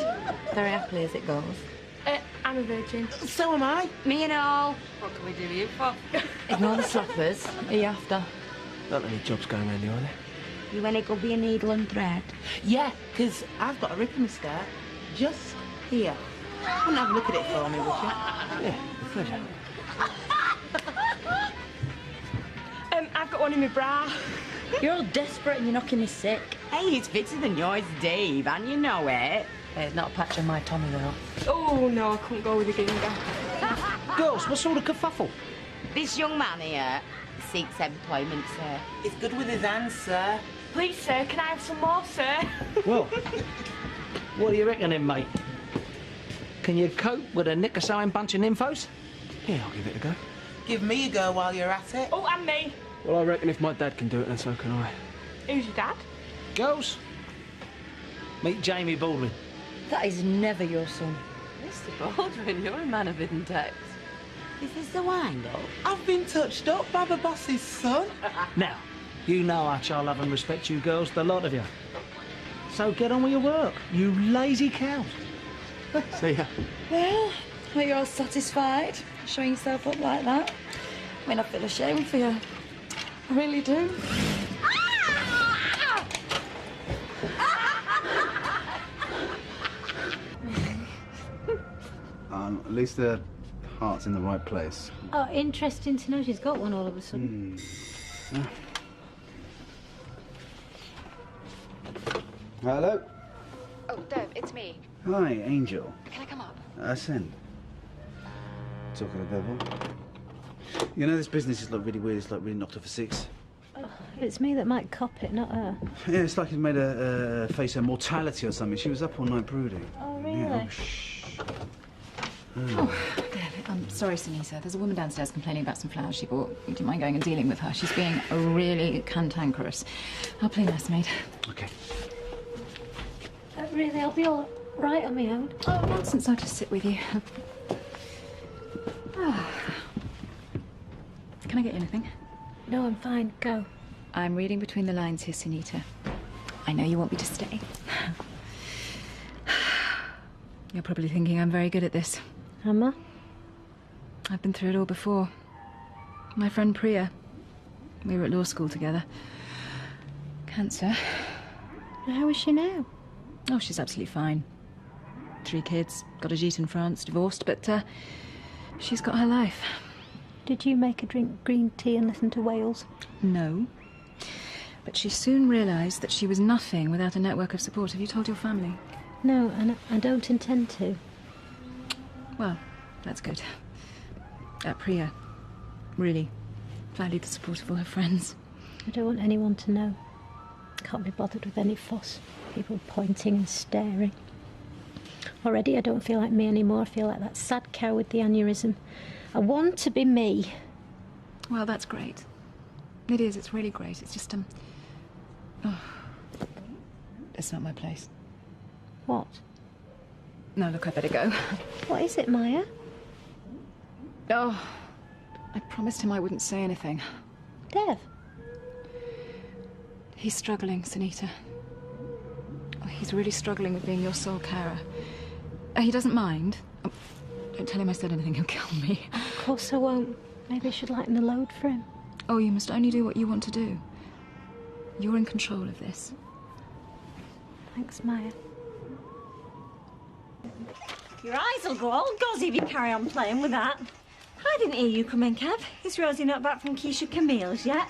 Very happily as it goes. I'm a virgin. So am I. Me and all. What can we do you for? Ignore the slappers. Are you after? Not any jobs going around here, are there? You any good be a needle and thread? Yeah, 'cause I've got a rip in my skirt. Just here. Wouldn't have a look at it for me, would you? Yeah, with pleasure. I've got one in my bra. You're all desperate and you're knocking me sick. Hey, it's fitter than yours, Dave, and you know it. There's not a patch on my Tommy, though. Oh, no, I couldn't go with a ginger. Girls, what sort of kerfuffle? This young man here seeks employment, sir. He's good with his hands, sir. Please, sir, can I have some more, sir? Well, what do you reckon then, mate? Can you cope with a nick or sewing bunch of nymphos? Yeah, I'll give it a go. Give me a go while you're at it. Oh, and me. Well, I reckon if my dad can do it, then so can I. Who's your dad? Girls, meet Jamie Baldwin. That is never your son. Mr. Baldwin, you're a man of hidden depths. Is this the wind-up? I've been touched up by the boss's son. Now, you know how much I love and respect you girls, the lot of you. So get on with your work, you lazy cows. See ya. Well, are you all satisfied? Showing yourself up like that? I mean, I feel ashamed for you. I really do. At least the heart's in the right place. Oh, interesting to know she's got one all of a sudden. Hello? Oh, Dev, it's me. Hi, Angel. Can I come up? Send. Talking to the devil. You know, this business is like really weird. It's like really knocked off a six. Oh, it's me that might cop it, not her. Yeah, it's like it made her face her mortality or something. She was up all night brooding. Oh, really? Yeah, oh, shh. Oh, Dev, I'm sorry, Sunita. There's a woman downstairs complaining about some flowers she bought. Would you mind going and dealing with her? She's being really cantankerous. I'll play nursemaid. Okay. Really, I'll be all right on my own. Oh, nonsense. I'll just sit with you. Can I get you anything? No, I'm fine. Go. I'm reading between the lines here, Sunita. I know you want me to stay. You're probably thinking I'm very good at this. Am I? I've been through it all before. My friend Priya. We were at law school together. Cancer. How is she now? Oh, she's absolutely fine. 3 kids, got a gîte in France, divorced, but she's got her life. Did you make her drink green tea and listen to Wales? No. But she soon realised that she was nothing without a network of support. Have you told your family? No, and I don't intend to. Well, that's good. Priya really valued the support of all her friends. I don't want anyone to know. Can't be bothered with any fuss. People pointing and staring. Already I don't feel like me anymore. I feel like that sad cow with the aneurysm. I want to be me. Well, that's great. It is, it's really great. It's just, oh, it's not my place. What? No, look, I better go. What is it, Maya? Oh, I promised him I wouldn't say anything. Dev? He's struggling, Sunita. Oh, he's really struggling with being your sole carer. He doesn't mind. Oh, don't tell him I said anything, he'll kill me. Of course I won't. Maybe I should lighten the load for him. Oh, you must only do what you want to do. You're in control of this. Thanks, Maya. Your eyes will go all gauzy if you carry on playing with that. I didn't hear you come in, Kev. Is Rosie not back from Keisha Camille's yet?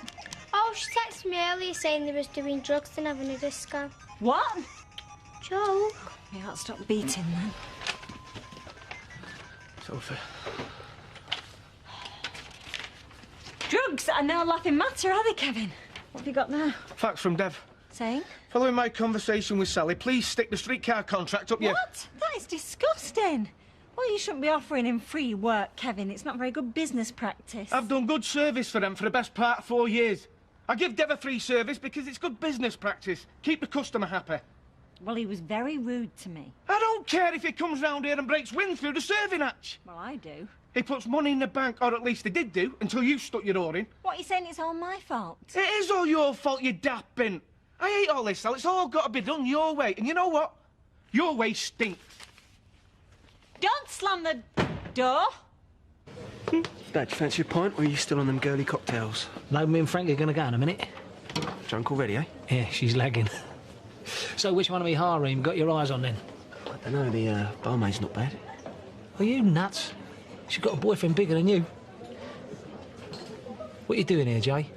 Oh, she texted me earlier saying they was doing drugs and having a disco. What? Joke. Yeah, I'll stop beating then. Sophie. Drugs are no laughing matter, are they, Kevin? What have you got now? Fax from Dev. Saying? Following my conversation with Sally, please stick the streetcar contract up your... What? That is disgusting. Well, you shouldn't be offering him free work, Kevin. It's not very good business practice. I've done good service for them for the best part of 4 years. I give Dev a free service because it's good business practice. Keep the customer happy. Well, he was very rude to me. I don't care if he comes round here and breaks wind through the serving hatch. Well, I do. He puts money in the bank, or at least he did do, until you stuck your oar in. What, you saying it's all my fault? It is all your fault, you daft bint. I hate all this, Sal. It's all got to be done your way. And you know what? Your way stinks. Don't slam the door. Dad, you fancy a pint, or are you still on them girly cocktails? No, me and Frank are going to go in a minute. Drunk already, eh? Yeah, she's lagging. So which one of me harem got your eyes on then? I don't know, the barmaid's not bad. Are you nuts? She's got a boyfriend bigger than you. What are you doing here, Jay?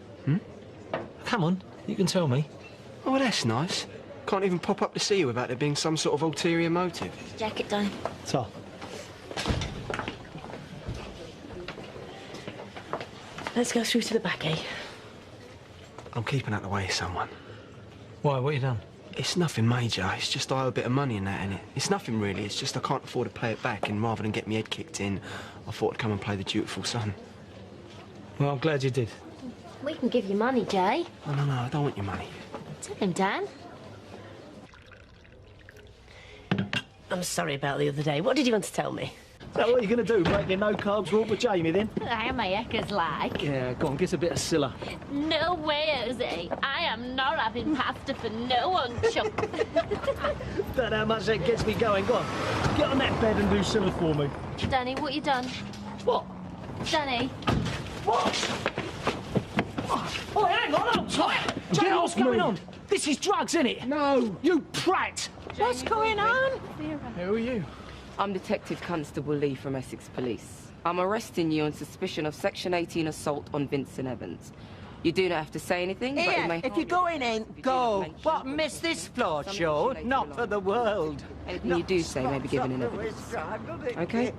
Come on, you can tell me. Oh, well, that's nice. Can't even pop up to see you without there being some sort of ulterior motive. Jacket time. So. Let's go through to the back, eh? I'm keeping out the way of someone. Why, what you done? It's nothing major. It's just I owe a bit of money in that, innit? It's nothing really. It's just I can't afford to pay it back, and rather than get me head kicked in, I thought I'd come and play the dutiful son. Well, I'm glad you did. We can give you money, Jay. Oh, no, I don't want your money. Tell him, Dan. I'm sorry about the other day. What did you want to tell me? So what are you going to do, break your no-carbs walk with Jamie, then? How my eckers like? Yeah, go on, give us a bit of Scylla. No way, Jose. I am not having pasta for no one, Chuck. Don't know how much that gets me going. Go on, get on that bed and do Scylla for me. Danny, what you done? What? Danny. What? Oh, hang on, hold tight. Jamie, what's going on? This is drugs, isn't it? No. You prat. What's going on? Who are you? I'm Detective Constable Lee from Essex Police. I'm arresting you on suspicion of Section 18 assault on Vincent Evans. You do not have to say anything, but you may... if you're going in, go. But miss this floor show, not for the world. Anything you do say may be given in evidence. Okay?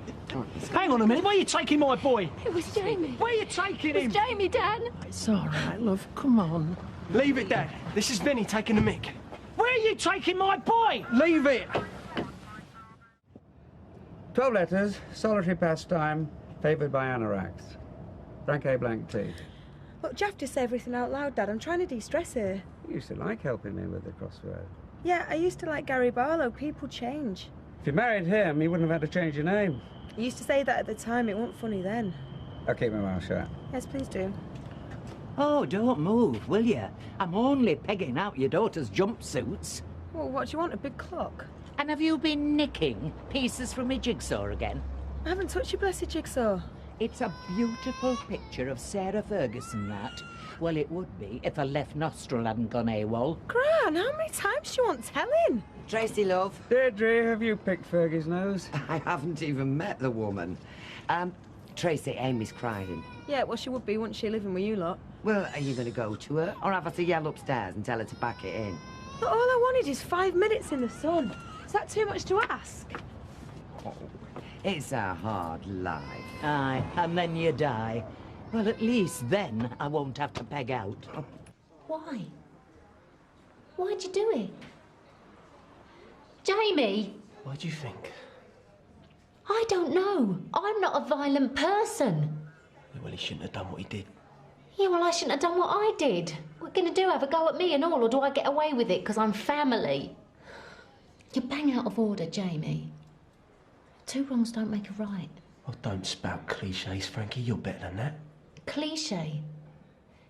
Hang on a minute, where are you taking my boy? It was Jamie. Where are you taking him? It was Jamie, Dan. It's all right, love, come on. Leave it, Dad. This is Vinny taking the mick. Where are you taking my boy? Leave it. 12 letters, solitary pastime, favoured by anoraks. Frank A. Blank T. Look, do you have to say everything out loud, Dad? I'm trying to de-stress here. You used to like helping me with the crossword. Yeah, I used to like Gary Barlow. People change. If you married him, you wouldn't have had to change your name. You used to say that at the time. It wasn't funny then. I'll keep my mouth shut. Yes, please do. Oh, don't move, will you? I'm only pegging out your daughter's jumpsuits. Well, what do you want, a big clock? And have you been nicking pieces from my jigsaw again? I haven't touched your blessed jigsaw. It's a beautiful picture of Sarah Ferguson, that. Well, it would be if her left nostril hadn't gone AWOL. Gran, how many times do you want telling? Tracy, love. Deirdre, have you picked Fergie's nose? I haven't even met the woman. Tracy, Amy's crying. Yeah, well, she would be, wouldn't she, living with you lot? Well, are you going to go to her, or have her to yell upstairs and tell her to pack it in? But all I wanted is 5 minutes in the sun. Is that too much to ask? Oh, it's a hard life. Aye, and then you die. Well, at least then I won't have to peg out. Why? Why'd you do it? Jamie! What do you think? I don't know. I'm not a violent person. Well, he shouldn't have done what he did. Yeah, well, I shouldn't have done what I did. What are you going to do, have a go at me and all, or do I get away with it because I'm family? You're bang out of order, Jamie. 2 wrongs don't make a right. Oh, don't spout cliches, Frankie. You're better than that. Cliche?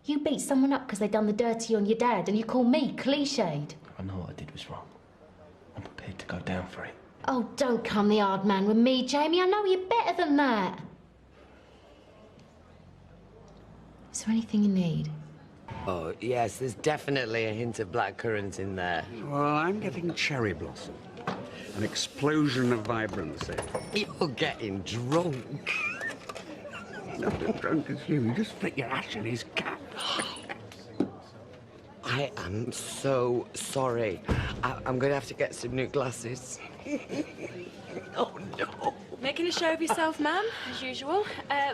You beat someone up because they done the dirty on your dad, and you call me cliched. I know what I did was wrong. I'm prepared to go down for it. Oh, don't come the hard man with me, Jamie. I know you're better than that. Is there anything you need? Oh, yes, there's definitely a hint of blackcurrant in there. Well, I'm getting cherry blossom. An explosion of vibrancy. You're getting drunk. Not as drunk as you. You just flick your ash in his cap. I am so sorry. I'm going to have to get some new glasses. Oh, no. Making a show of yourself, ma'am, as usual.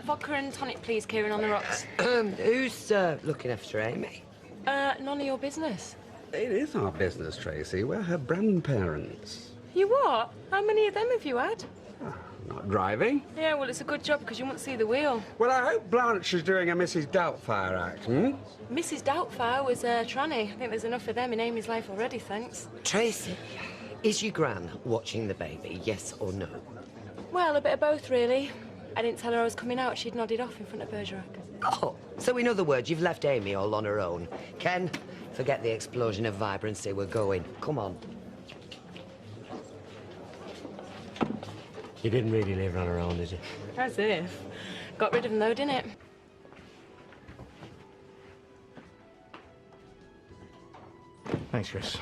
Vodka and tonic, please, Kieran, on the rocks. Who's looking after Amy? None of your business. It is our business, Tracy. We're her grandparents. You what? How many of them have you had? Not driving? Yeah, well, it's a good job because you won't see the wheel. Well, I hope Blanche is doing a Mrs. Doubtfire act, hmm? Mrs. Doubtfire was a tranny. I think there's enough of them in Amy's life already, thanks. Tracy, is your gran watching the baby, yes or no? Well, a bit of both, really. I didn't tell her I was coming out. She'd nodded off in front of Bergerac. Oh, so in other words, you've left Amy all on her own. Ken, forget the explosion of vibrancy. We're going. Come on. You didn't really leave her on her own, did you? As if. Got rid of them, though, didn't it? Thanks, Chris.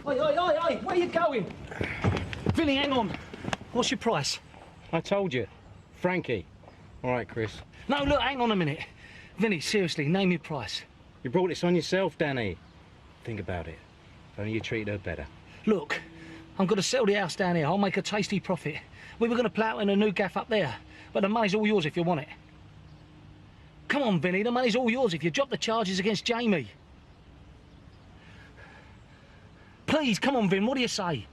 Oi, oi, oi, oi! Where are you going? Vinny, hang on. What's your price? I told you. Frankie. All right, Chris. No, look, hang on a minute. Vinny, seriously, name your price. You brought this on yourself, Danny. Think about it. If only you treated her better. Look, I'm going to sell the house down here. I'll make a tasty profit. We were going to plough in a new gaff up there, but the money's all yours if you want it. Come on, Vinny, the money's all yours if you drop the charges against Jamie. Please, come on, Vin, what do you say?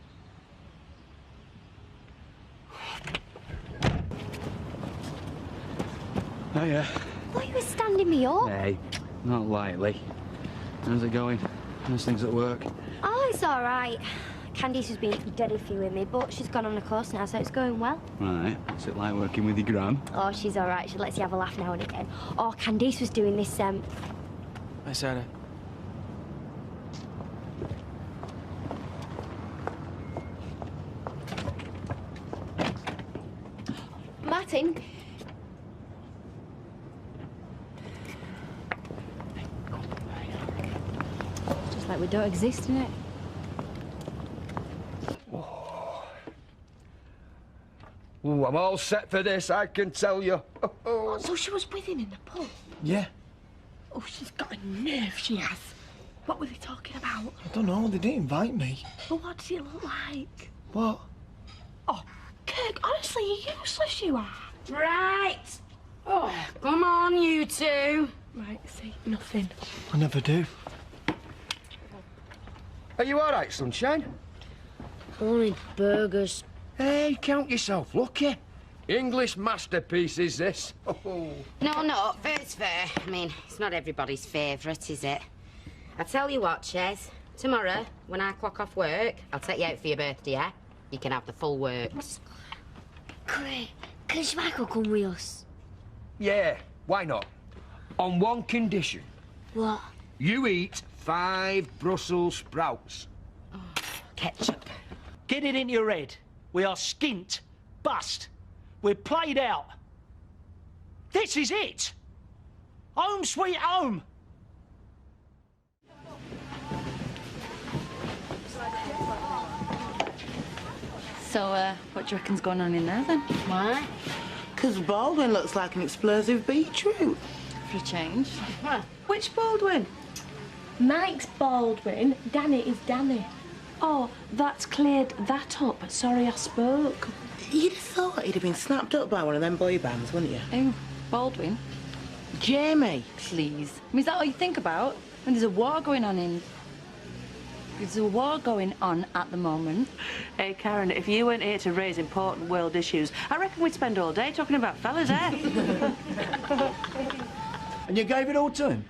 Oh, yeah. Thought you were standing me up. Hey, not lightly. How's it going? How's things at work? Oh, it's all right. Candice was being dead iffy with me, but she's gone on a course now, so it's going well. Right. What's it like working with your gran? Oh, she's all right. She lets you have a laugh now and again. Oh, Candice was doing this, Hi, Sarah. Martin. Just like we don't exist, innit? Ooh, I'm all set for this, I can tell you. Oh, so she was with him in the pub? Yeah. Oh, she's got a nerve, she has. What were they talking about? I don't know, they didn't invite me. Well, what does he look like? What? Oh, Kirk, honestly, you're useless, you are. Right. Oh, come on, you two. Right, see, nothing. I never do. Are you all right, sunshine? Only burgers. Hey, count yourself lucky. English masterpiece is this. No, fair's fair. I mean, it's not everybody's favourite, is it? I tell you what, Ches. Tomorrow, when I clock off work, I'll take you out for your birthday, yeah? You can have the full works. Great. Can Michael come with us? Yeah, why not? On one condition. What? You eat 5 Brussels sprouts. Ketchup. Get it in your head. We are skint, bust. We're played out. This is it. Home sweet home. So, what do you reckon's going on in there, then? Why? Because Baldwin looks like an explosive beetroot. For a change. Which Baldwin? Mike's Baldwin, Danny is Danny. Oh, that's cleared that up. Sorry I spoke. You'd have thought he'd have been snapped up by one of them boy bands, wouldn't you? Who? Baldwin? Jamie. Please. I mean, is that all you think about? When there's a war going on in... There's a war going on at the moment. Hey, Karen, if you weren't here to raise important world issues, I reckon we'd spend all day talking about fellas, eh? And you gave it all to him?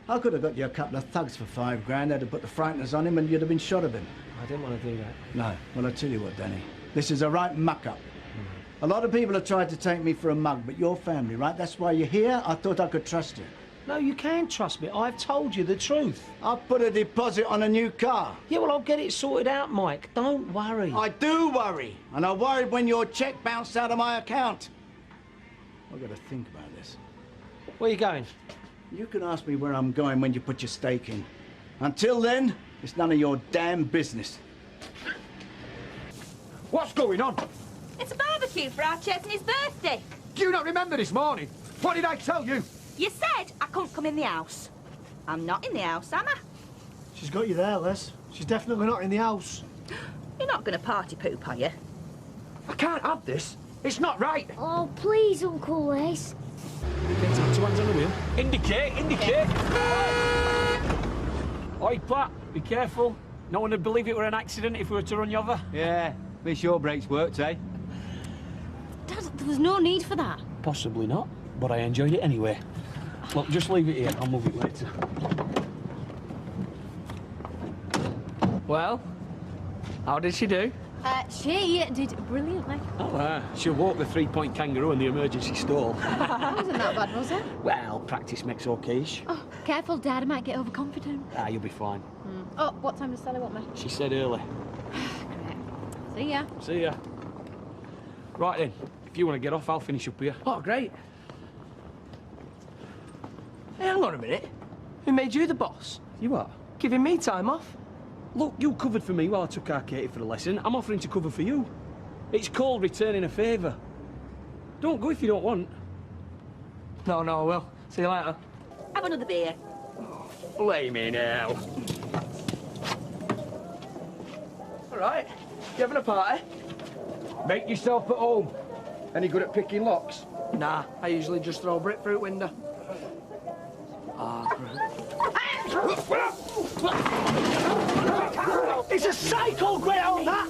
I could have got you a couple of thugs for $5 grand. They'd have put the frighteners on him and you'd have been shot of him. I didn't want to do that. No. Well, I tell you what, Danny. This is a right muck-up. A lot of people have tried to take me for a mug, but your family, right? That's why you're here. I thought I could trust you. No, you can trust me. I've told you the truth. I've put a deposit on a new car. Yeah, well, I'll get it sorted out, Mike. Don't worry. I do worry. And I worried when your cheque bounced out of my account. I've got to think about this. Where are you going? You can ask me where I'm going when you put your stake in. Until then, it's none of your damn business. What's going on? It's a barbecue for our Chesney's birthday. Do you not remember this morning? What did I tell you? You said I couldn't come in the house. I'm not in the house, am I? She's got you there, Les. She's definitely not in the house. You're not going to party poop, are you? I can't have this. It's not right. Oh, please, Uncle Les. Get up, 2 hands on the wheel. Indicate. Oi, Pat, be careful. No one would believe it were an accident if we were to run you over. Yeah, Miss your brakes worked, eh? Dad, there was no need for that. Possibly not, but I enjoyed it anyway. Look, just leave it here. I'll move it later. Well, how did she do? She did brilliantly. Oh, she'll walk the three-point kangaroo in the emergency stall. Wasn't that bad, was it? Well, practice makes okayish. Oh, careful, Dad. I might get overconfident. You'll be fine. Oh, what time does Sally want me? She said early. See ya. See ya. Right then, if you want to get off, I'll finish up here. Oh, great. Hey, hang on a minute. Who made you the boss? You are? Giving me time off? Look, you covered for me while I took our Katie for the lesson. I'm offering to cover for you. It's called returning a favour. Don't go if you don't want. No, I will. See you later. Have another beer. Blame me now. All right. You having a party? Make yourself at home. Any good at picking locks? Nah, I usually just throw a brick through a window. Ah, It's a cycle, Greyhound, that!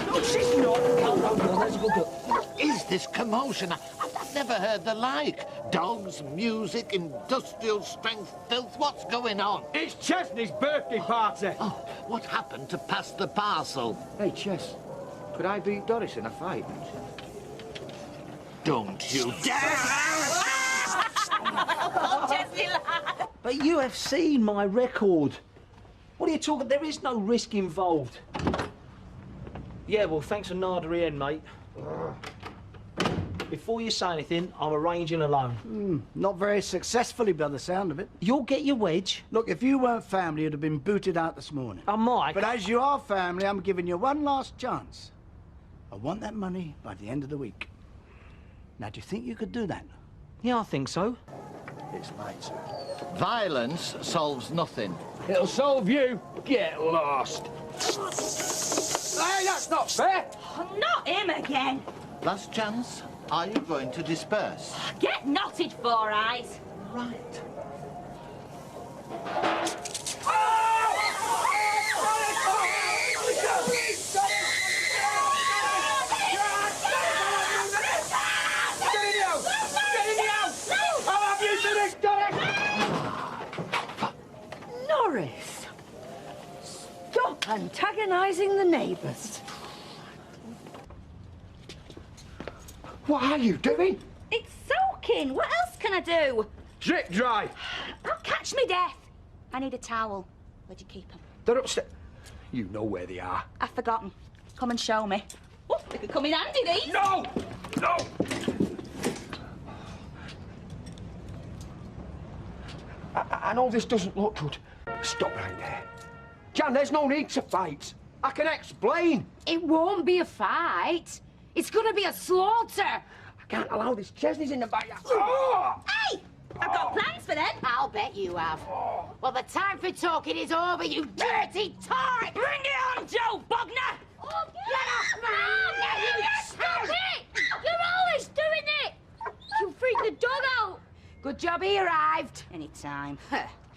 No, she's not. No, let's go. What is this commotion? I've never heard the like. Dogs, music, industrial strength filth. What's going on? It's Chesney's birthday party. Oh, what happened to pass the parcel? Hey, Chess, could I beat Doris in a fight? Don't you dare! But you have seen my record. What are you talking? There is no risk involved. Yeah, well, thanks for Nardary End, mate. Before you say anything, I'm arranging a loan. Not very successfully, by the sound of it. You'll get your wedge. Look, if you weren't family, you'd have been booted out this morning. I might. But as you are family, I'm giving you one last chance. I want that money by the end of the week. Now, do you think you could do that? Yeah, I think so. It's late, sir. Violence solves nothing. It'll solve you. Get lost. Hey, that's not fair. Not him again. Last chance. Are you going to disperse? Get knotted, Four Eyes. Right. Norris, stop antagonising the neighbours. What are you doing? It's soaking. What else can I do? Drip dry. I'll catch me death. I need a towel. Where'd you keep them? They're upstairs. You know where they are. I've forgotten. Come and show me. Oh, they could come in handy, these. No! No! I know this doesn't look good. Stop right there. Jan, there's no need to fight. I can explain. It won't be a fight. It's going to be a slaughter. I can't allow this. Chesney's in the backyard. Oh! Hey! I've got plans for them. I'll bet you have. Well, the time for talking is over, you dirty tart! Bring it on, Joe Bogner! Oh, get off, man! Stop it! You're always doing it! You freaked the dog out. Good job he arrived. Anytime.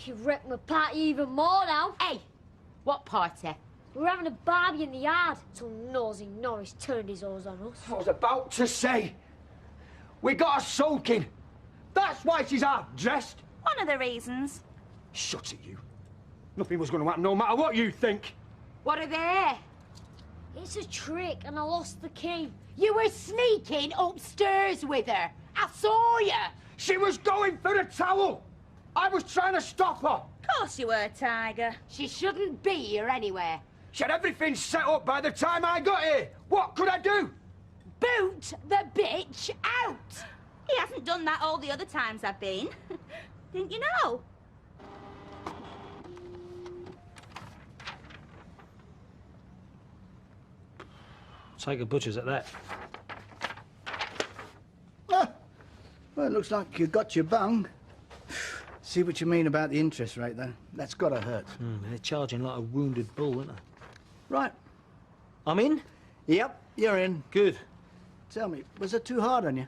You wrecked my party even more now. Hey, what party? We're having a barbie in the yard till nosy Norris turned his hose on us. I was about to say. We got her soaking. That's why she's half-dressed. One of the reasons. Shut it, you. Nothing was going to happen no matter what you think. What are they? It's a trick and I lost the key. You were sneaking upstairs with her. I saw you. She was going for the towel. I was trying to stop her. Of course you were, Tiger. She shouldn't be here anyway. She had everything set up by the time I got here. What could I do? Boot the bitch out. He hasn't done that all the other times I've been. Didn't you know? Take a butcher's at that. Well, it looks like you got your bung. See what you mean about the interest rate, though. That's gotta hurt. They're charging like a wounded bull, aren't they? Right. I'm in? Yep, you're in. Good. Tell me, was it too hard on you?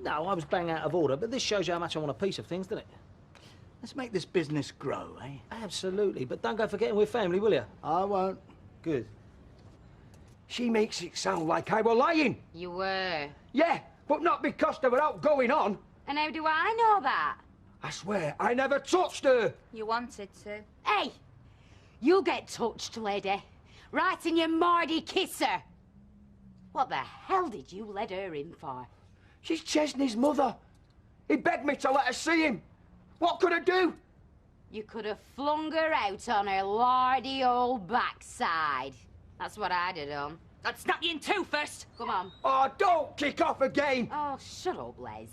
No, I was bang out of order, but this shows you how much I want a piece of things, doesn't it? Let's make this business grow, eh? Absolutely, but don't go forgetting we're family, will you? I won't. Good. She makes it sound like I were lying. You were. Yeah, but not because they were out going on. And how do I know that? I swear, I never touched her. You wanted to. Hey! You'll get touched, lady. Right in your Mardy kisser. What the hell did you let her in for? She's Chesney's mother. He begged me to let her see him. What could I do? You could have flung her out on her lardy old backside. That's what I'd have done. I'd snap you in two first. Come on. Oh, don't kick off again. Oh, shut up, Les.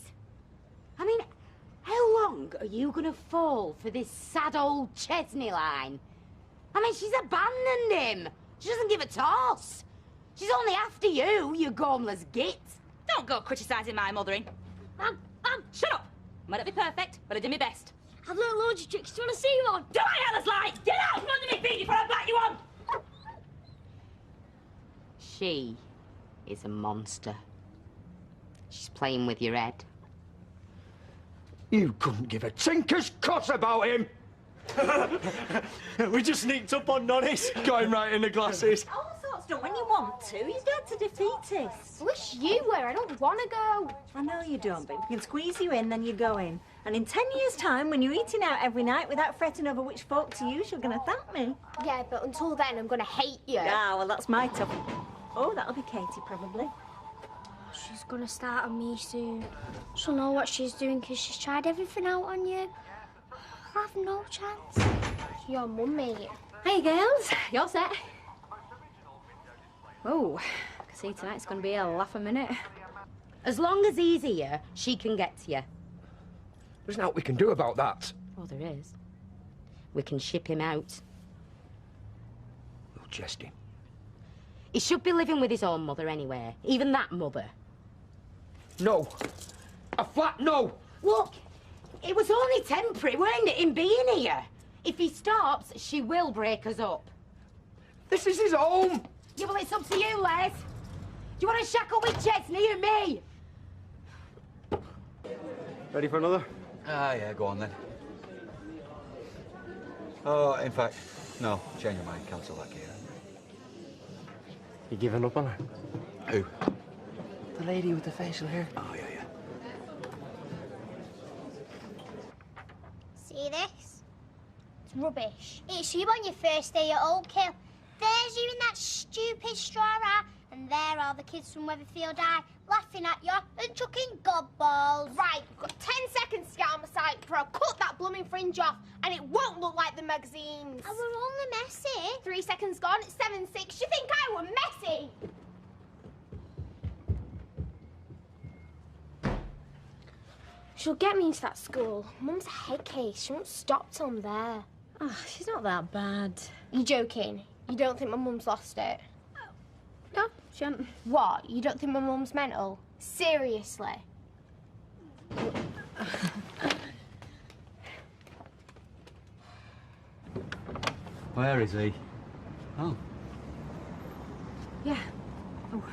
I mean, how long are you gonna fall for this sad old Chesney line? I mean, she's abandoned him. She doesn't give a toss. She's only after you, you gormless git. Don't go criticising my mothering. Shut up. Might not be perfect, but I did my best. I've learned loads of tricks. Do you want to see one? Do I, Ella's like? Get out from under me feet before I bat you on! She is a monster. She's playing with your head. You couldn't give a tinker's cuss about him. We just sneaked up on Nonny's, got him right in the glasses. All sorts done when you want to. He's dead to defeatist. Wish you were. I don't want to go. I know you don't, but if we can squeeze you in, then you're going. And in 10 years' time, when you're eating out every night without fretting over which fork to use, you're going to thank me. Yeah, but until then, I'm going to hate you. Ah, well, that's my tough. Oh, that'll be Katie, probably. She's going to start on me soon. She'll know what she's doing because she's tried everything out on you. I have no chance. Your mum, mate. Hey, girls. You're set. Oh, I can see tonight's going to be a laugh a minute. As long as he's here, she can get to you. There's nothing we can do about that. Oh, there is. We can ship him out. You're jesting. He should be living with his own mother anyway. Even that mother. No. A flat no. Look, it was only temporary, weren't it, him being here? If he stops, she will break us up. This is his home. Yeah, well, it's up to you, Les. Do you want to shackle with Chesney and me? Ready for another? Ah, yeah, go on then. Oh, in fact, no, change your mind, cancel that gear. You giving up on her? Who? The lady with the facial hair. Oh, yeah, yeah. See this? It's rubbish. It's you on your first day at Old Kill. There's you in that stupid straw hat, and there are the kids from Weatherfield High laughing at you and chucking gobballs. Right, you've got 10 seconds to get on my site before I cut that blooming fringe off, and it won't look like the magazines. I were only messy. 3 seconds gone, it's 7-6. You think I were messy? She'll get me into that school. Mum's a head case. She won't stop till I'm there. Oh, she's not that bad. You joking? You don't think my mum's lost it? No, she hasn't. What? You don't think my mum's mental? Seriously? Where is he? Oh. Yeah. Oh.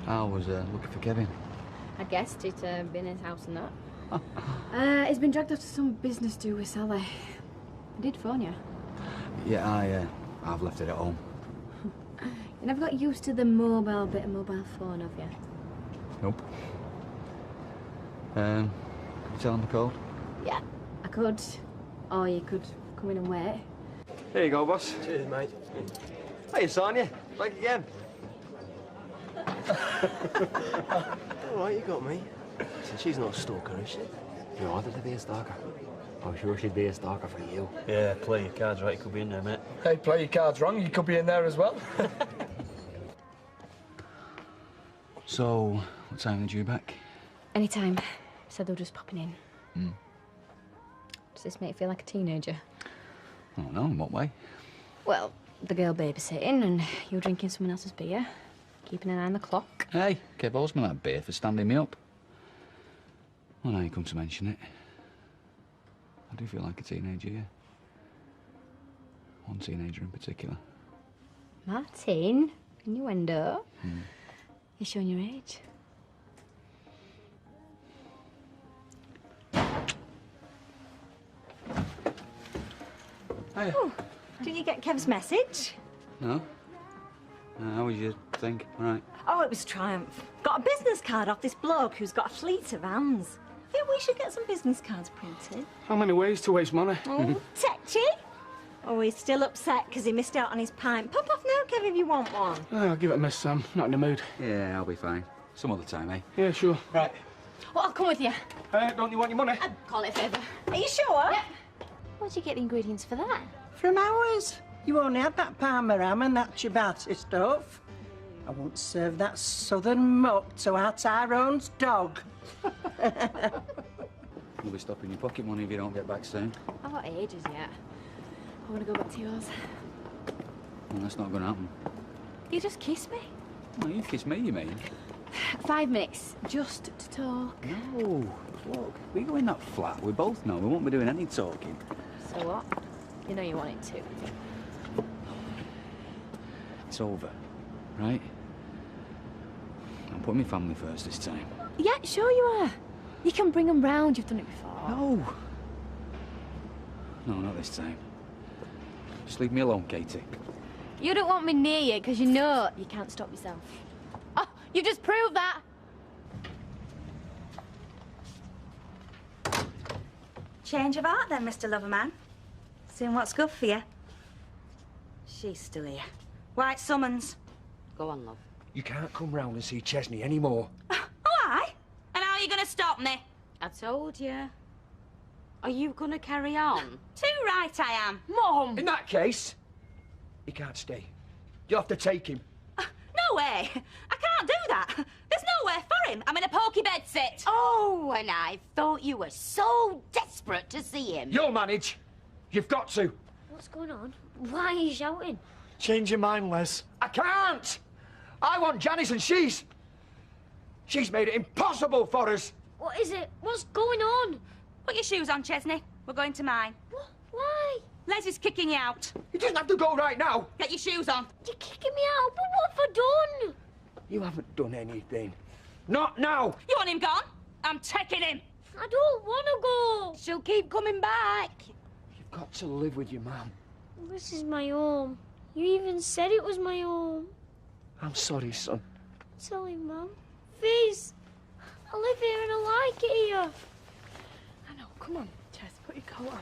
I was looking for Kevin. I guessed he'd been in his house and that. He's been dragged off to some business do with Sally. I did phone you. Yeah, I've left it at home. You never got used to the mobile bit of mobile phone, have you? Nope. You tell him the code? Yeah, I could. Or you could come in and wait. Here you go, boss. Cheers, mate. Hey, Sonia. Back again. All right, you got me. So she's not a stalker, is she? You wanted to be a stalker. I'm sure she'd be a stalker for you. Yeah, play your cards right, you could be in there, mate. Hey, play your cards wrong, you could be in there as well. So, what time are you back? Anytime. Said they were just popping in. Hmm. Does this make you feel like a teenager? I don't know, in what way? Well, the girl babysitting and you drinking someone else's beer, keeping an eye on the clock. Hey, Kev owes me that beer for standing me up. Well, now you come to mention it. I do feel like a teenager, yeah. One teenager in particular. Martin, innuendo. You're showing your age. Hey. Oh, did you get Kev's message? No? How was your thing? All right. Oh, it was triumph. Got a business card off this bloke who's got a fleet of vans. I think we should get some business cards printed. How many ways to waste money? Oh, tetchy. Oh, he's still upset because he missed out on his pint. Pop off now, Kev, if you want one. I'll give it a miss, Sam. Not in the mood. Yeah, I'll be fine. Some other time, eh? Yeah, sure. Right. Well, I'll come with you. Don't you want your money? I'd call it a favour. Are you sure? Yep. Where'd you get the ingredients for that? From ours. You only had that Parma ham and that ciabatta stuff. I won't serve that southern muck to our Tyrone's dog. You'll be stopping your pocket money if you don't get back soon. I've got ages yet. I want to go back to yours. Well, that's not going to happen. You just kiss me. Well, you kiss me, you mean? 5 minutes, just to talk. No. Look, we go in that flat. We both know we won't be doing any talking. So what? You know you want it to. It's over, right? I'm putting my family first this time. Yeah, sure you are. You can bring them round. You've done it before. No. No, not this time. Just leave me alone, Katie. You don't want me near you because you know you can't stop yourself. Oh, you just proved that. Change of heart then, Mr. Loverman. Seeing what's good for you. She's still here. White summons. Go on, love. You can't come round and see Chesney anymore. Why? And how are you going to stop me? I told you. Are you going to carry on? Too right I am. Mum! In that case, he can't stay. You'll have to take him. No way. I can't do that. There's nowhere for him. I'm in a pokey bed sit. Oh, and I thought you were so desperate to see him. You'll manage. You've got to. What's going on? Why are you shouting? Change your mind, Les. I can't. I want Janice and she's made it impossible for us. What is it? What's going on? Put your shoes on, Chesney. We're going to mine. What? Why? Les is kicking you out. He doesn't have to go right now. Get your shoes on. You're kicking me out, but what have I done? You haven't done anything. Not now. You want him gone? I'm taking him. I don't want to go. She'll keep coming back. You've got to live with your mum. This is my home. You even said it was my home. I'm sorry, son. Tell him, Mum. Please. I live here and I like it here. I know. Come on, Jess. Put your coat on.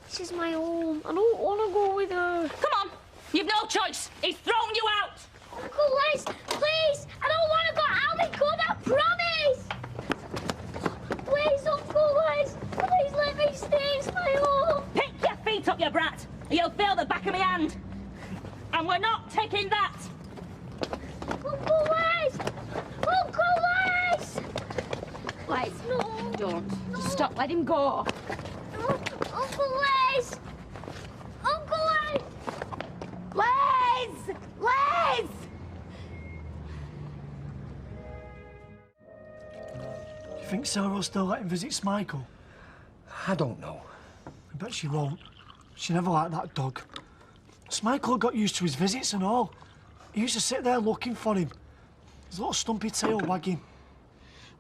This is my home. I don't want to go with her. Come on. You've no choice. He's thrown you out. Uncle Les, please. I don't want to go. I'll be good, I promise. Please, Uncle Les. Please let me stay. It's my home. Pick your feet up, you brat. Or you'll feel the back of my hand. And we're not taking that. Uncle Les! Uncle Les! Les, no. Don't. Just stop. Let him go. Uncle Les! Uncle Les! Les! Les! You think Sarah will still let him visit Smichael? I don't know. I bet she won't. She never liked that dog. Smichael got used to his visits and all. He used to sit there looking for him. His little stumpy tail wagging.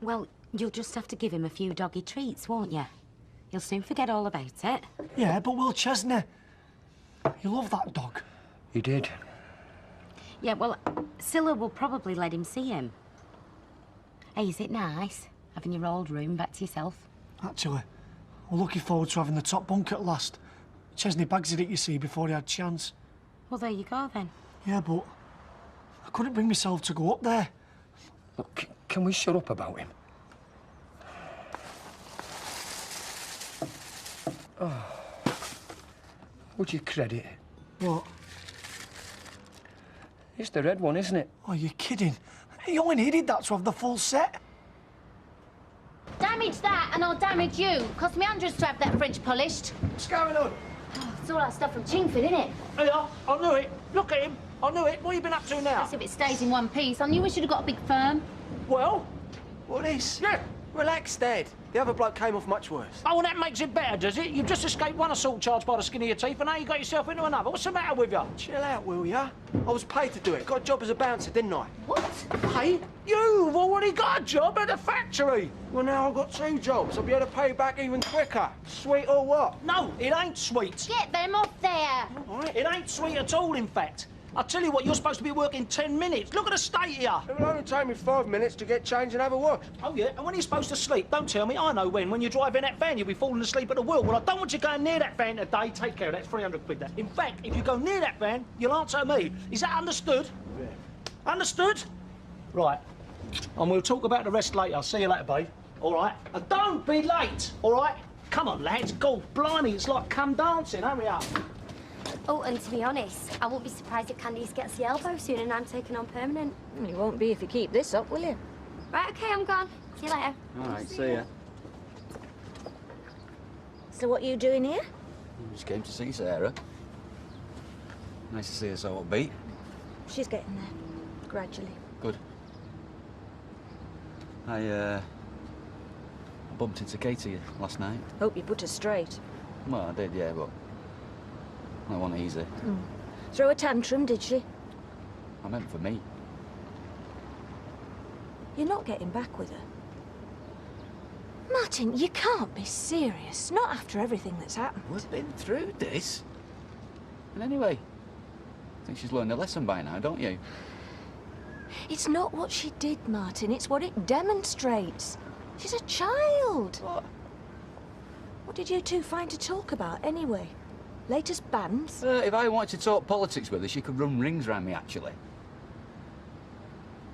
Well, you'll just have to give him a few doggy treats, won't you? He'll soon forget all about it. Yeah, but Will Chesney, he loved that dog. He did. Yeah, well, Scylla will probably let him see him. Hey, is it nice, having your old room back to yourself? Actually, we're looking forward to having the top bunk at last. Chesney bagsed it, you see, before he had chance. Well, there you go, then. Yeah, but I couldn't bring myself to go up there. Look, can we shut up about him? Oh. Would you credit? What? It's the red one, isn't it? Oh, you're kidding. He only needed that to have the full set. Damage that and I'll damage you. Cost me hundreds to have that French polished. What's going on? Oh, it's all that stuff from Chingford, isn't it? Yeah, I knew it. Look at him. I knew it. What have you been up to now? That's if it stays in one piece. I knew we should have got a big firm. Well? What is? Yeah. Relax, Dad. The other bloke came off much worse. Oh, well, that makes it better, does it? You've just escaped one assault charge by the skin of your teeth, and now you got yourself into another. What's the matter with you? Chill out, will ya? I was paid to do it. Got a job as a bouncer, didn't I? What? Hey, you've already got a job at the factory. Well, now I've got 2 jobs. I'll be able to pay you back even quicker. Sweet or what? No, it ain't sweet. Get them off there. All right. It ain't sweet at all, in fact. I tell you what, you're supposed to be working 10 minutes. Look at the state here. It will only take me 5 minutes to get changed and have a wash. Oh, yeah? And when are you supposed to sleep? Don't tell me. I know when. When you're driving that van, you'll be falling asleep at the wheel. Well, I don't want you going near that van today. Take care of that. It's 300 quid, that. In fact, if you go near that van, you'll answer me. Is that understood? Yeah. Understood? Right. And we'll talk about the rest later. I'll see you later, babe. All right? And don't be late, all right? Come on, lads. God, blimey, it's like come dancing. Hurry up. Oh, and to be honest, I won't be surprised if Candice gets the elbow soon and I'm taken on permanent. You won't be if you keep this up, will you? Right, OK, I'm gone. See you later. All right, see ya. So what are you doing here? Just came to see Sarah. Nice to see her so upbeat. She's getting there, gradually. Good. I bumped into Katie last night. Hope you put her straight. Well, I did, yeah, but that wasn't easy. Throw a tantrum, did she? I meant for me. You're not getting back with her. Martin, you can't be serious. Not after everything that's happened. We've been through this. And anyway, I think she's learned a lesson by now, don't you? It's not what she did, Martin. It's what it demonstrates. She's a child. What? What did you two find to talk about, anyway? Latest bands? If I wanted to talk politics with her, she could run rings around me, actually.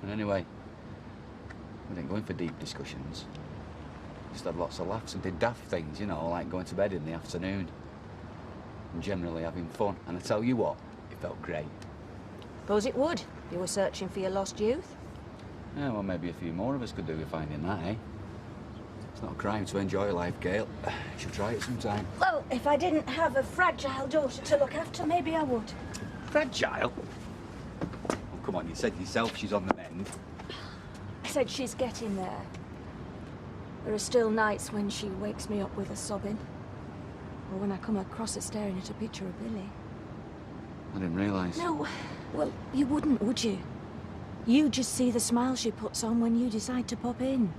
And anyway, we didn't go in for deep discussions. Just had lots of laughs and did daft things, you know, like going to bed in the afternoon. And generally having fun. And I tell you what, it felt great. Suppose it would, if you were searching for your lost youth. Yeah, well, maybe a few more of us could do with finding that, eh? It's not a crime to enjoy life, Gail. You should try it sometime. Well, if I didn't have a fragile daughter to look after, maybe I would. Fragile? Oh, come on, you said yourself she's on the mend. I said she's getting there. There are still nights when she wakes me up with a sobbing. Or when I come across her staring at a picture of Billy. I didn't realise. No, well, you wouldn't, would you? You just see the smile she puts on when you decide to pop in.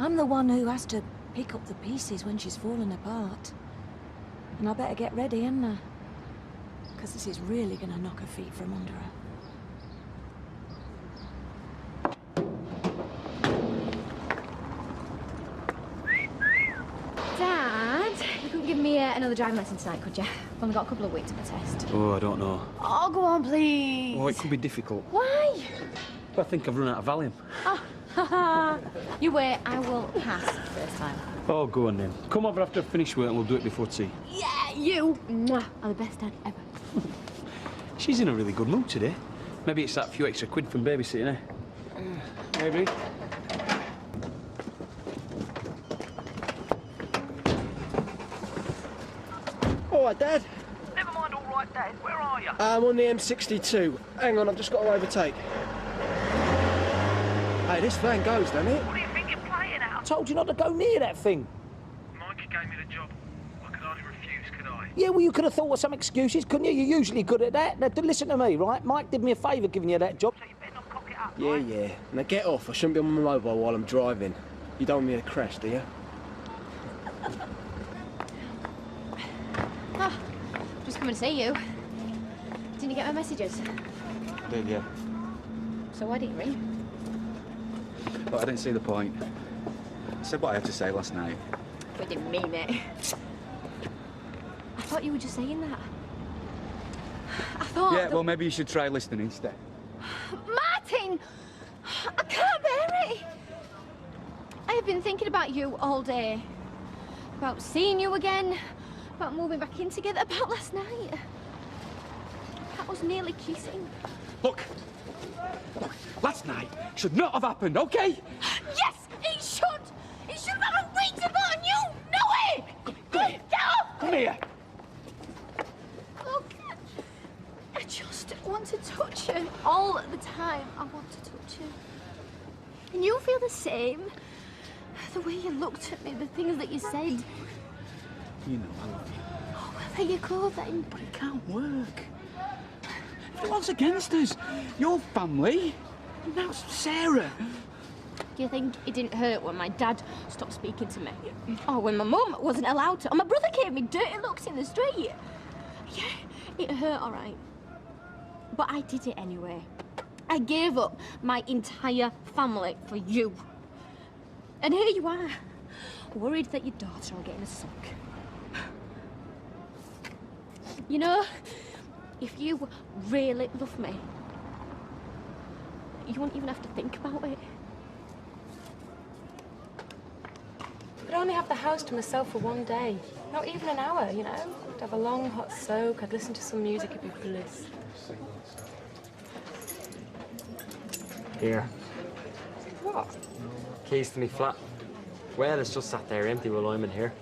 I'm the one who has to pick up the pieces when she's fallen apart. And I better get ready, hadn't I? Because this is really going to knock her feet from under her. Dad, you couldn't give me another driving lesson tonight, could you? I've only got a couple of weeks for the test. Oh, I don't know. Oh, go on, please. Oh, it could be difficult. Why? I think I've run out of Valium. Oh, you wait, I will pass first time. Oh, go on then. Come over after I finish work and we'll do it before tea. Yeah, you are the best dad ever. She's in a really good mood today. Maybe it's that few extra quid from babysitting, eh? Maybe. All right, Dad. Never mind, all right, Dad. Where are you? I'm on the M62. Hang on, I've just got to overtake. Hey, this van goes, doesn't it? What do you think you're playing at? I told you not to go near that thing. Mike gave me the job. I could hardly refuse, could I? Yeah, well, you could have thought of some excuses, couldn't you? You're usually good at that. Now, listen to me, right? Mike did me a favour giving you that job. So you better not cock it up, Yeah, right? yeah. Now get off. I shouldn't be on my mobile while I'm driving. You don't want me to crash, do you? Oh, just coming to see you. Didn't you get my messages? I did, yeah. So why didn't you ring? But I didn't see the point. I said what I had to say last night. We didn't mean it. I thought you were just saying that. I thought... Yeah, well, maybe you should try listening instead. Martin! I can't bear it! I have been thinking about you all day. About seeing you again. About moving back in together. About last night. That was nearly kissing. Look, last night should not have happened, okay? Yes, it should! It should have had a week to put on you! No way! Get off! Come here. Look, I just want to touch you. All the time, I want to touch you. And you feel the same? The way you looked at me, the things that you said. You know I love you. Oh, well, there you go, then. But it can't work. Everyone's against us. Your family. And now it's Sarah. Do you think it didn't hurt when my dad stopped speaking to me? Or when my mum wasn't allowed to? Or my brother gave me dirty looks in the street? Yeah, it hurt, all right. but I did it anyway. I gave up my entire family for you. And here you are, worried that your daughter will get in a sock. You know, if you really love me, you won't even have to think about it. I'd only have the house to myself for one day. Not even an hour, you know? I'd have a long hot soak, I'd listen to some music, it'd be bliss. Here. What? Keys to me flat. Well, it's just sat there empty while I'm in here.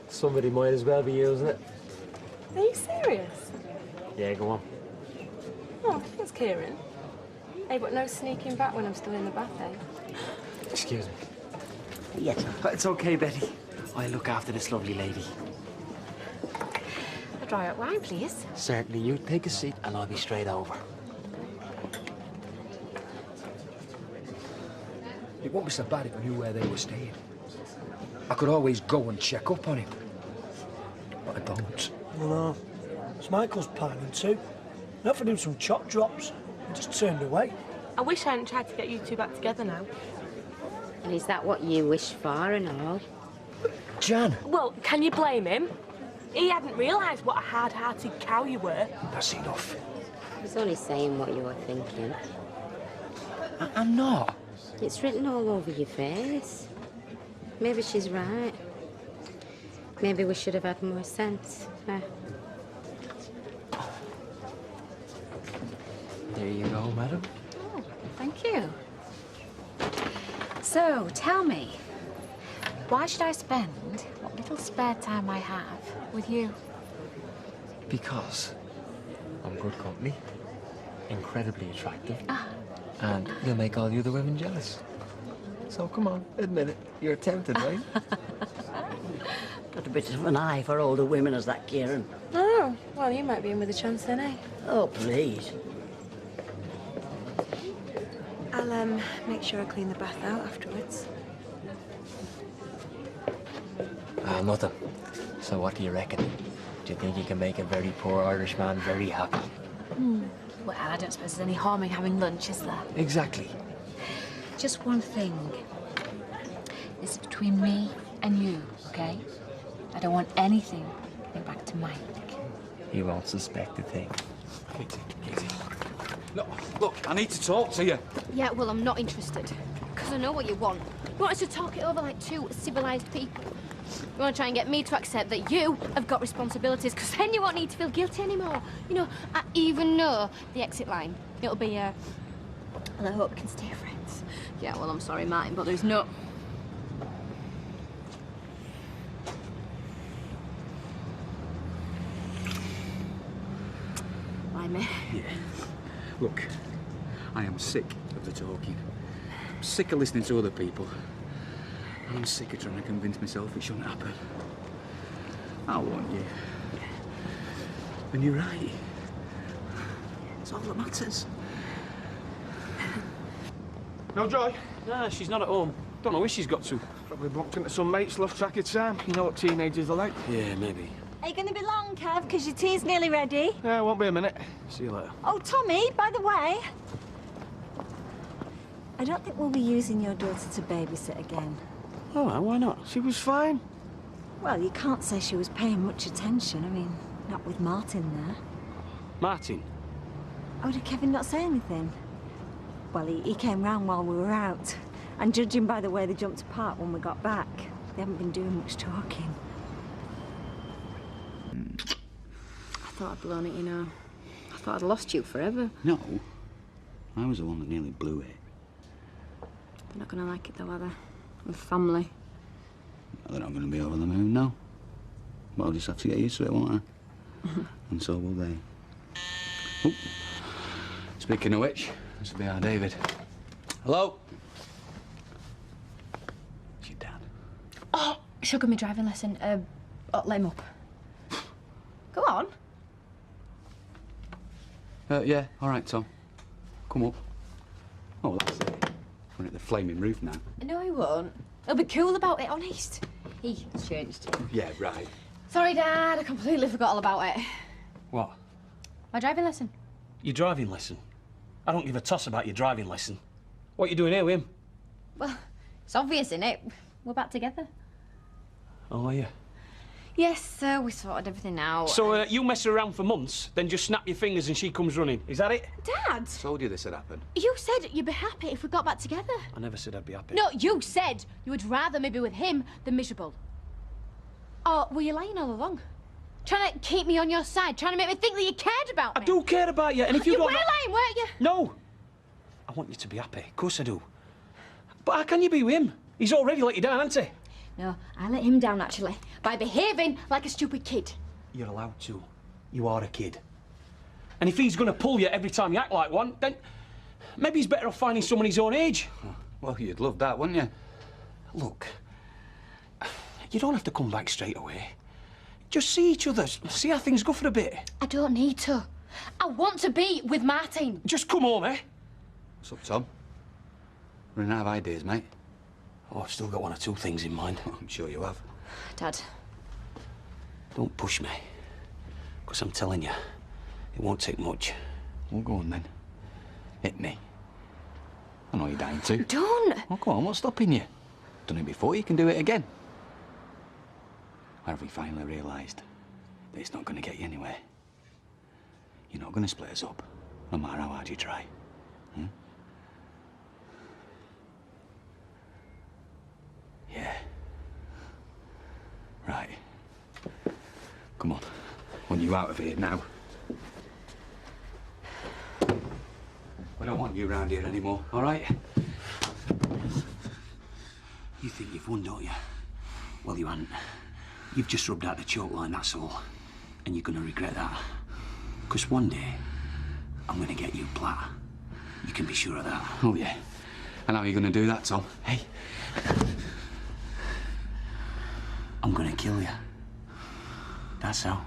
Somebody might as well be using it. Are you serious? Yeah, go on. Oh, thanks, Kieran. Hey, but no sneaking back when I'm still in the bath, eh? Excuse me. Yes. It's okay, Betty. I'll look after this lovely lady. A dry up wine, please. Certainly. You take a seat and I'll be straight over. It won't be so bad if I knew where they were staying. I could always go and check up on him. But I don't. Well, no. It's Michael's planning too. I offered him some chop drops. He just turned away. I wish I hadn't tried to get you two back together now. And is that what you wish for and all? Jan! Well, can you blame him? He hadn't realised what a hard-hearted cow you were. That's enough. I was only saying what you were thinking. I'm not. It's written all over your face. Maybe she's right. Maybe we should have had more sense. There you go, madam. Oh, thank you. So, tell me, why should I spend what little spare time I have with you? Because I'm good company, incredibly attractive, and you'll make all the other women jealous. So come on, admit it. You're tempted, right? Got a bit of an eye for older women as that, Kieran. Oh, well, you might be in with a chance then, eh? Oh, please. I'll, make sure I clean the bath out afterwards. Nothing. So what do you reckon? Do you think you can make a very poor Irishman very happy? Well, I don't suppose there's any harm in having lunch, is there? Exactly. Just one thing. This is between me and you, okay? I don't want anything getting back to Mike. He won't suspect a thing. Katie. Look, I need to talk to you. Yeah, well, I'm not interested. Because I know what you want. You want us to talk it over like two civilised people. You want to try and get me to accept that you have got responsibilities, because then you won't need to feel guilty anymore. You know, I even know the exit line. It'll be, and I hope we can stay friends. Yeah, well, I'm sorry, Martin, but there's no... Why me? Yeah. Look, I am sick of the talking. I'm sick of listening to other people. And I'm sick of trying to convince myself it shouldn't happen. I want you. And you're right. It's all that matters. No Joy? Nah, she's not at home. Don't know where she's got to. Probably bumped into some mates, lost track of time. You know what teenagers are like. Yeah, maybe. Are you going to be long, Kev? Because your tea's nearly ready. Yeah, won't be a minute. See you later. Oh, Tommy, by the way, I don't think we'll be using your daughter to babysit again. Oh, well, why not? She was fine. Well, you can't say she was paying much attention. I mean, not with Martin there. Martin? Oh, did Kevin not say anything? Well, he came round while we were out. And judging by the way they jumped apart when we got back, they haven't been doing much talking. I thought I'd blown it, you know. I thought I'd lost you forever. No. I was the one that nearly blew it. They're not gonna like it though, are they? With family. They're not going to be over the moon, no. But I'll just have to get used to it, won't I? And so will they. Oh. Speaking of which, this will be our David. Hello? It's your dad. Oh, she'll give me a driving lesson. Let him up. Go on. Yeah, all right, Tom. Come up. Oh, that's it. We're at the flaming roof now. No, he won't. He'll be cool about it, honest. He's changed. Yeah, right. Sorry, Dad. I completely forgot all about it. What? My driving lesson. Your driving lesson. I don't give a toss about your driving lesson. What are you doing here with him? Well, it's obvious, innit? We're back together. Oh, are you? Yes, we sorted everything out. So you mess her around for months, then just snap your fingers and she comes running. Is that it? Dad! Told you this had happened. You said you'd be happy if we got back together. I never said I'd be happy. No, you said you would rather me be with him than miserable. Or were you lying all along? Trying to keep me on your side, trying to make me think that you cared about me. I do care about you, and if you were don't... lying, weren't you? No! I want you to be happy. Of course I do. But how can you be with him? He's already let you down, hasn't he? No, I let him down, actually, by behaving like a stupid kid. You're allowed to. You are a kid. And if he's going to pull you every time you act like one, then maybe he's better off finding someone his own age. Well, you'd love that, wouldn't you? Look, you don't have to come back straight away. Just see each other, see how things go for a bit. I don't need to. I want to be with Martin. Just come home, eh? What's up, Tom? Running out of ideas, mate? Oh, I've still got one or two things in mind. I'm sure you have. Dad. Don't push me. Because I'm telling you, it won't take much. Well, go on then. Hit me. I know you're dying to. Don't! Well, come on, what's stopping you? Done it before, you can do it again. Or have we finally realised that it's not going to get you anywhere? You're not going to split us up, no matter how hard you try. Hmm? Yeah. Right. Come on. I want you out of here now. I don't want you around here anymore, all right? You think you've won, don't you? Well, you haven't. You've just rubbed out the choke line, that's all. And you're going to regret that. Because one day, I'm going to get you Platt. You can be sure of that. Oh, yeah. And how are you going to do that, Tom? Hey. I'm going to kill you. That's how.